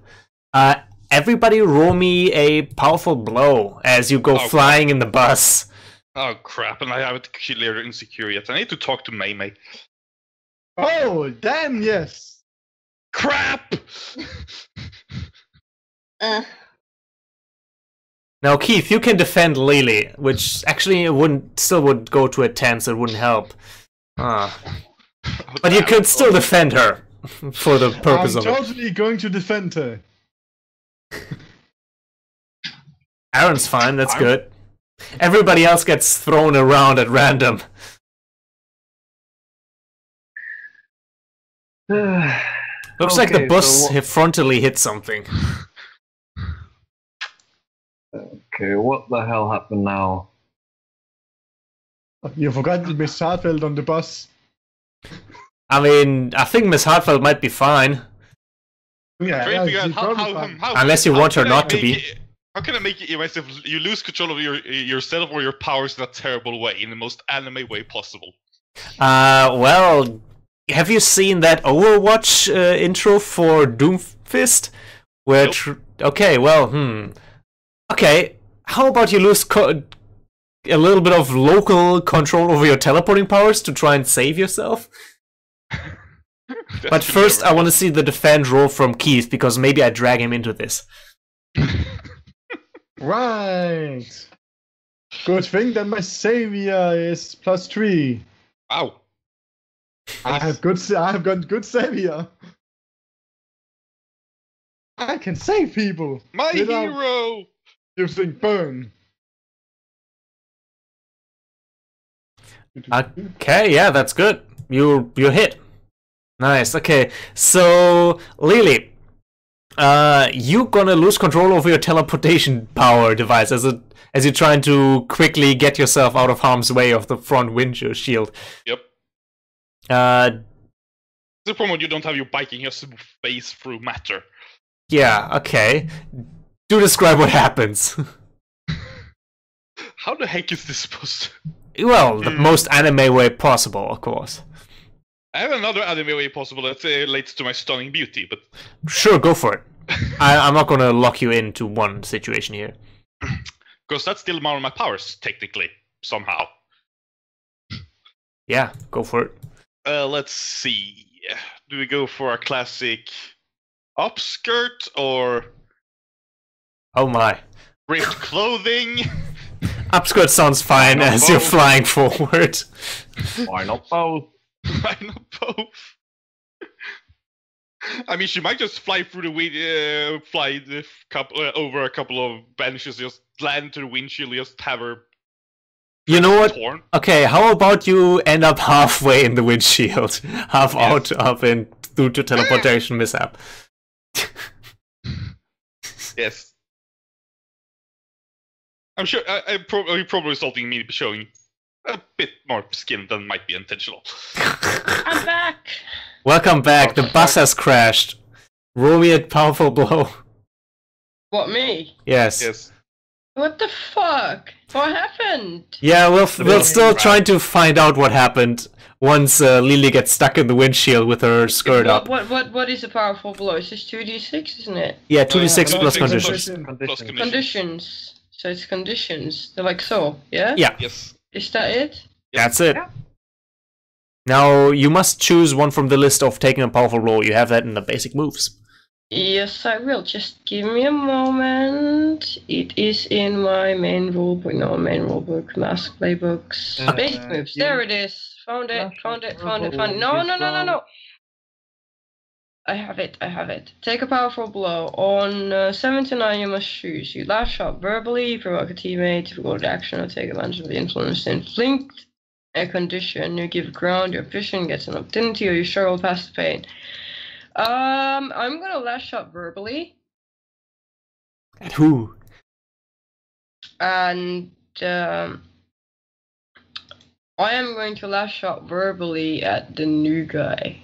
Everybody roll me a powerful blow as you go Oh, flying in the bus. Oh, crap. And I haven't cleared insecure yet. I need to talk to May May. Oh, damn, yes. Crap! Now, Keith, you can defend Lily, which actually still would go to a 10, so it wouldn't help. But you Damn. could still defend her for the purpose I'm of it. totally going to defend her. Aaron's fine, that's good. Everybody else gets thrown around at random. Looks like the Okay, bus so frontally hit something. Okay, what the hell happened now? You forgot Miss Hartfeld on the bus. I mean, I think Miss Hartfeld might be fine. Yeah, Trying to figure out she's probably fine. Unless you want her not to be. How can I make it myself? You lose control of yourself or your powers in a terrible way, in the most anime way possible. Well, have you seen that Overwatch intro for Doomfist? Where Nope. okay, well, okay, how about you lose a little bit of local control over your teleporting powers to try and save yourself? But first, I want to see the defend roll from Keith, because maybe I drag him into this. Right. Good thing that my savior is +3. Wow. I have got good savior. I can save people. My without hero! using burn. Okay, yeah, that's good. You hit. Nice. Okay, so Lily, you're gonna lose control over your teleportation power device as you're trying to quickly get yourself out of harm's way of the front windshield. Yep. The problem you don't have your biking a smooth face through matter. Yeah. Okay. Do describe what happens. How the heck is this supposed to? Well, the most anime way possible, of course. I have another anime way possible that relates to my stunning beauty, but Sure, go for it. I'm not gonna lock you into one situation here. because that's still one of my powers, technically, somehow. Yeah, go for it. Let's see. Do we go for a classic upskirt or Oh my. ripped clothing? Upskirt sounds fine Why not as you're both? flying forward. Why not both? Why not both? I mean, she might just fly through the wind, fly the over a couple of benches, just land to the windshield, just have her You know what? torn. Okay, how about you end up halfway in the windshield? Half Yes. out, up in, due to teleportation mishap. Yes. I'm sure I'm probably resulting in me showing a bit more skin than might be intentional. I'm back. Welcome back, the bus has crashed. Roll me a powerful blow. What, me? Yes. Yes. What the fuck? What happened? Yeah, we're still trying to find out what happened once Lily gets stuck in the windshield with her skirt up. What is a powerful blow? It's just 2d6, isn't it? Yeah, 2d6 Yeah, plus 2d6 conditions. plus conditions. Conditions. So it's conditions. They're like so, yeah? Yeah, Yes. Is that it? that's it. Now, you must choose one from the list of taking a powerful roll. You have that in the basic moves. Yes, I will. Just give me a moment. It is in my main rulebook. No, main rulebook. Mask playbooks. Basic moves. There it is. Found it. Found it. Found it. Found it. No. I have it. Take a powerful blow. On 79, you must choose. You lash out verbally, provoke a teammate, to go to action, or take advantage of the influence inflict a condition. You give ground, your vision gets an opportunity, or you struggle past the pain. I'm gonna lash out verbally, At who? and I am going to lash out verbally at the new guy.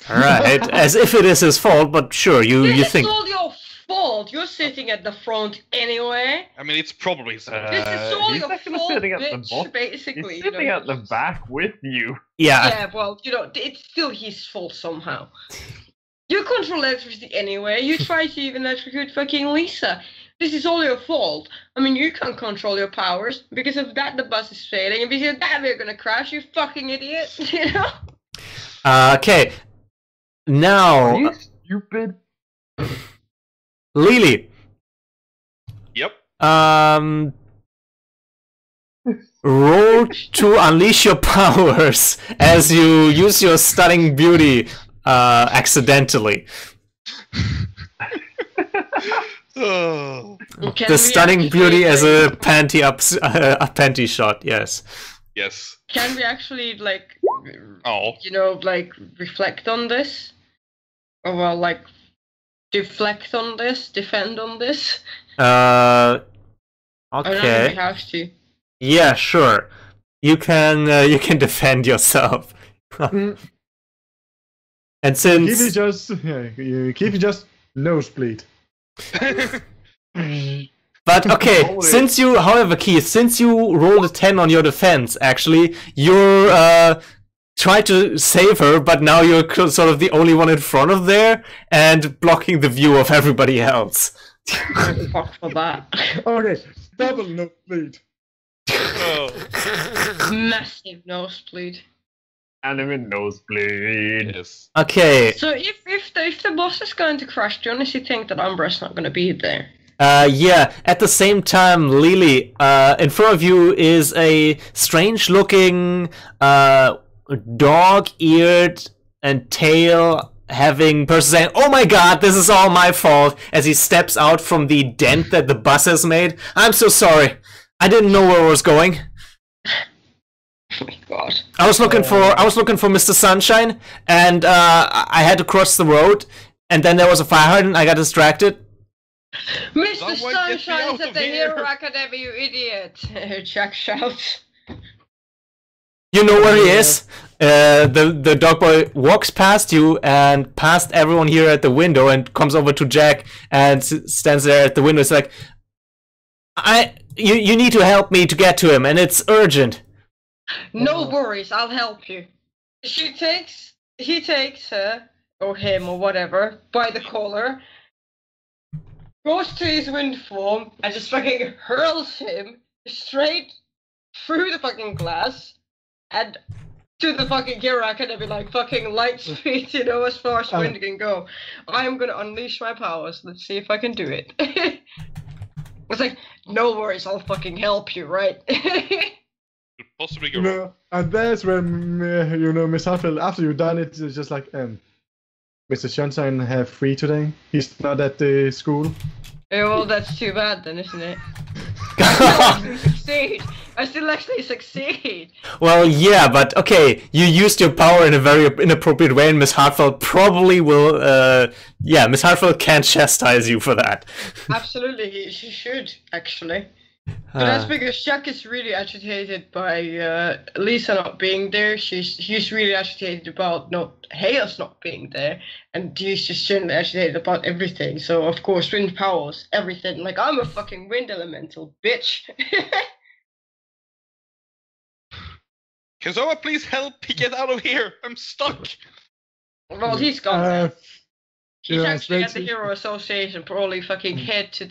Alright, as if it is his fault, but sure, you This think. is all your fault. You're sitting at the front anyway. I mean, it's probably so. This is all he's your actually fault, sitting at the bitch, bottom. basically. He's you sitting know. at the back with you. Yeah, Yeah, well, it's still his fault somehow. You control electricity anyway. You try to even electrocute fucking Lisa. This is all your fault. I mean, you can't control your powers. Because of that, the bus is failing. And because of that, we're gonna crash, you fucking idiot. You know? okay. Now, Are you stupid? Lily. Yep. Roll to unleash your powers as you use your stunning beauty accidentally. Oh. Can The we stunning actually, beauty as a like- panty a panty shot. Yes. Yes. Can we actually, like, Oh. like, reflect on this? Or, well, like, deflect on this, defend on this? Uh, I don't okay. really have to. Yeah, sure. You can defend yourself. Mm. And Keep it since just you keep it just nosebleed. but okay, Holy- since you, however, Keith, since you rolled a 10 on your defense, actually, you're try to save her, but now you're sort of the only one in front of there and blocking the view of everybody else. Fuck for that. Okay, double nosebleed. Oh, Massive nosebleed. Enemy nosebleed. yes. Okay. So if the boss is going to crash, do you honestly think that Umbra's not going to be there? Yeah, at the same time, Lily, in front of you is a strange-looking, dog-eared and tail-having person saying, "Oh my god, this is all my fault," as he steps out from the dent that the bus has made. "I'm so sorry. I didn't know where I was going. Oh my god. I was looking for Mr. Sunshine, and I had to cross the road, and then there was a fire hydrant, I got distracted." Mr. Someone get me Sunshine out is at of the here. Hero Academy, you idiot! Jack shouts. You know where he is? The dog boy walks past you and past everyone here at the window and comes over to Jack and stands there at the window. It's like, you need to help me to get to him, and it's urgent. No worries, I'll help you. He takes her, or him, or whatever, by the collar, goes to his wind form, and just fucking hurls him straight through the fucking glass, and to the fucking Hero Academy, like fucking light speed, you know, as far as wind can go. I'm gonna unleash my powers, let's see if I can do it. It's like, no worries, I'll fucking help you, right? Could possibly go You wrong. know, and that's when Miss Hartfield, after you've done it, it's just like Mr. Sunshine have free today. He's not at the school. Yeah, well, that's too bad then, isn't it? I still actually succeed. Well, yeah, but okay, you used your power in a very inappropriate way, and Miss Hartfeld probably will. Miss Hartfeld can't chastise you for that. Absolutely, she should actually. But that's because Jack is really agitated by Lisa not being there. He's really agitated about Hale's not being there, and he's just generally agitated about everything. So of course, wind powers, everything. Like, I'm a fucking wind elemental, bitch. Can someone please help me get out of here? I'm stuck. Well, he's gone now. He's yeah, actually at the Spencer- Hero Association, probably fucking head to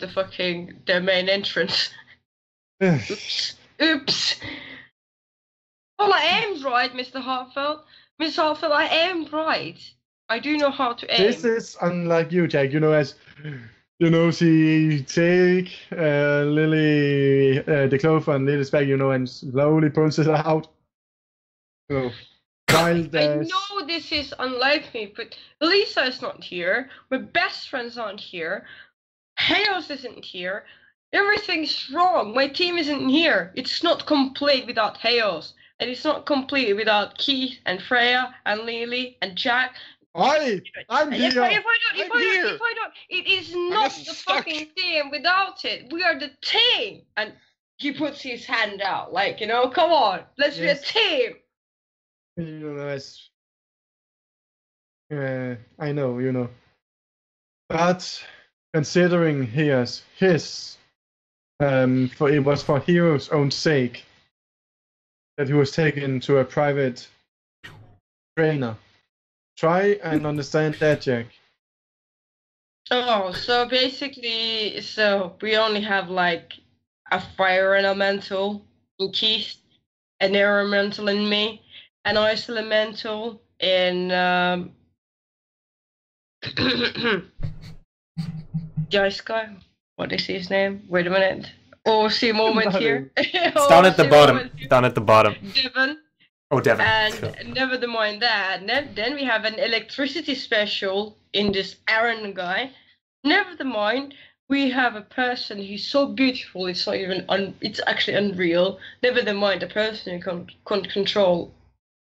their main entrance. Oops. Well, I am right, Mr. Hartfeld. Miss Hartfeld, I am right. I do know how to aim. This is unlike you, Jack. You know, as you know, she take Lily the cloth and Lily's bag, you know, and slowly pulls it out. So, while I there's know this is unlike me, but Lisa is not here. My best friends aren't here. Chaos isn't here. Everything's wrong. My team isn't here. It's not complete without Chaos. And it's not complete without Keith and Freya and Lily and Jack. I'm If here. I don't, it is not just the stuck. fucking team without it. We are the team. And he puts his hand out, like, you know, come on, let's Yes. be a team. You know, as I know, you know, but considering his for it was for Hero's own sake that he was taken to a private trainer. Try and understand that, Jack. Oh, so basically, we only have like a fire elemental in Keith, an air elemental in me, an ice elemental in the ice guy. What is his name? Wait a minute. Oh, see a moment here. It's down at the bottom. Down at the bottom. Devon. Oh, Devin. And never mind that. Then we have an electricity special in this Aaron guy. Never mind, we have a person who's so beautiful. It's not even. It's actually unreal. Never mind, a person who can control.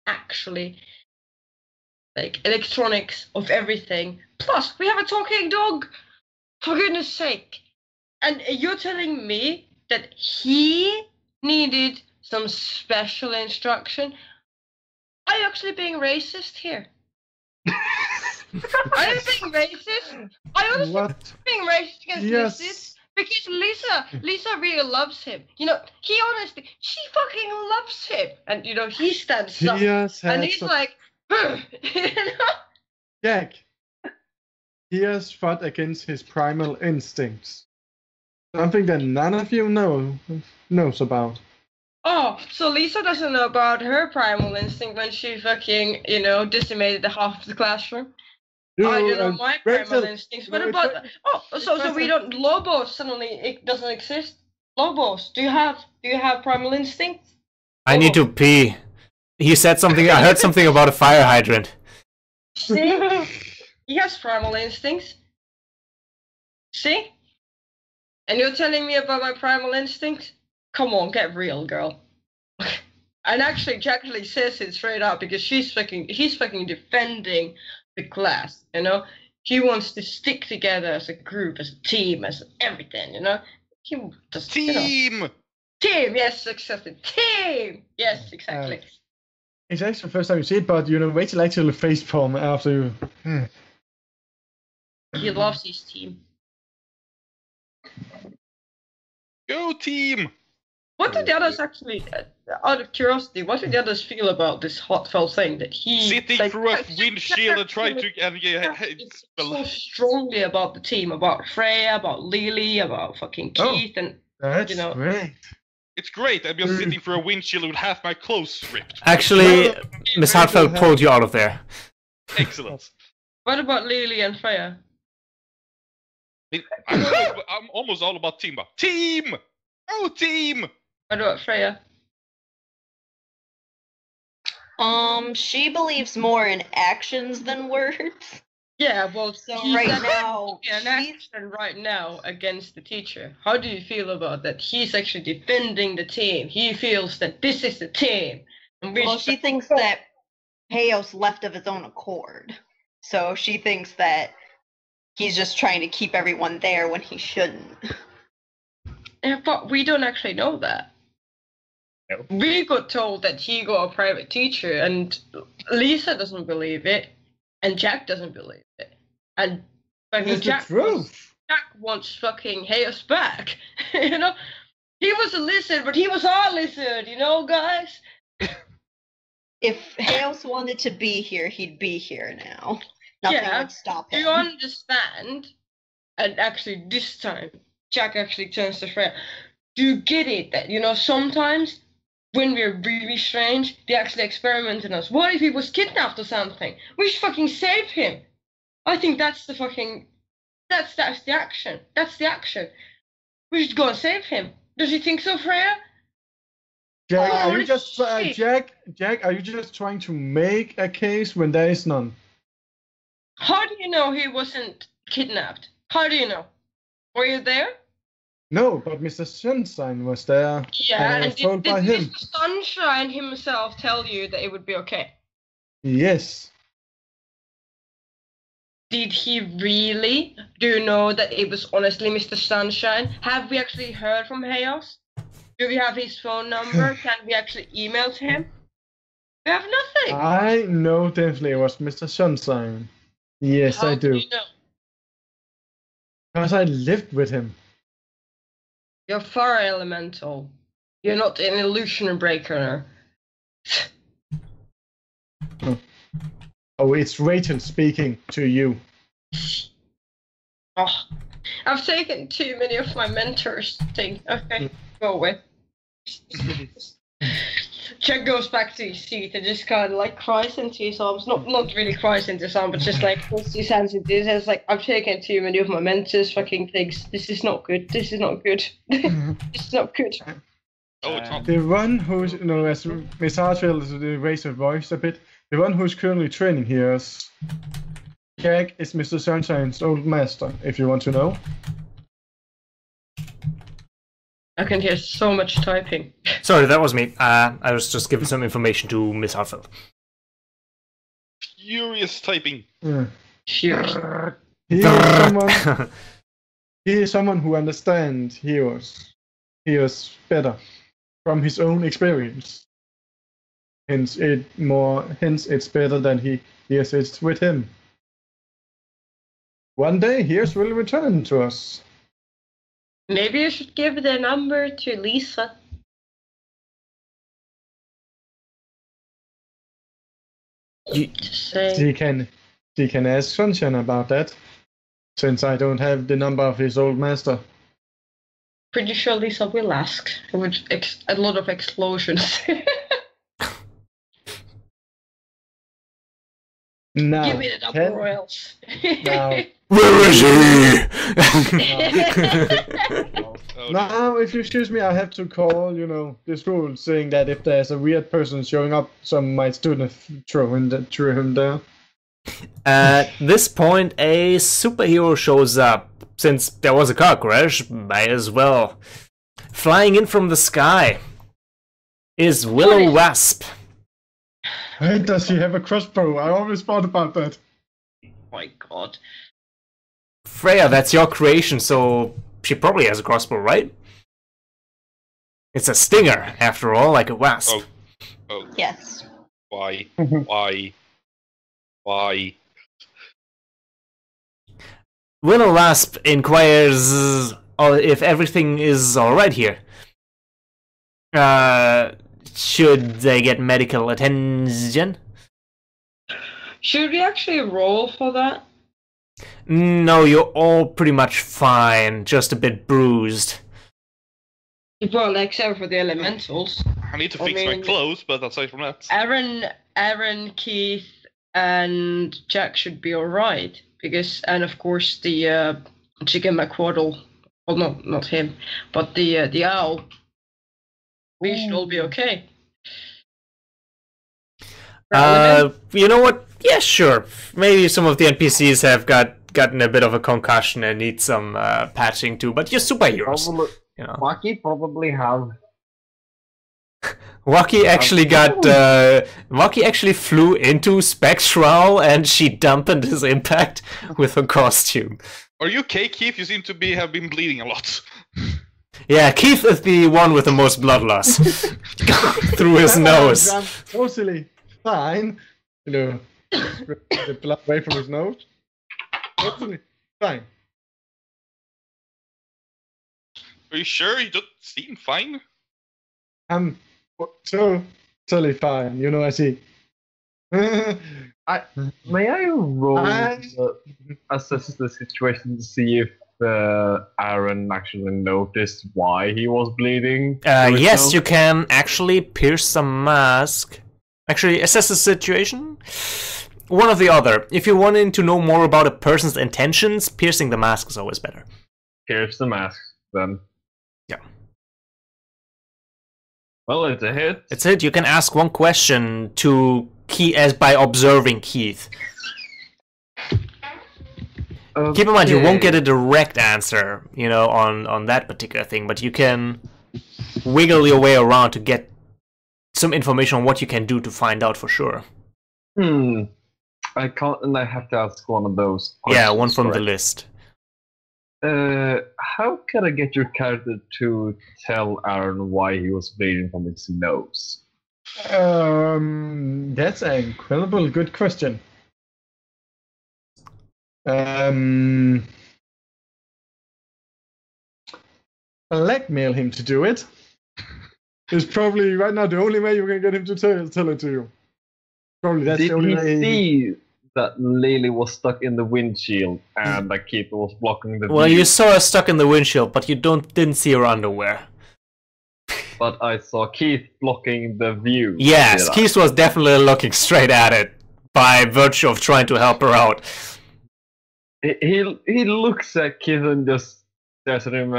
Actually, like electronics of everything. Plus, we have a talking dog. For goodness sake! And you're telling me that he needed some special instruction? Are you actually being racist here? Are you being racist? Are you honestly What? being racist against Lisa? Yes. Because Lisa really loves him. You know, she fucking loves him. And, you know, he stands up. He has And had he's some... like, you know? Jack. He has fought against his primal instincts. Something that none of you knows about. Oh, so Lisa doesn't know about her primal instinct when she fucking, you know, decimated the half of the classroom. I don't know my primal instincts. What about... So we don't... Lobos suddenly it doesn't exist? Lobos, do you have primal instincts? I need to pee. He said something. I heard something about a fire hydrant. See? He has primal instincts. See? And you're telling me about my primal instincts? Come on, get real, girl. And actually, Jack actually says it straight up because he's fucking defending the class, you know? He wants to stick together as a group, as a team, as everything, you know? He just, Team! You know, team, yes, exactly. Team! Yes, exactly. It's actually the first time you see it, but you know, wait till actually facepalm after you. He loves his team. Go team! What did the others actually, out of curiosity, what did the others feel about this heartfelt thing that he... Sitting like, through a windshield and trying to... it's so strongly about the team, about Freya, about Lily, about fucking Keith, and That's you know... great. It's great. I'm just sitting through a windshield with half my clothes ripped. Actually, Miss Hartfeld pulled you out of there. Excellent. What about Lily and Freya? I'm almost all about team. Team! Oh, team! What about Freya? She believes more in actions than words. Yeah, well, So he's right actually now, taking an action right now against the teacher. How do you feel about that? He's actually defending the team. He feels that this is the team. And we well, she thinks that Heos left of his own accord. So she thinks that he's just trying to keep everyone there when he shouldn't. Yeah, but we don't actually know that. No. We got told that he got a private teacher, and Lisa doesn't believe it, and Jack doesn't believe it. And I mean, It's the truth. Jack wants fucking Heos back. You know, he was a lizard, but he was our lizard. You know, guys. If Heos wanted to be here, he'd be here now. Nothing Yeah, would stop Do him. you understand? And actually, this time, Jack actually turns to Freya. Do you get it? That, you know, sometimes when we're really strange, they actually experiment on us. What if he was kidnapped or something? We should fucking save him. I think that's the fucking... That's the action. That's the action. We should go and save him. Does you think so, Freya? Jack, are Holy you just shit. Jack? Are you just trying to make a case when there is none? How do you know he wasn't kidnapped? How do you know? Were you there? No, but Mr. Sunshine was there, Yeah, and I was told by him. Mr. Sunshine himself tell you that it would be okay? Yes. Did he really? Do you know that it was honestly Mr. Sunshine? Have we actually heard from Heos? Do we have his phone number? Can we actually email to him? We have nothing. I know definitely it was Mr. Sunshine. Yes, How I do. You know? Because I lived with him. You're fire elemental. You're not an illusion breaker. Oh, it's Rachel speaking to you. Oh, I've taken too many of my mentors' thing. Okay, go away. Jack goes back to his seat and just kind of like cries into his arms. Not really cries into his arms, but just like puts his hands into his hands. Like, I've taken too many of my mentors' fucking things. This is not good. This is not good. This is not good. Oh, it's not. The one who's, you know, as Miss Hartwell raised her voice a bit, the one who's currently training here is Jack is Mr. Sunshine's old master, if you want to know. I can hear so much typing. Sorry, that was me. I was just giving some information to Miss Hartfeld. furious typing. Cheers. He is someone. He is someone who understands heroes better from his own experience. Hence, it's better than he hears it with him. One day, heroes will return to us. Maybe you should give the number to Lisa. Just say. She can ask Sunshine about that, since I don't have the number of his old master. Pretty sure Lisa will ask. With a lot of explosions. Now, Give me the number or else. now, Where is he? Oh, now, if you excuse me, I have to call, this rule saying that if there's a weird person showing up, some might student throw him there. At this point, a superhero shows up. Since there was a car crash, might as well. Flying in from the sky is Will-O-Wisp. Why does he have a crossbow? I always thought about that. My god. Freya, that's your creation, so she probably has a crossbow, right? It's a stinger, after all, like a wasp. Oh. Yes. Why? Why? Why? Will-O-Wisp inquires if everything is alright here. Should they get medical attention? Should we actually roll for that? No, you're all pretty much fine, just a bit bruised. Well, except for the elementals. I need to fix my clothes, but aside from that. Aaron, Keith, and Jack should be alright. And of course the Chicken McQuaddle. Well, no, not him, but the owl. We should all be okay. You know what? Yeah, sure. Maybe some of the NPCs have gotten a bit of a concussion and need some patching too, but you're superheroes. Lucky probably have. Waki actually Waki actually flew into Spectral and she dampened his impact with her costume. Are you okay, Keith? You seem to have been bleeding a lot. Yeah, Keith is the one with the most blood loss through his nose. Totally fine. The blood away from his nose. Totally fine. Are you sure? You don't seem fine. I'm totally fine. I see. May I roll assess the situation to see if Aaron actually noticed why he was bleeding? Yes, you can actually pierce the mask. Actually, assess the situation. One or the other. If you're wanting to know more about a person's intentions, piercing the mask is always better. Pierce the mask, then. Yeah. Well, it's a hit. It's a hit. You can ask one question to Keith by observing Keith. Okay. Keep in mind, you won't get a direct answer, on that particular thing, but you can wiggle your way around to get some information on what you can do to find out for sure. I can't, and I have to ask one of those questions. Yeah, one from the list. How can I get your character to tell Aaron why he was bleeding from his nose? That's an incredible good question. Blackmail him to do it. Is probably right now the only way you can get him to tell it to you. Probably that's the only way. Did he see that Lily was stuck in the windshield and the keeper was blocking the Well, view? you saw her stuck in the windshield, but you didn't see her underwear. But I saw Keith blocking the view. Yes, Keith was definitely looking straight at it by virtue of trying to help her out. He looks at Keith and just stares at him.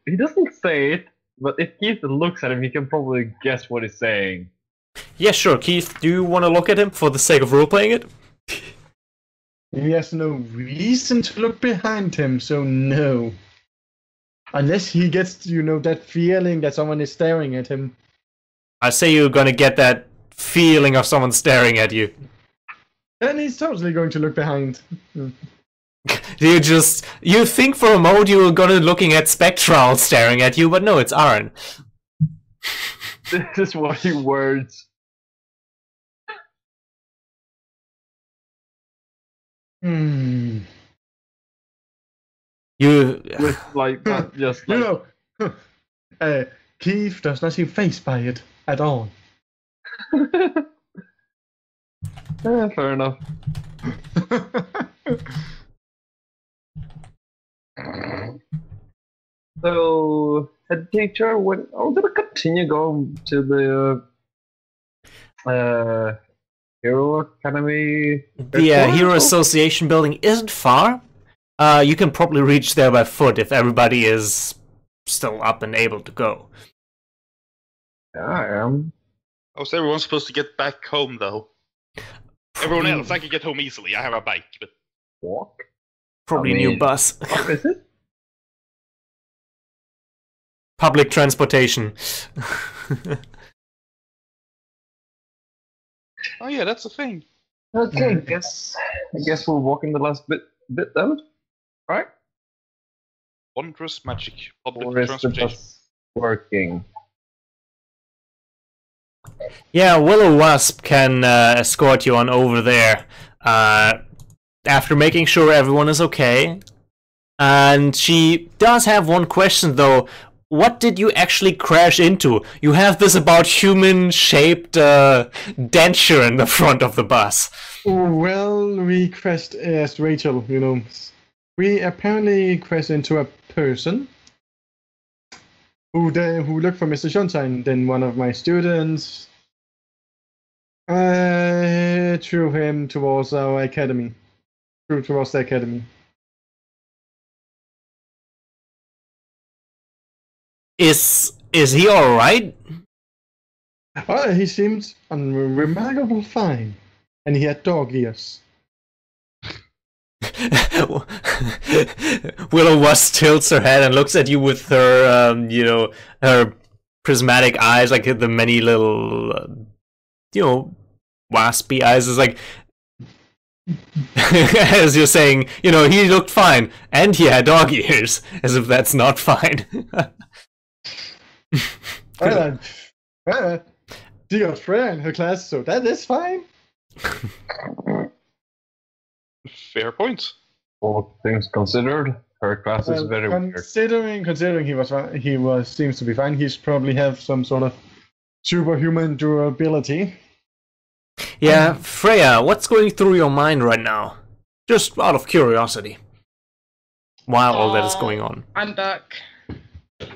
He doesn't say it, but if Keith looks at him, he can probably guess what he's saying. Yeah, sure. Keith, do you want to look at him for the sake of role-playing it? He has no reason to look behind him, so no. Unless he gets, that feeling that someone is staring at him. I say you're gonna get that feeling of someone staring at you. And he's totally going to look behind. You think for a moment you were gonna looking at Spectral staring at you, but no, it's Aaron. This is what he words. Hmm. You With like that, just like You know, Keith does not seem phased by it at all. fair enough. So, head teacher, when I'm gonna continue going to the Hero Academy. the headquarters? Hero Association building isn't far. You can probably reach there by foot if everybody is still up and able to go. Yeah, I am. How's everyone supposed to get back home, though? Everyone else, I can get home easily. I have a bike, but Walk. Probably I a new mean- bus. What is it? Public transportation. oh yeah, that's a thing. Okay, I guess we're walking the last bit then, right? Wondrous magic. Or Public is the transportation. bus working? Yeah, Will-O-Wisp can escort you on over there. After making sure everyone is okay. And she does have one question though. What did you actually crash into? You have this about human-shaped denture in the front of the bus. Well, we crashed as Rachel, We apparently crashed into a person who looked for Mr. Sunshine. Then one of my students threw him towards our academy. Towards the academy. Is he alright? He seemed remarkable fine. And he had dog ears. Will-O-Wisp tilts her head and looks at you with her, her prismatic eyes, like the many little, waspy eyes. Is like, as you're saying, he looked fine, and he had dog ears, as if that's not fine. She got Freya in her class, so that is fine. Fair point. All things considered, her class is very weird. Considering he seems to be fine. He's probably have some sort of superhuman durability. Yeah, Freya, what's going through your mind right now? Just out of curiosity. While all that is going on. I'm back.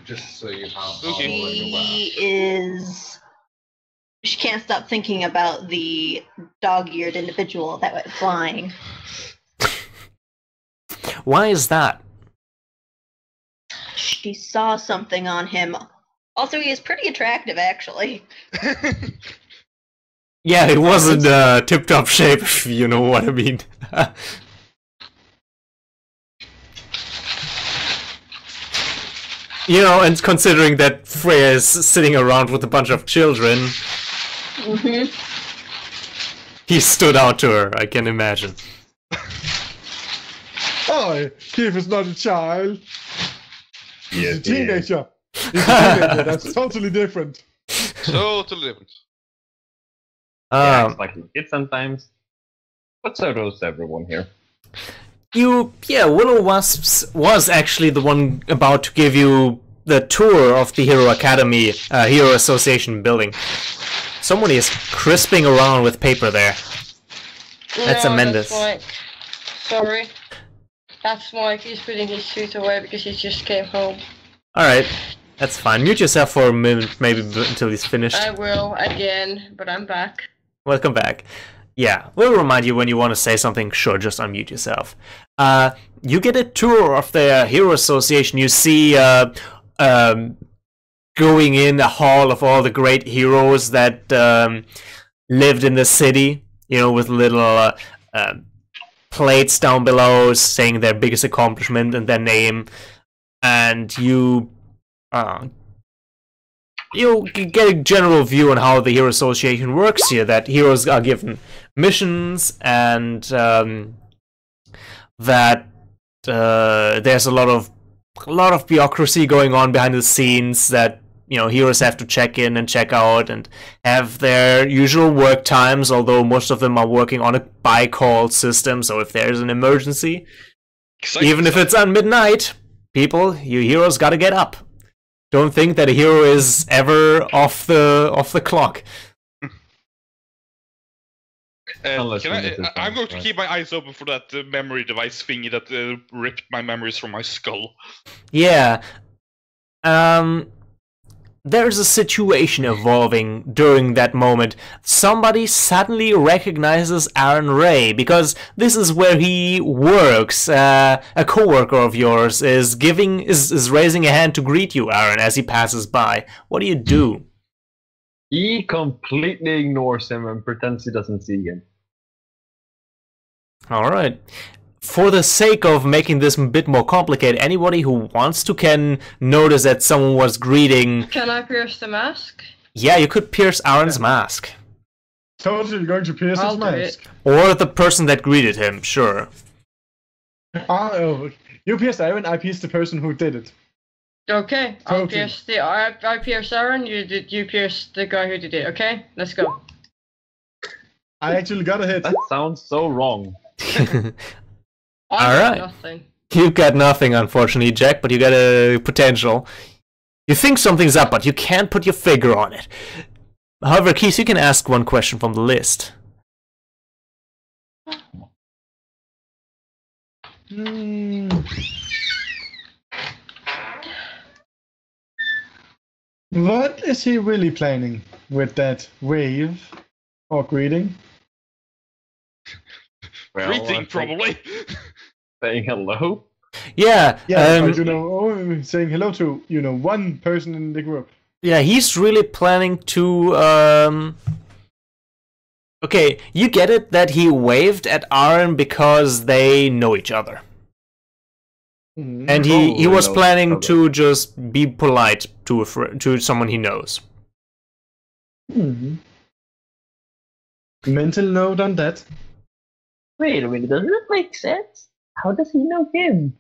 Just so you have She can't stop thinking about the dog-eared individual that went flying. Why is that? She saw something on him. Also, he is pretty attractive, actually. Yeah, it wasn't tip-top shape, if you know what I mean. And considering that Freya is sitting around with a bunch of children, he stood out to her, I can imagine. Oh, Keith is not a child. He's Yes, a teenager. He's a teenager. That's totally different. Totally different. Yeah, it's like a kid sometimes. But so does everyone here. Will-O-Wisp was actually the one about to give you the tour of the Hero Academy, Hero Association building. Someone is crisping around with paper there. That's a Mendes. That's Mike. Sorry. That's Mike. He's putting his suit away because he just came home. Alright, that's fine. Mute yourself for a minute, maybe until he's finished. I will, again, but I'm back. Welcome back. Yeah, we'll remind you when you want to say something, sure, just unmute yourself. You get a tour of the Hero Association. You see going in a hall of all the great heroes that lived in the city, with little plates down below saying their biggest accomplishment and their name. And you you get a general view on how the Hero Association works here. That heroes are given missions, and that there's a lot of bureaucracy going on behind the scenes. That heroes have to check in and check out and have their usual work times. Although most of them are working on a by-call system, so if there's an emergency, even if it's on midnight, you heroes gotta get up. Don't think that a hero is ever off the clock. I'm going to keep my eyes open for that memory device thingy that ripped my memories from my skull. Yeah. There's a situation evolving during that moment. Somebody suddenly recognizes Aaron Ray, because this is where he works. A coworker of yours is raising a hand to greet you, Aaron, as he passes by. What do you do? He completely ignores him and pretends he doesn't see him. Alright. For the sake of making this a bit more complicated, anybody who wants to can notice that someone was greeting... Can I pierce the mask? Yeah, you could pierce Aaron's mask. Totally going to pierce his mask. Or the person that greeted him, sure. Oh, you pierced Aaron, I pierced the person who did it. Okay, I pierce Aaron, you pierce the guy who did it, okay? Let's go. I actually got a hit. That sounds so wrong. I got nothing. You got nothing, unfortunately, Jack, but you got a potential. You think something's up, but you can't put your finger on it. However, Keith, you can ask one question from the list. What is he really planning with that wave or greeting? Well, Greeting, probably. Saying hello? Yeah. Yeah, but, saying hello to, one person in the group. Yeah, he's really planning to, Okay, you get it that he waved at Aaron because they know each other. And he was planning to just be polite to someone he knows. Mental note on that. Wait a minute, doesn't it make sense? How does he know him?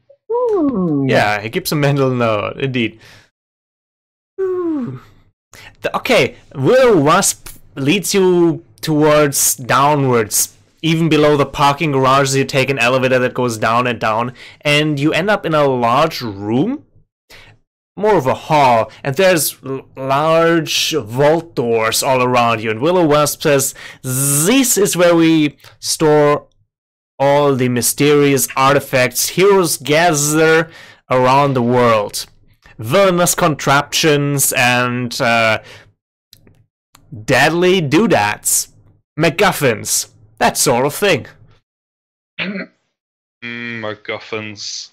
Yeah, he keeps a mental note, indeed. Okay, Will-O-Wisp leads you towards downwards. Even below the parking garage, you take an elevator that goes down and down, and you end up in a large room. More of a hall, and there's large vault doors all around you. And Will-O-Wisp says, "This is where we store all the mysterious artifacts heroes gather around the world. Villainous contraptions and deadly doodads, MacGuffins, that sort of thing." MacGuffins.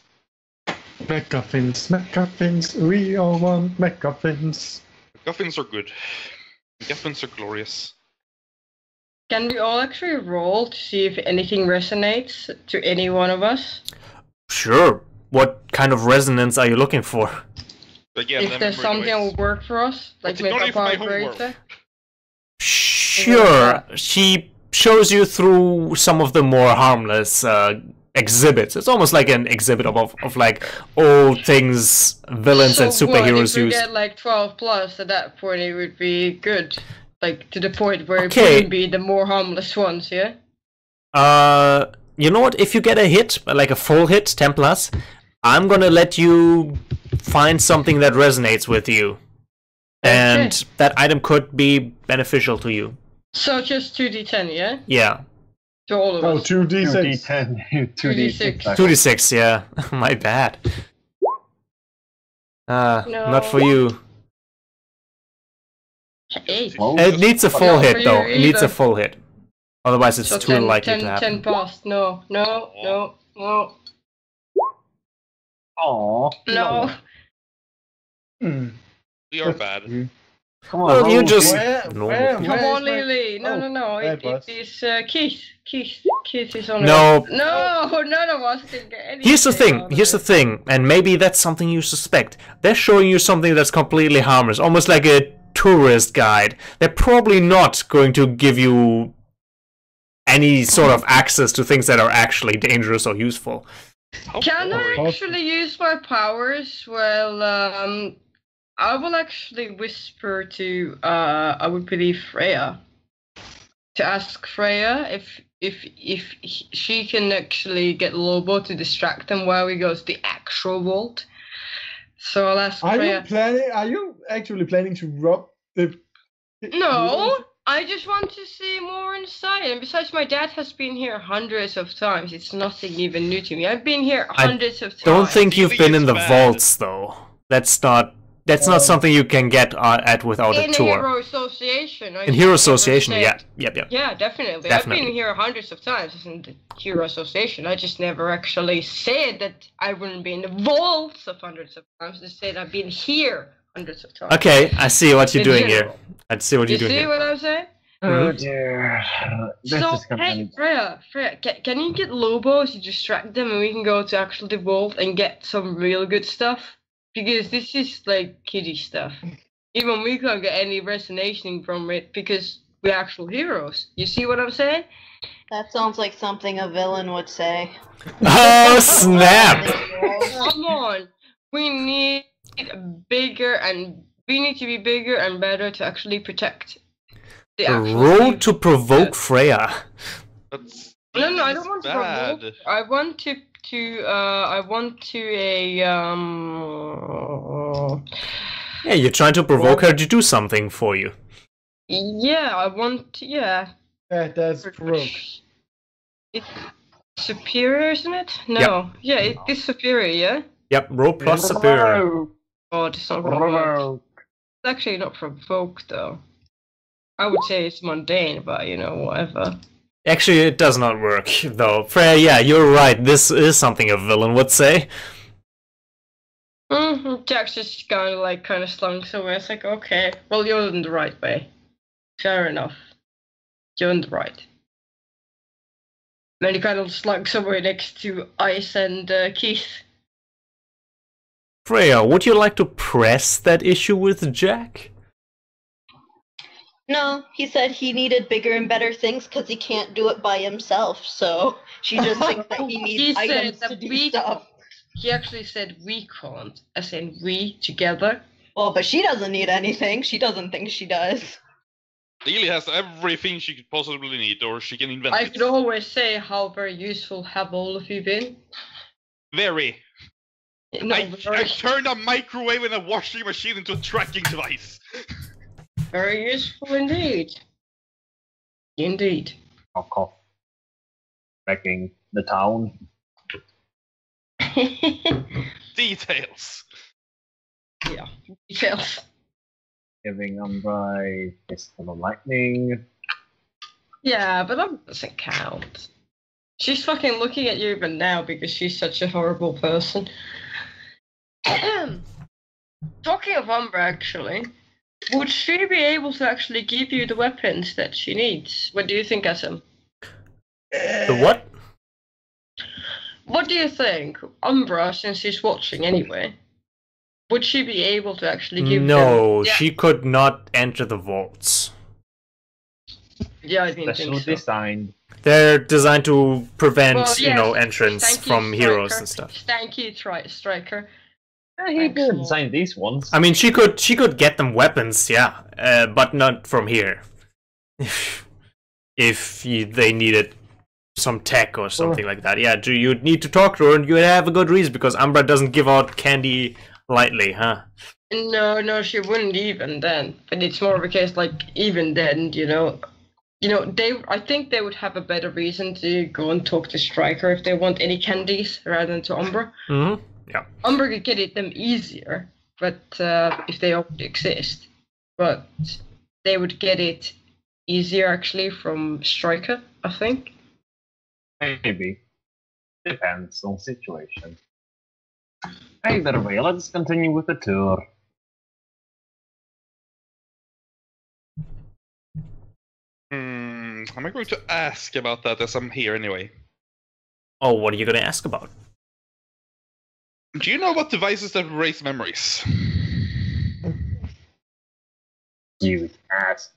MacGuffins, we all want MacGuffins. MacGuffins are good. MacGuffins are glorious. Can we all actually roll to see if anything resonates to any one of us? Sure. What kind of resonance are you looking for? Again, if there's something that will work for us, like make a power greater. Sure. She shows you through some of the more harmless exhibits. It's almost like an exhibit of like old things villains and superheroes if we use. get like 12 plus, at that point it would be good. Like to the point where it wouldn't be the more harmless ones, yeah? You know what? If you get a hit, like a full hit, 10 plus, I'm gonna let you find something that resonates with you. And that item could be beneficial to you. So just 2d10, yeah? Yeah. To all of us. 2d6. 2d10. 2d6. 2d6, yeah. My bad. No. Not for you. 8. It needs a full hit, though. It needs a either. full hit. Otherwise, it's So too 10, likely 10, to happen. 10 past. No. Aww. No. We are bad. Come on. Well, you roll. just... Come on, Lily. No. It is Keith. Keith is on No. No, none of us can get anything. Here's the out of thing, and maybe that's something you suspect. They're showing you something that's completely harmless, almost like a tourist guide. They're probably not going to give you any sort of access to things that are actually dangerous or useful. How Can I boring. actually use my powers? Well, I will actually whisper to, I would believe Freya, to ask Freya if she can actually get Lobo to distract them while we go to the actual vault. So I'll ask Freya. Are you actually planning to rob the? No, I just want to see more inside. And besides, my dad has been here hundreds of times. It's nothing even new to me. I've been here hundreds of times. Don't think Do you you've think been it's in the bad? vaults, though. That's not something you can get at without a in tour. Hero Association. I In Hero just never Association, said- yeah. Yep. Yeah, definitely. I've Definitely. been here hundreds of times in the Hero Association. I just never actually said that I wouldn't be in the vaults of hundreds of times. I said I've been here hundreds of times. Okay, I see what you're In doing here. general. I see what You you're doing see here. what I'm saying? Oh dear. This So, is hey, coming. Freya, can you get Lobo to distract them and we can go to actually the vault and get some real good stuff? Because this is like kiddie stuff. Even we can't get any resonation from it because we're actual heroes. You see what I'm saying? That sounds like something a villain would say. Oh, snap! Come on. We need we need to be bigger and better to actually protect the actual Roll people. to provoke Freya. That's No, I don't want to bad. provoke. I want to Yeah, you're trying to provoke her to do something for you. yeah. That's broke. It's superior, isn't it? No. Yeah, it is superior, yeah? Yep, roll plus superior. Oh, it's not provoke. It's actually not provoke, though. I would say it's mundane, but whatever. Actually, it does not work, though. Freya, yeah, you're right. This is something a villain would say. Jack's just kind of slunks away. It's like, okay, well, you're in the right way. Fair enough. You're in the right. Then he kind of slunks away next to Ice and Keith. Freya, would you like to press that issue with Jack? No, he said he needed bigger and better things because he can't do it by himself. So she just thinks that he He needs said items that to do we stuff. He actually said we can't, as in we together. Well, but she doesn't need anything. She doesn't think she does. Lily has everything she could possibly need, or she can invent I it. could always say how very useful have all of you been. Very. No, I very, turned a microwave and a washing machine into a tracking device. very useful indeed. Indeed. Knock off. Wrecking the town. Details. Yeah, details. Giving Umbra a pistol of lightning. Yeah, but that doesn't count. She's fucking looking at you even now because she's such a horrible person. Talking of Umbra, actually, would she be able to actually give you the weapons that she needs? What do you think, Asim? The what? What do you think? Umbra, since she's watching anyway, would she be able to actually give No, them... she could not enter the vaults. Yeah, I didn't Special think so. designed. They're designed to prevent, Well, yes. entrance Thank you, from heroes Striker. and stuff. Thank you, Striker. He Thanks, did Lord. design these ones. I mean, she could get them weapons, yeah, but not from here. If they needed some tech or something like that, yeah, you'd need to talk to her, and you'd have a good reason because Umbra doesn't give out candy lightly, huh? No, she wouldn't even then. But it's more of a case like even then, I think they would have a better reason to go and talk to Striker if they want any candies rather than to Umbra. Mm-hmm. Yeah. Umbra could get them easier, but if they already exist. But they would get it easier actually from Striker, I think. Maybe. Depends on situation. Either way, let's continue with the tour. Am I going to ask about that as I'm here anyway? Oh, what are you gonna ask about? Do you know about devices that erase memories? You ass.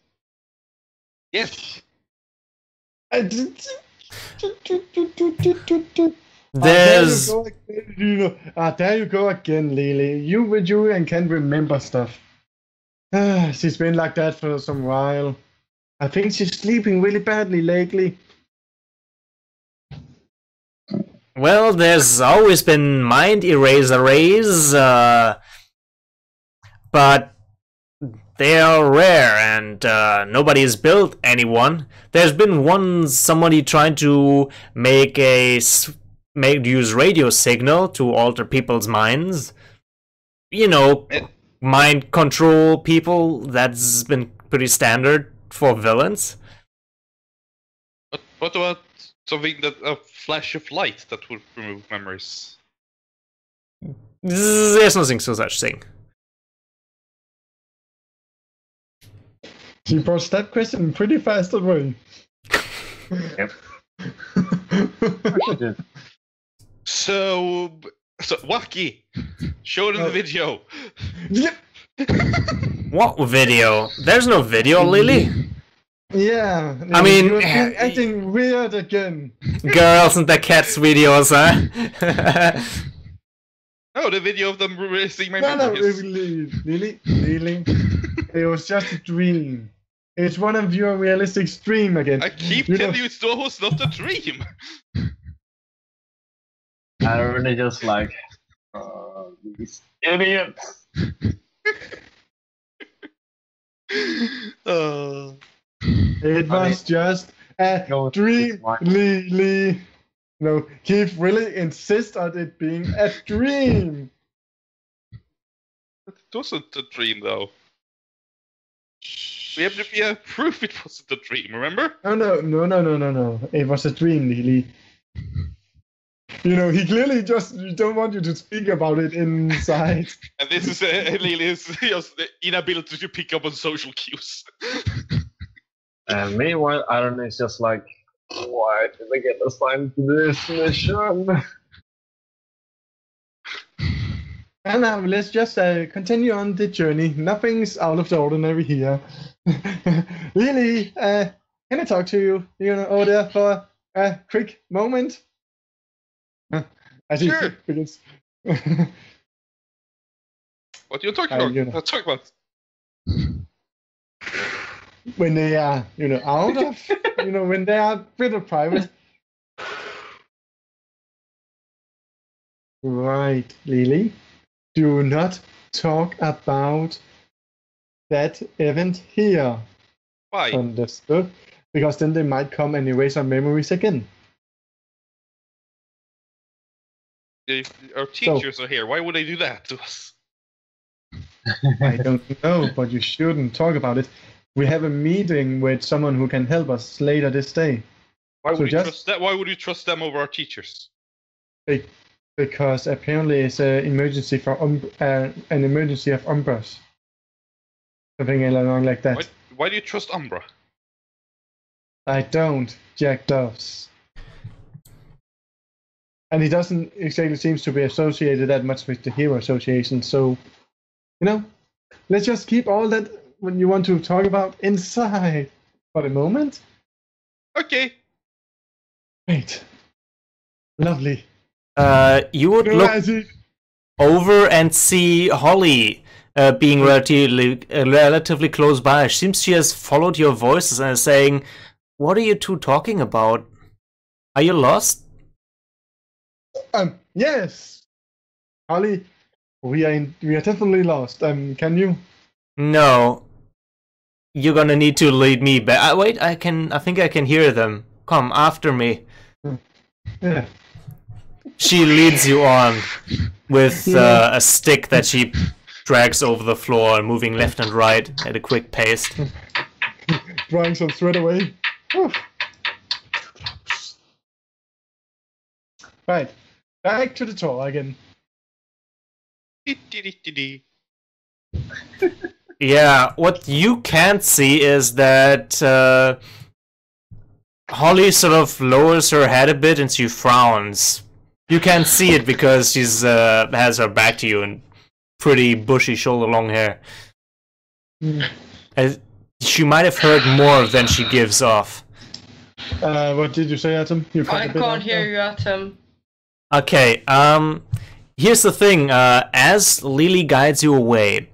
Yes. There's There you go again, Lily. You with you and can't remember stuff. She's been like that for some while. I think she's sleeping really badly lately. well, there's always been mind eraser but they are rare and nobody has built anyone. There's been somebody trying to use radio signal to alter people's minds. You know, mind control people. That's been pretty standard for villains. But what about something a flash of light that would remove memories? There's nothing such thing. She posed that question pretty fast away. Yep. So Wacky, show them the video. Yep. What video? There's no video, Lily. Yeah. I mean, you're acting weird again. Girls and the cats videos, huh? Oh, the video of them releasing my No, memories. Lily. It was just a dream. It's one of your realistic dream again. I keep telling you it's almost not a dream. I really just like these idiots. It was just a No, dream, it's mine. Lily. No, Keith really insists on it being a dream. It wasn't a dream, though. We have proof it wasn't a dream, remember? Oh, no. It was a dream, Lily. You know, he clearly just don't want you to speak about it inside. And this is Lily's just the inability to pick up on social cues. And meanwhile, Aaron is just like, why did I get assigned to this mission? And now let's just continue on the journey. Nothing's out of the ordinary here. Lily, can I talk to you? You know, over there for a quick moment? As he Sure. begins. What are you talking about? you know. Talk about. When they are, out of, when they are a bit of private. Right, Lily. Do not talk about that event here. Why? Understood? Because then they might come and erase our memories again. Our teachers are here. Why would they do that to us? I don't know, but you shouldn't talk about it. We have a meeting with someone who can help us later this day. Why So would you just- trust that? Why would you trust them over our teachers? Because apparently it's an emergency for an emergency of Umbras. Something along like that. Why do you trust Umbra? I don't. Jack does. And he doesn't exactly seems to be associated that much with the Hero Association, so let's just keep all that when you want to talk about inside for the moment. Okay. Great. Lovely. You would look over and see Holly being relatively close by. It seems she has followed your voices and is saying, "What are you two talking about? Are you lost?" Yes. Holly, we are definitely lost. Can you? No. You're gonna need to lead me back. Wait, I think I can hear them. Come after me. Yeah. She leads you on with a stick that she drags over the floor, moving left and right at a quick pace. Drawing some sweat away. Whew. Right. Back to the tour again. Yeah, what you can't see is that Holly sort of lowers her head a bit and she frowns. You can't see it because she's has her back to you and pretty bushy shoulder long hair. She might have heard more than she gives off. What did you say, Atom? You cut I a bit can't out hear there. you, Atom. Okay, here's the thing. As Lily guides you away,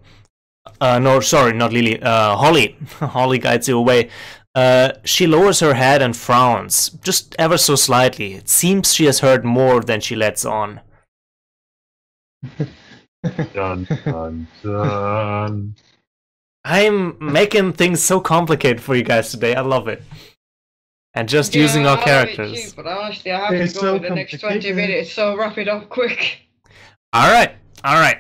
no, sorry, not Lily, Holly. Holly guides you away. She lowers her head and frowns, just ever so slightly. It seems she has heard more than she lets on. Dun, dun, dun. I'm making things so complicated for you guys today. I love it. And just using our I love it characters. too, but honestly, I have It's to go so in the next 20 complicated. minutes, so wrap it up quick. Alright, alright.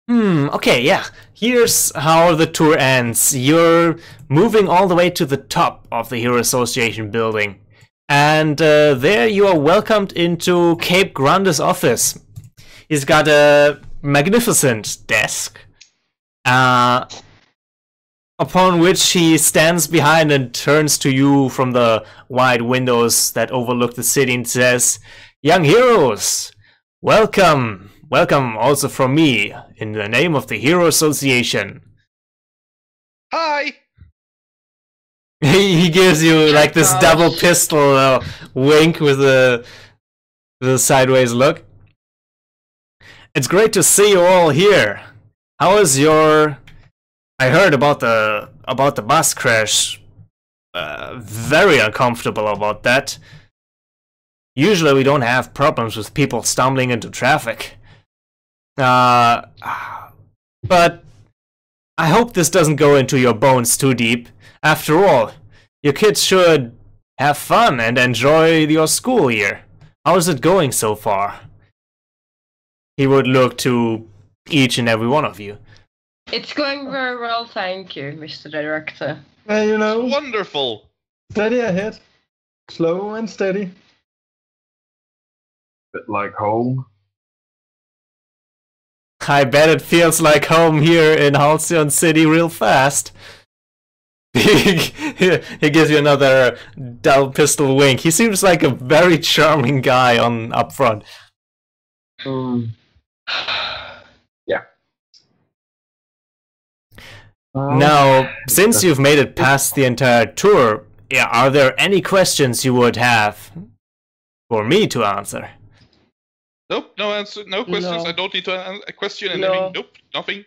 Okay, yeah. Here's how the tour ends. You're moving all the way to the top of the Hero Association building. And there you are welcomed into Cape Grande's office. He's got a magnificent desk. Upon which he stands behind and turns to you from the wide windows that overlook the city and says, "Young heroes, welcome. Welcome also from me, in the name of the Hero Association." Hi! He gives you like this double pistol wink with a sideways look. It's great to see you all here. How is your... I heard about the bus crash. Very uncomfortable about that. Usually we don't have problems with people stumbling into traffic. But I hope this doesn't go into your bones too deep. After all, your kids should have fun and enjoy your school year. How is it going so far? He would look to each and every one of you. It's going very well, thank you, Mr. Director. You know, Wonderful! steady ahead. Slow and steady. Bit like home. I bet it feels like home here in Halcyon City real fast. He gives you another double pistol wink. He seems like a very charming guy up front. Yeah. Now, since you've made it past the entire tour, are there any questions you would have for me to answer? Nope, no answer, no questions. No. I don't need to question No. anything. Nope, nothing.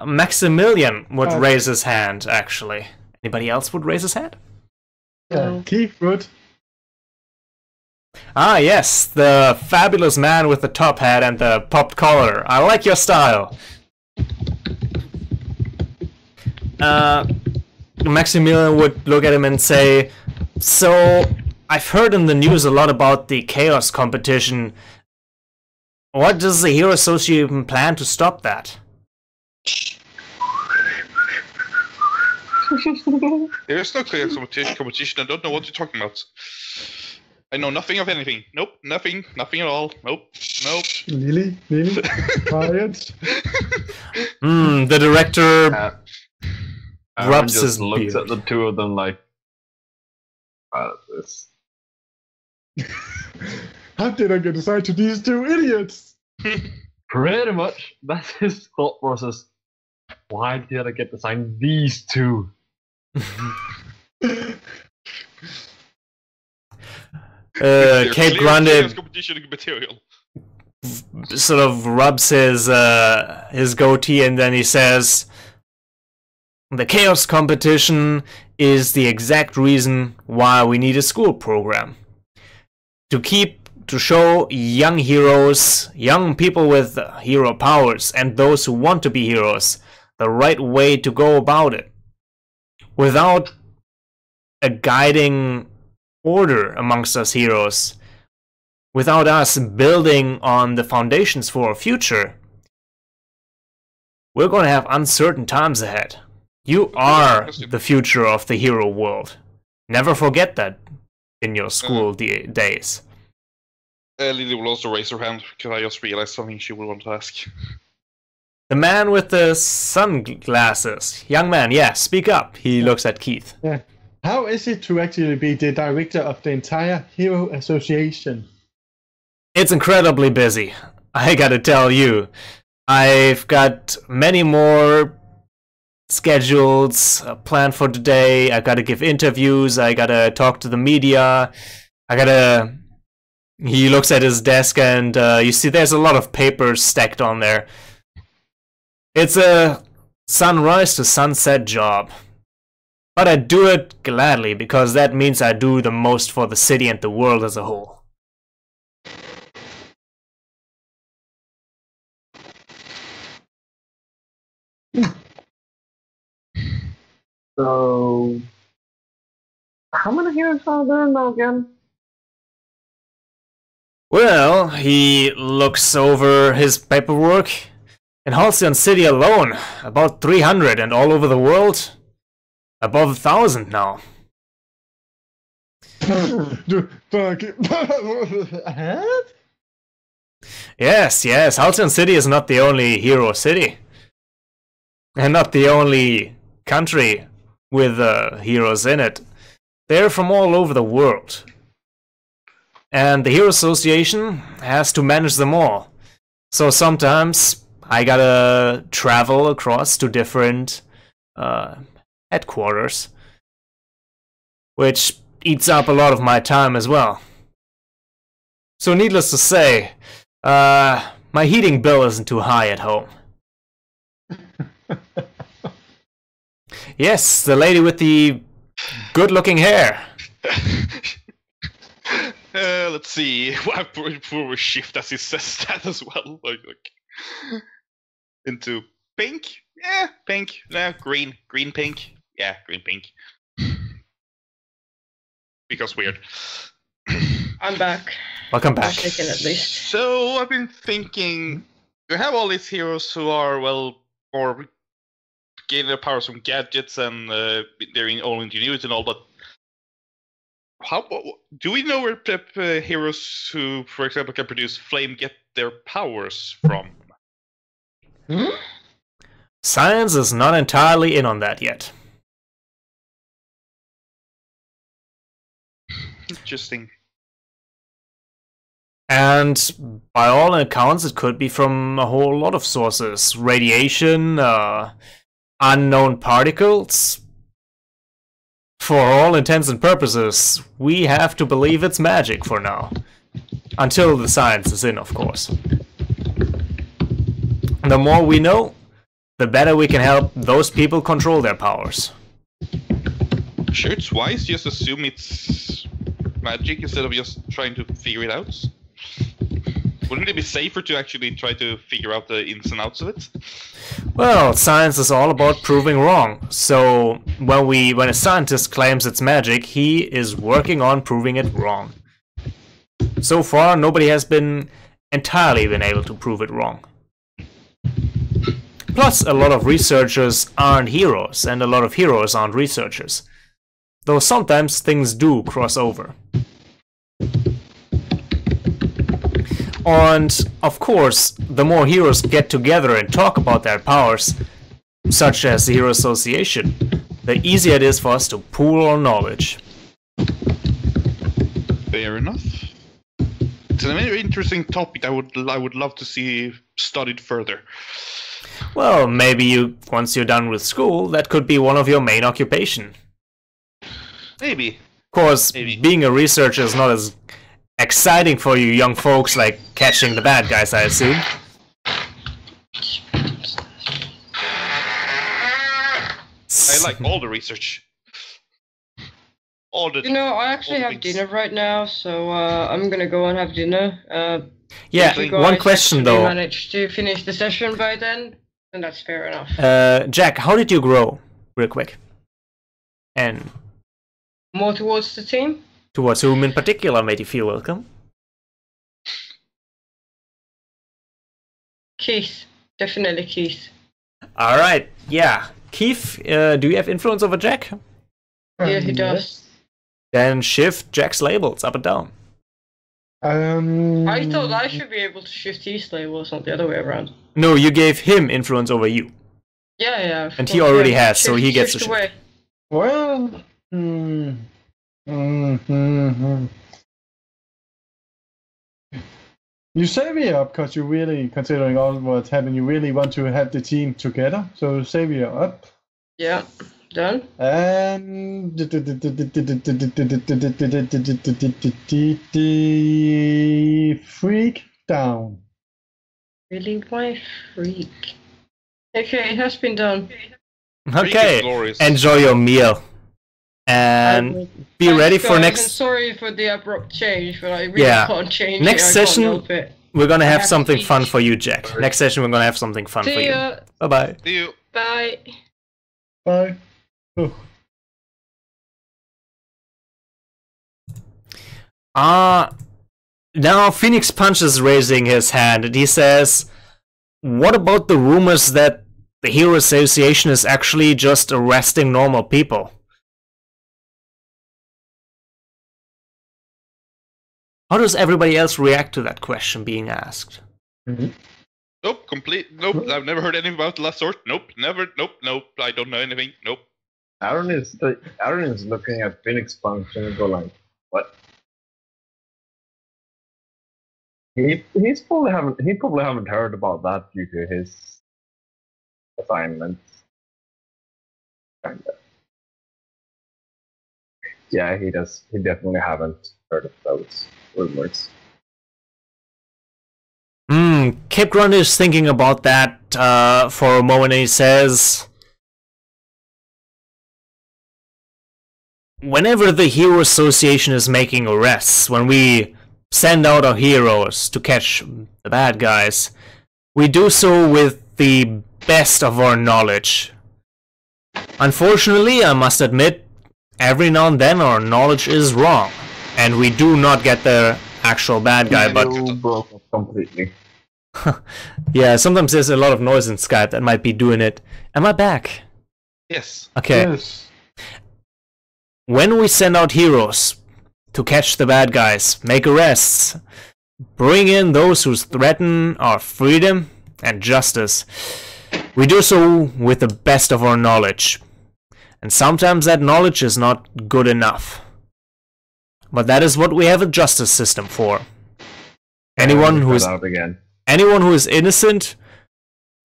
Maximilian would raise his hand, actually. Anybody else would raise his hand? Yeah, Keith would. Ah, yes, the fabulous man with the top hat and the popped collar. I like your style. Maximilian would look at him and say, "So, I've heard in the news a lot about the chaos competition. What does the Hero Association plan to stop that?" There is no clear competition. I don't know what you're talking about. I know nothing of anything. Nope, nothing at all. Nope. Lily, quiet. The director Aaron rubs just his looks beard. at the two of them like, this. How did I get assigned to these two idiots? Pretty much. That's his thought process. Why did I get assigned these two? They're Cape clear Grande chaos competition material. sort of rubs his goatee and then he says, "The chaos competition is the exact reason why we need a school program. To show young heroes, young people with hero powers, and those who want to be heroes, the right way to go about it. Without a guiding order amongst us heroes, without us building on the foundations for our future, we're going to have uncertain times ahead. You are the future of the hero world. Never forget that in your school days." Lily will also raise her hand because I just realized something she will want to ask. The man with the sunglasses. Young man, yeah, speak up. He looks at Keith. Yeah. How is it to actually be the director of the entire Hero Association? It's incredibly busy. I gotta tell you, I've got many more schedules planned for today. I gotta give interviews. I gotta talk to the media. I gotta. He looks at his desk, and you see there's a lot of papers stacked on there. It's a sunrise to sunset job. But I do it gladly, because that means I do the most for the city and the world as a whole. So, how many heroes are there now again? Well, he looks over his paperwork. In Halcyon City alone, about 300, and all over the world, above 1,000 now. Yes, Halcyon City is not the only hero city. And not the only country with heroes in it. They're from all over the world. And the Hero Association has to manage them all. So sometimes I gotta travel across to different headquarters, which eats up a lot of my time as well. So needless to say, my heating bill isn't too high at home. Yes, the lady with the good-looking hair. Let's see. I probably shift as he says that as well. Like into pink. Yeah, pink. No, green. Green pink. Yeah, green pink. Because weird. I'm back. Welcome back. Taken at least. So I've been thinking, you have all these heroes who are or getting their powers from gadgets and their own ingenuity and all, but how do we know where heroes who, for example, can produce flame get their powers from? Science is not entirely in on that yet. Interesting. And by all accounts, it could be from a whole lot of sources. Radiation, unknown particles. For all intents and purposes, we have to believe it's magic for now. Until the science is in, of course. The more we know, the better we can help those people control their powers. Sure, it's wise just assume it's magic instead of just trying to figure it out. Wouldn't it be safer to actually try to figure out the ins and outs of it? Well, science is all about proving wrong. So when a scientist claims it's magic, he is working on proving it wrong. So far, nobody has been entirely been able to prove it wrong. Plus, a lot of researchers aren't heroes, and a lot of heroes aren't researchers. Though sometimes things do cross over. And, of course, the more heroes get together and talk about their powers, such as the Hero Association, the easier it is for us to pool our knowledge. Fair enough. It's a very interesting topic I would love to see studied further. Well, maybe once you're done with school, that could be one of your main occupation. Maybe. Of course, being a researcher is not as exciting for you young folks like catching the bad guys, I assume. I like all the research. All the. You know, I actually have dinner right now, so I'm gonna go and have dinner. Yeah, one question though. Managed to finish the session by then, and that's fair enough. Jack, how did you grow, real quick? And more towards the team? Towards whom in particular made you feel welcome? Keith. Definitely Keith. Alright, yeah. Keith, do you have influence over Jack? Yeah, he does. Then shift Jack's labels up and down. I thought I should be able to shift his labels, not the other way around. No, you gave him influence over you. Yeah. And he already has, so he gets to shift. Away. Well, You save it up because you really, considering all what's happened, you really want to have the team together. So save it up. Yeah, done. And freak down. Really, why freak? Okay, it has been done. Okay, glorious. enjoy your meal. And be Thanks, ready for guys, next... and sorry for the abrupt change, but I really Yeah. can't change Next it. I session, can't help it. we're gonna I have have to something eat. fun for you, Jack. Next session, we're gonna have something fun for See you. ya. Bye-bye. See you. Bye. Bye. Oh. Now Phoenix Punch is raising his hand and he says, what about the rumors that the Hero Association is actually just arresting normal people? How does everybody else react to that question being asked? Nope, nope, I've never heard anything about the last sort. Nope, never, nope, I don't know anything, nope. Aaron is looking at Phoenix Punch and go like, what? He probably haven't heard about that due to his assignments. Kinda. Yeah, he does. He definitely haven't heard of those rumors. Cape Grunt is thinking about that for a moment and he says, whenever the Hero Association is making arrests, when we send out our heroes to catch the bad guys, we do so with the best of our knowledge. Unfortunately, I must admit, every now and then our knowledge is wrong, and we do not get the actual bad guy, but... You broke up completely. Yeah, sometimes there's a lot of noise in Skype that might be doing it. Am I back? Yes. Okay. Yes. When we send out heroes to catch the bad guys, make arrests, bring in those who threaten our freedom and justice, we do so with the best of our knowledge. And sometimes that knowledge is not good enough. But that is what we have a justice system for. Anyone who is innocent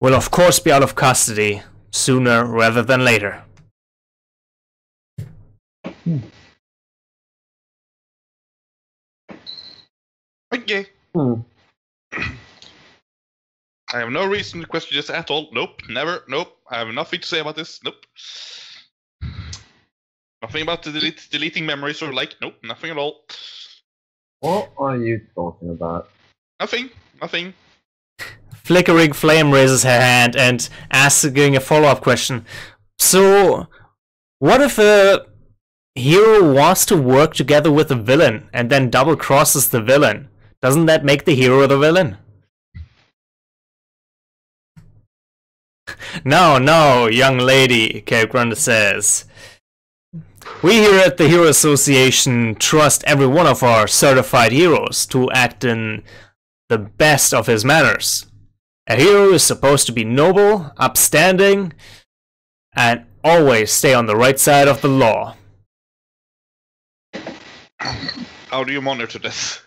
will of course be out of custody sooner rather than later. Okay. I have no reason to question this at all. Nope, never, nope. I have nothing to say about this. Nope. Nothing about the deleting memories or like, nope, nothing at all. What are you talking about? Nothing. Flickering Flame raises her hand and asking a follow-up question. So, what if a hero wants to work together with a villain and then double crosses the villain? Doesn't that make the hero the villain? No, young lady, Cape Grunt says. We here at the Hero Association trust every one of our certified heroes to act in the best of his manners. A hero is supposed to be noble, upstanding, and always stay on the right side of the law. How do you monitor this?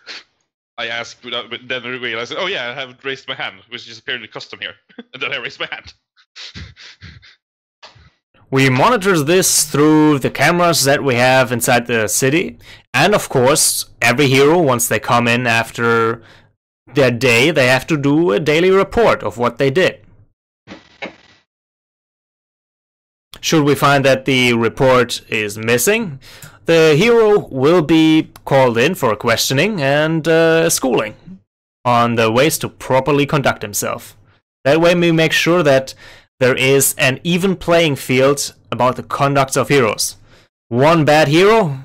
I asked, but then I realized, oh yeah, I haven't raised my hand, which is apparently custom here. And then I raised my hand. We monitor this through the cameras that we have inside the city, and of course, every hero, once they come in after their day, they have to do a daily report of what they did. Should we find that the report is missing, the hero will be called in for questioning and schooling on the ways to properly conduct himself. That way we make sure that there is an even playing field about the conduct of heroes. One bad hero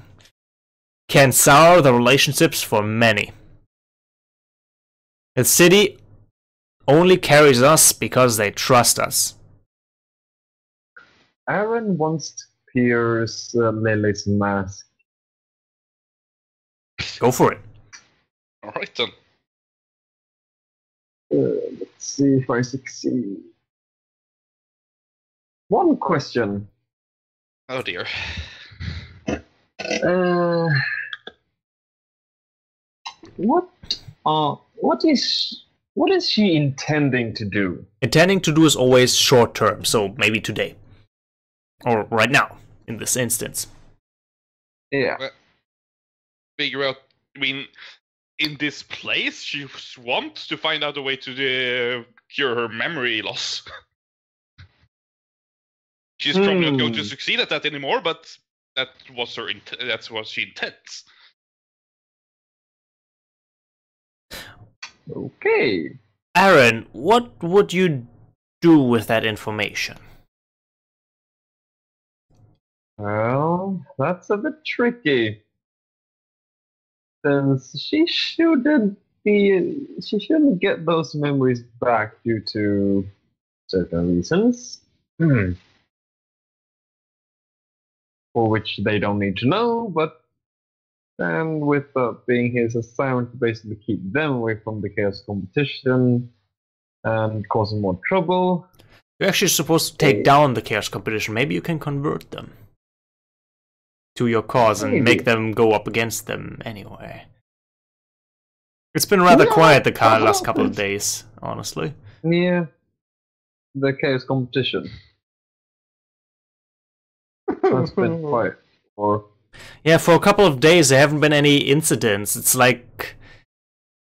can sour the relationships for many. The city only carries us because they trust us. Aaron wants to pierce Lily's mask. Go for it. Alright then. Let's see if I succeed. One question. Oh dear. What What is she intending to do? Intending to do is always short term, so maybe today. Or right now, in this instance. Yeah. Figure out. I mean, in this place, she wants to find out a way to cure her memory loss. She's probably not going to succeed at that anymore, but that's what she intends. Okay. Aaron, what would you do with that information? Well, that's a bit tricky. Since she shouldn't get those memories back due to certain reasons. For which they don't need to know, but then with being his assignment to basically keep them away from the chaos competition and causing more trouble. You're actually supposed to take down the chaos competition. Maybe you can convert them to your cause and make them go up against them anyway. It's been rather quiet the last couple of days, honestly. Yeah. The chaos competition. That's been quiet. Yeah, for a couple of days there haven't been any incidents. It's like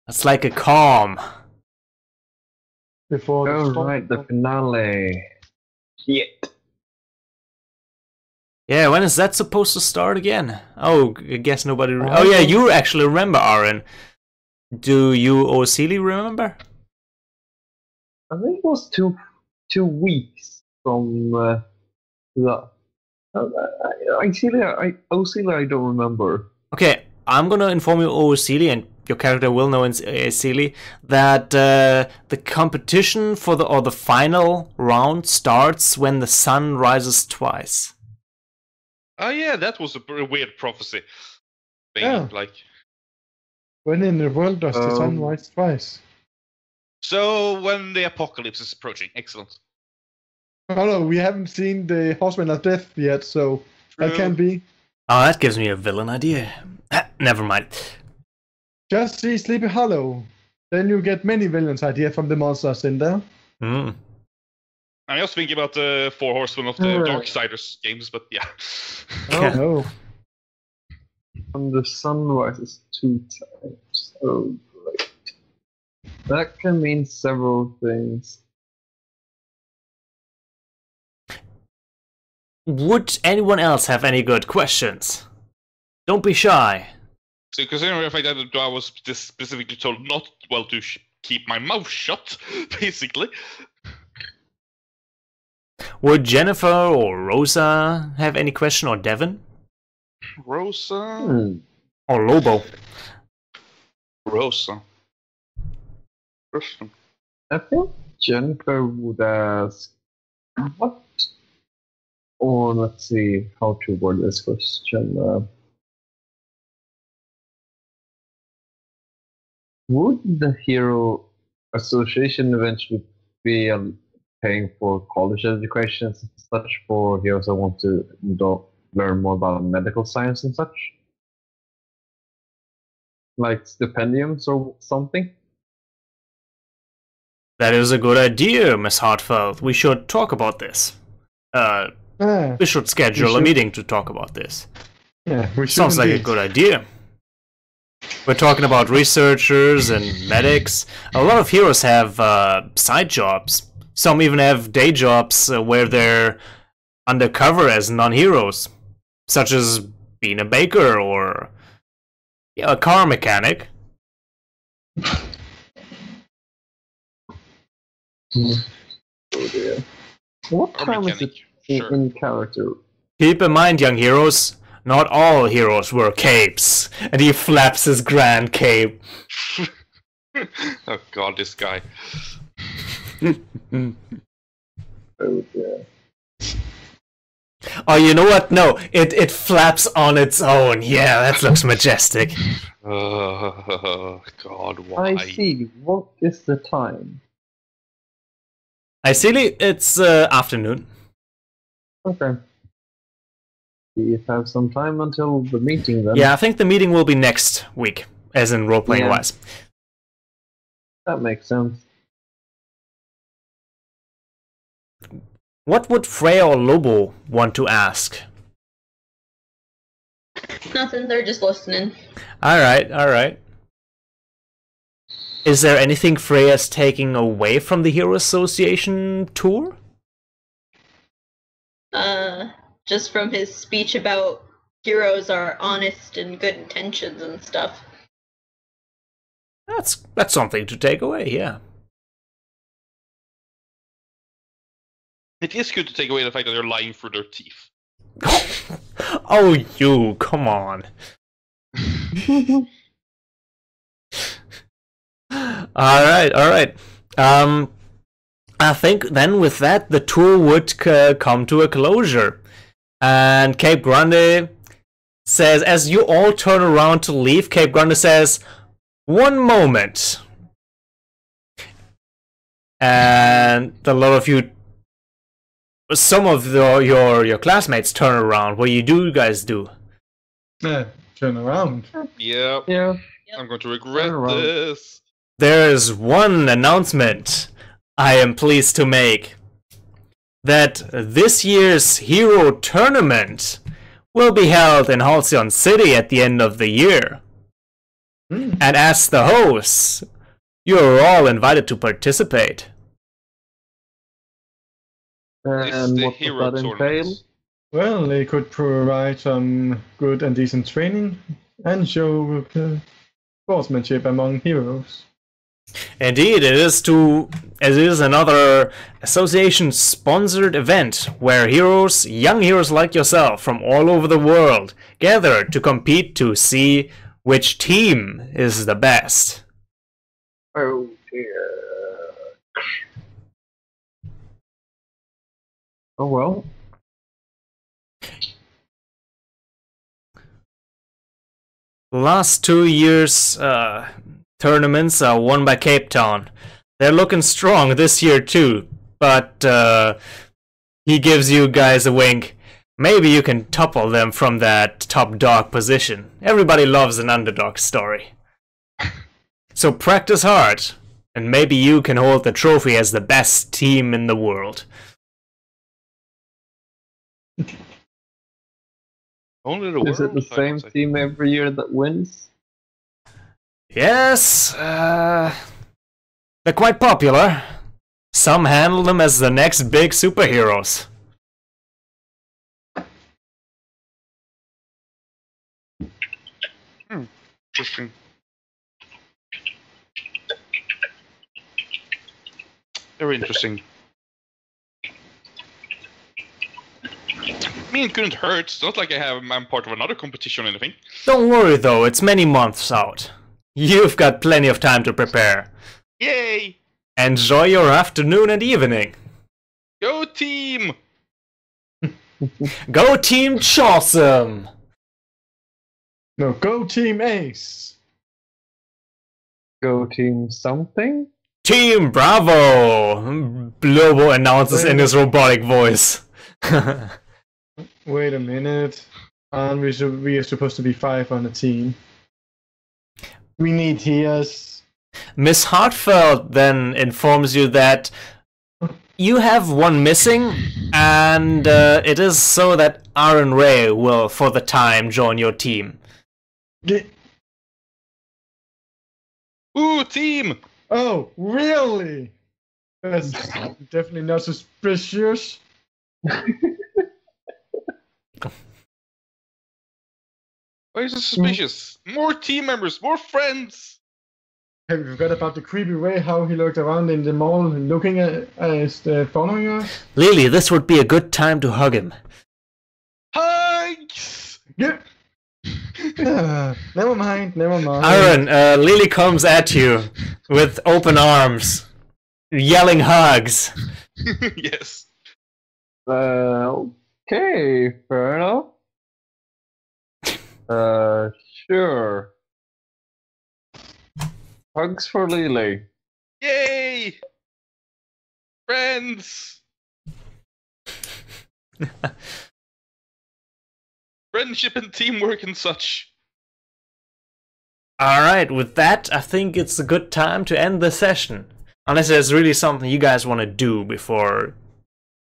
a calm. Before the finale. Shit. Yeah, when is that supposed to start again? Oh, I guess nobody... Oh yeah, you actually remember, Aaron. Do you or Seely remember? I think it was 2 weeks from the... Seely, I don't remember. Okay, I'm gonna inform you, Seely, and your character will know Seely, that the competition for the final round starts when the sun rises twice. Oh yeah, that was a weird prophecy thing. Yeah. Like, when in the world does the sun rise twice? So when the apocalypse is approaching. Excellent. Oh no, we haven't seen the Horseman of Death yet, so that can be. Oh, that gives me a villain idea. Never mind. Just see Sleepy Hollow. Then you get many villains idea from the monsters in there. Mm. I'm just thinking about the Four Horsemen of the Darksiders games, but yeah. Oh no. And the sun rises 2 times. Oh, great. That can mean several things. Would anyone else have any good questions? Don't be shy. So considering the fact that I was specifically told not to keep my mouth shut, basically. Would Jennifer or Rosa have any question, or Devin? Rosa? Or Lobo? Rosa. I think Jennifer would ask, what? Or let's see how to word this question. Would the Hero Association eventually be paying for college educations and such for heroes that want to learn more about medical science and such? Like stipendiums or something? That is a good idea, Miss Hartfeld. We should talk about this. We should schedule a meeting to talk about this. Yeah, we should. Sounds like a good idea. We're talking about researchers and medics. A lot of heroes have side jobs. Some even have day jobs where they're undercover as non-heroes, such as being a baker or a car mechanic. Oh dear. What time is it in character? Keep in mind, young heroes, not all heroes wear capes. And he flaps his grand cape. Oh god, this guy. Oh dear. Oh, you know what? No, it flaps on its own. Yeah, that looks majestic. Oh god, why? I see. What is the time? I see it's afternoon. Okay. You have some time until the meeting then. Yeah, I think the meeting will be next week, as in role-playing wise. That makes sense. What would Freya or Lobo want to ask? Nothing, they're just listening. Alright. Is there anything Freya's taking away from the Hero Association tour? Just from his speech about heroes are honest and good intentions and stuff. That's something to take away, yeah. It is good to take away the fact that they're lying through their teeth. Oh, you, come on. Alright. I think then with that, the tour would come to a closure. And Cape Grande says, as you all turn around to leave, Cape Grande says, one moment. And a lot of you, some of your classmates turn around. What do you guys do? Turn around. Yep. Yeah. I'm going to regret Turn around. this. There's one announcement I am pleased to make. That this year's Hero Tournament will be held in Halcyon City at the end of the year. And as the hosts, you're all invited to participate. And the what hero does that entail? tournament. Well, they could provide some good and decent training and show sportsmanship among heroes. Indeed, it is another association-sponsored event where young heroes like yourself from all over the world gather to compete to see which team is the best. Oh dear. Oh well. Last 2 years' tournaments are won by Cape Town. They're looking strong this year too, but he gives you guys a wink. Maybe you can topple them from that top dog position. Everybody loves an underdog story. So practice hard, and maybe you can hold the trophy as the best team in the world. Only the Is it world, the I same would say. team every year that wins? Yes, they're quite popular. Some handle them as the next big superheroes. Interesting. Very interesting. I mean, it couldn't hurt. It's not like I'm part of another competition or anything. Don't worry though, it's many months out. You've got plenty of time to prepare. Yay! Enjoy your afternoon and evening. Go team! Go Team Chawsome! No, go Team Ace! Go team something? Team Bravo! Lobo announces in his robotic voice. Wait a minute. And we are supposed to be 5 on a team. We need healers. Miss Hartfeld then informs you that you have one missing, and it is so that Aaron Ray will, for the time, join your team. Ooh, team! Oh, really? That's definitely not suspicious. Why is it suspicious? More team members, more friends! Have you forgot about the creepy way how he looked around in the mall looking at us, following us? Lily, this would be a good time to hug him. Hugs! Yeah. Never mind. Aaron, Lily comes at you with open arms, yelling hugs. Yes. Okay, fair enough. Sure. Hugs for Lily. Yay! Friends! Friendship and teamwork and such. Alright, with that, I think it's a good time to end the session. Unless there's really something you guys want to do before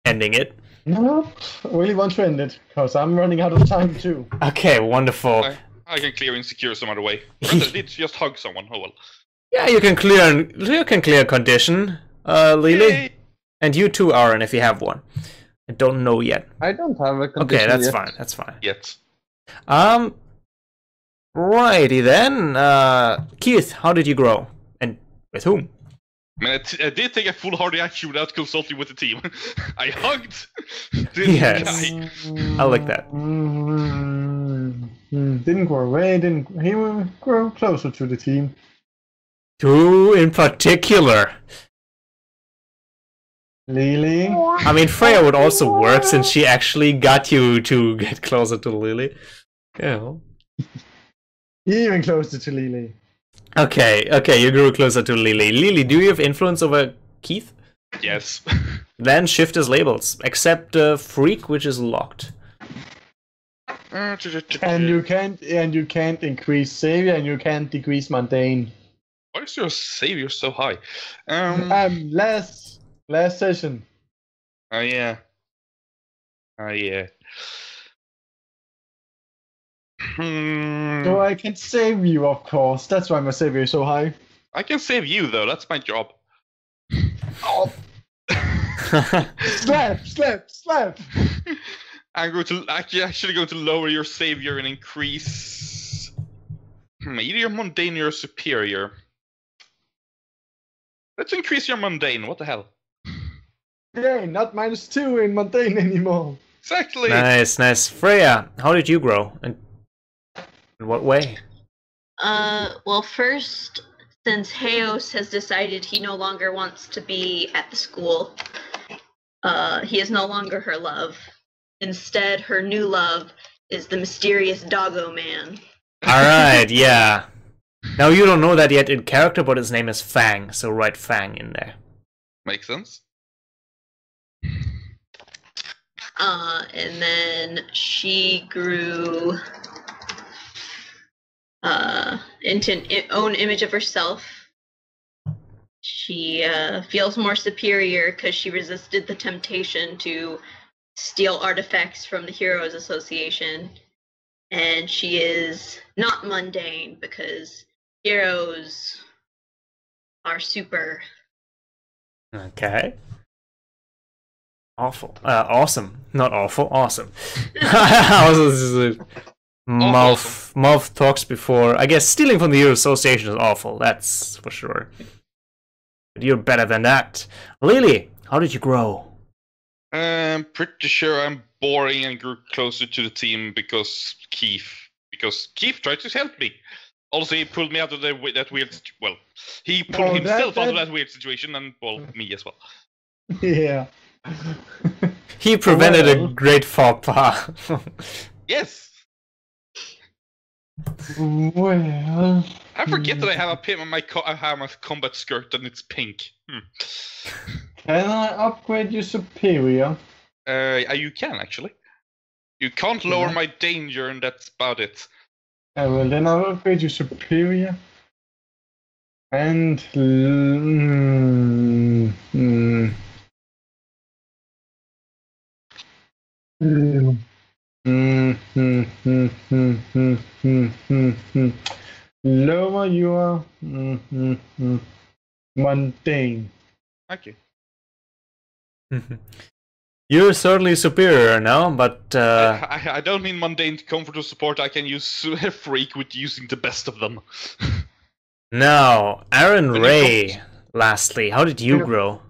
ending it. Nope. I really want to end it, because I'm running out of time too. Okay, wonderful. I can clear insecure some other way. Rather, did just hug someone. Oh well. Yeah, you can clear condition, Lily. Yay. And you too, Aaron, if you have one. I don't know yet. I don't have a condition Okay, that's yet. fine. That's fine. Yet. Righty then. Keith, how did you grow? And with whom? I mean, I did take a foolhardy action without consulting with the team. I hugged this Yes. guy. I like that. Didn't grow away, he will grow closer to the team. Who in particular? Lily. I mean, Freya would also work since she actually got you to get closer to Lily. Yeah. Even closer to Lily. Okay, you grew closer to Lily. Lily, do you have influence over Keith? Yes. Then shift his labels, except Freak, which is locked. And you can't increase Savior and you can't decrease Mundane. Why is your savior so high? Last session. Oh yeah. Oh yeah. So I can save you, of course. That's why my Savior is so high. I can save you though. That's my job. Oh. Slap! I'm going to actually going to lower your savior and increase. Either your mundane or your superior. Let's increase your mundane. What the hell? Yay, not -2 in Mundane anymore. Exactly. Nice. Freya, how did you grow? And in what way? Well, first, since Heos has decided he no longer wants to be at the school, he is no longer her love. Instead, her new love is the mysterious Doggo Man. Alright, yeah. Now you don't know that yet in character, but his name is Fang, so write Fang in there. Makes sense. And then she grew into an own image of herself. She feels more superior because she resisted the temptation to steal artifacts from the Heroes Association. And she is not mundane because heroes are super. Okay. Awesome. Not awful, awesome. I was mouth talks before. I guess stealing from the Hero Association is awful, that's for sure. But you're better than that. Lily, how did you grow? I'm pretty sure I'm boring and grew closer to the team because Keith tried to help me. Also, he pulled me out of that weird. Well, he pulled himself out of that weird situation, and me as well. Yeah. He prevented a great faux pas. Yes. Well. I forget that I have a pin on I have my combat skirt and it's pink. Can I upgrade your superior? You can actually. You can't lower my danger, and that's about it. Well, then I'll upgrade your superior. And lower your mundane. Okay. You're certainly superior now, but I don't need mundane comfort or support. I can use freak with using the best of them. now, Aaron Ray, lastly, how did you grow?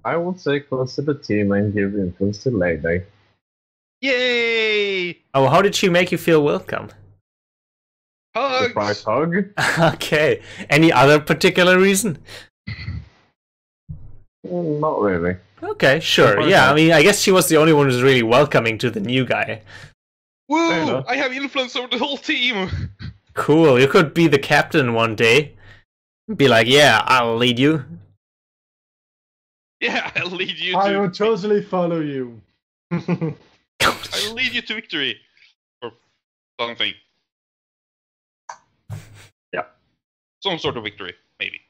I would say close to the team and give influence to Lady. Yay! Oh, how did she make you feel welcome? Hugs! Surprise hug? Okay. Any other particular reason? Not really. Okay, sure. Yeah, I mean, I guess she was the only one who's really welcoming to the new guy. Woo! I have influence over the whole team! Cool, you could be the captain one day. Be like, yeah, I'll lead you. Yeah, I'll lead you I to... will totally follow you. I'll lead you to victory. Or something. some sort of victory, maybe.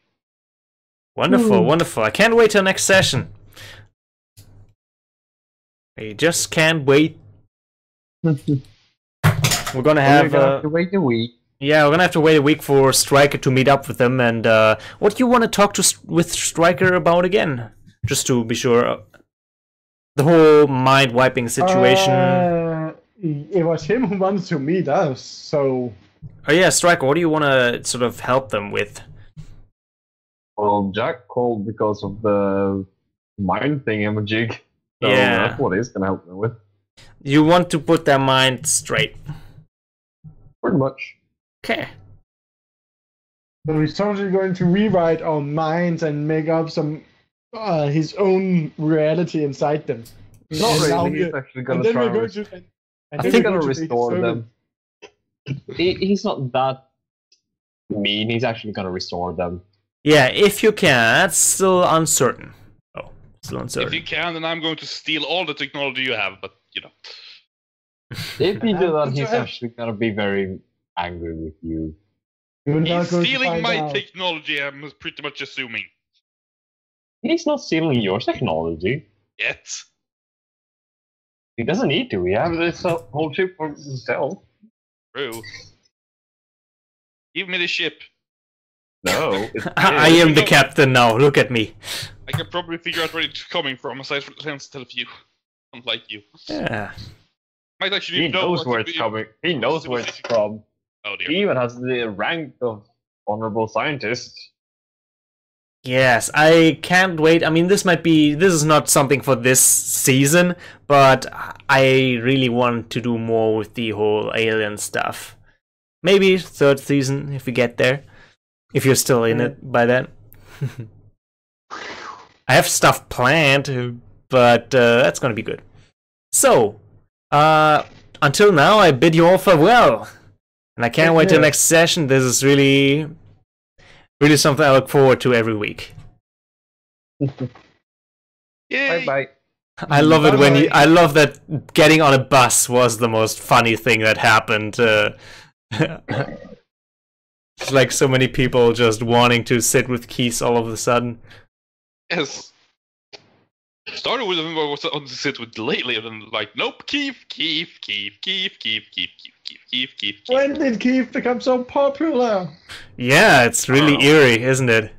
Wonderful, wonderful. I can't wait till next session. I just can't wait. We're gonna have to wait a week. yeah, we're gonna have to wait a week for Striker to meet up with them. And what do you want to talk to with Striker about again? Just to be sure. The whole mind wiping situation. It was him who wanted to meet us, so. Oh yeah, Striker. What do you want to sort of help them with? Well, Jack called because of the mind thingamajig. So Yeah. that's what he's gonna help them with. You want to put their mind straight. Pretty much. Okay. So he's totally going to rewrite our minds and make up some his own reality inside them. Not And now really. He's we- actually and gonna then try we're and going to. I think he's gonna restore them. He's not that mean. He's actually gonna restore them. Yeah, if you can. That's still uncertain. Oh, still uncertain. If you can, then I'm going to steal all the technology you have, but, you know. If you do that, That's he's right. actually gonna be very angry with you. You're not He's going to stealing find my out. technology, I'm pretty much assuming. He's not stealing your technology. Yet. He doesn't need to. He has This whole ship for himself. True. Give me the ship. No. It's I am the captain now. Look at me. I can probably figure out where it's coming from, aside from you. Unlike you. Yeah. Might actually He know knows what where to it's do. coming. He knows where it's from. Oh dear. He even has the rank of honorable scientist. Yes, I can't wait. I mean, this is not something for this season, but I really want to do more with the whole alien stuff. Maybe third season if we get there. If you're still in it by then. I have stuff planned, but that's gonna be good. So, until now, I bid you all farewell. And I can't wait till next session. This is really something I look forward to every week. Yay! Bye. I love it when I love that getting on a bus was the most funny thing that happened. It's like so many people just wanting to sit with Keith all of a sudden. Yes. Started with him, I was on to sit with lately, and then like, nope, Keith. When did Keith become so popular? Yeah, it's really eerie, isn't it?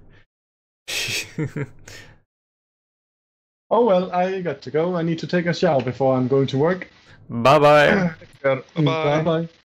Oh well, I got to go. I need to take a shower before I'm going to work. Bye bye. Bye-bye. Bye bye.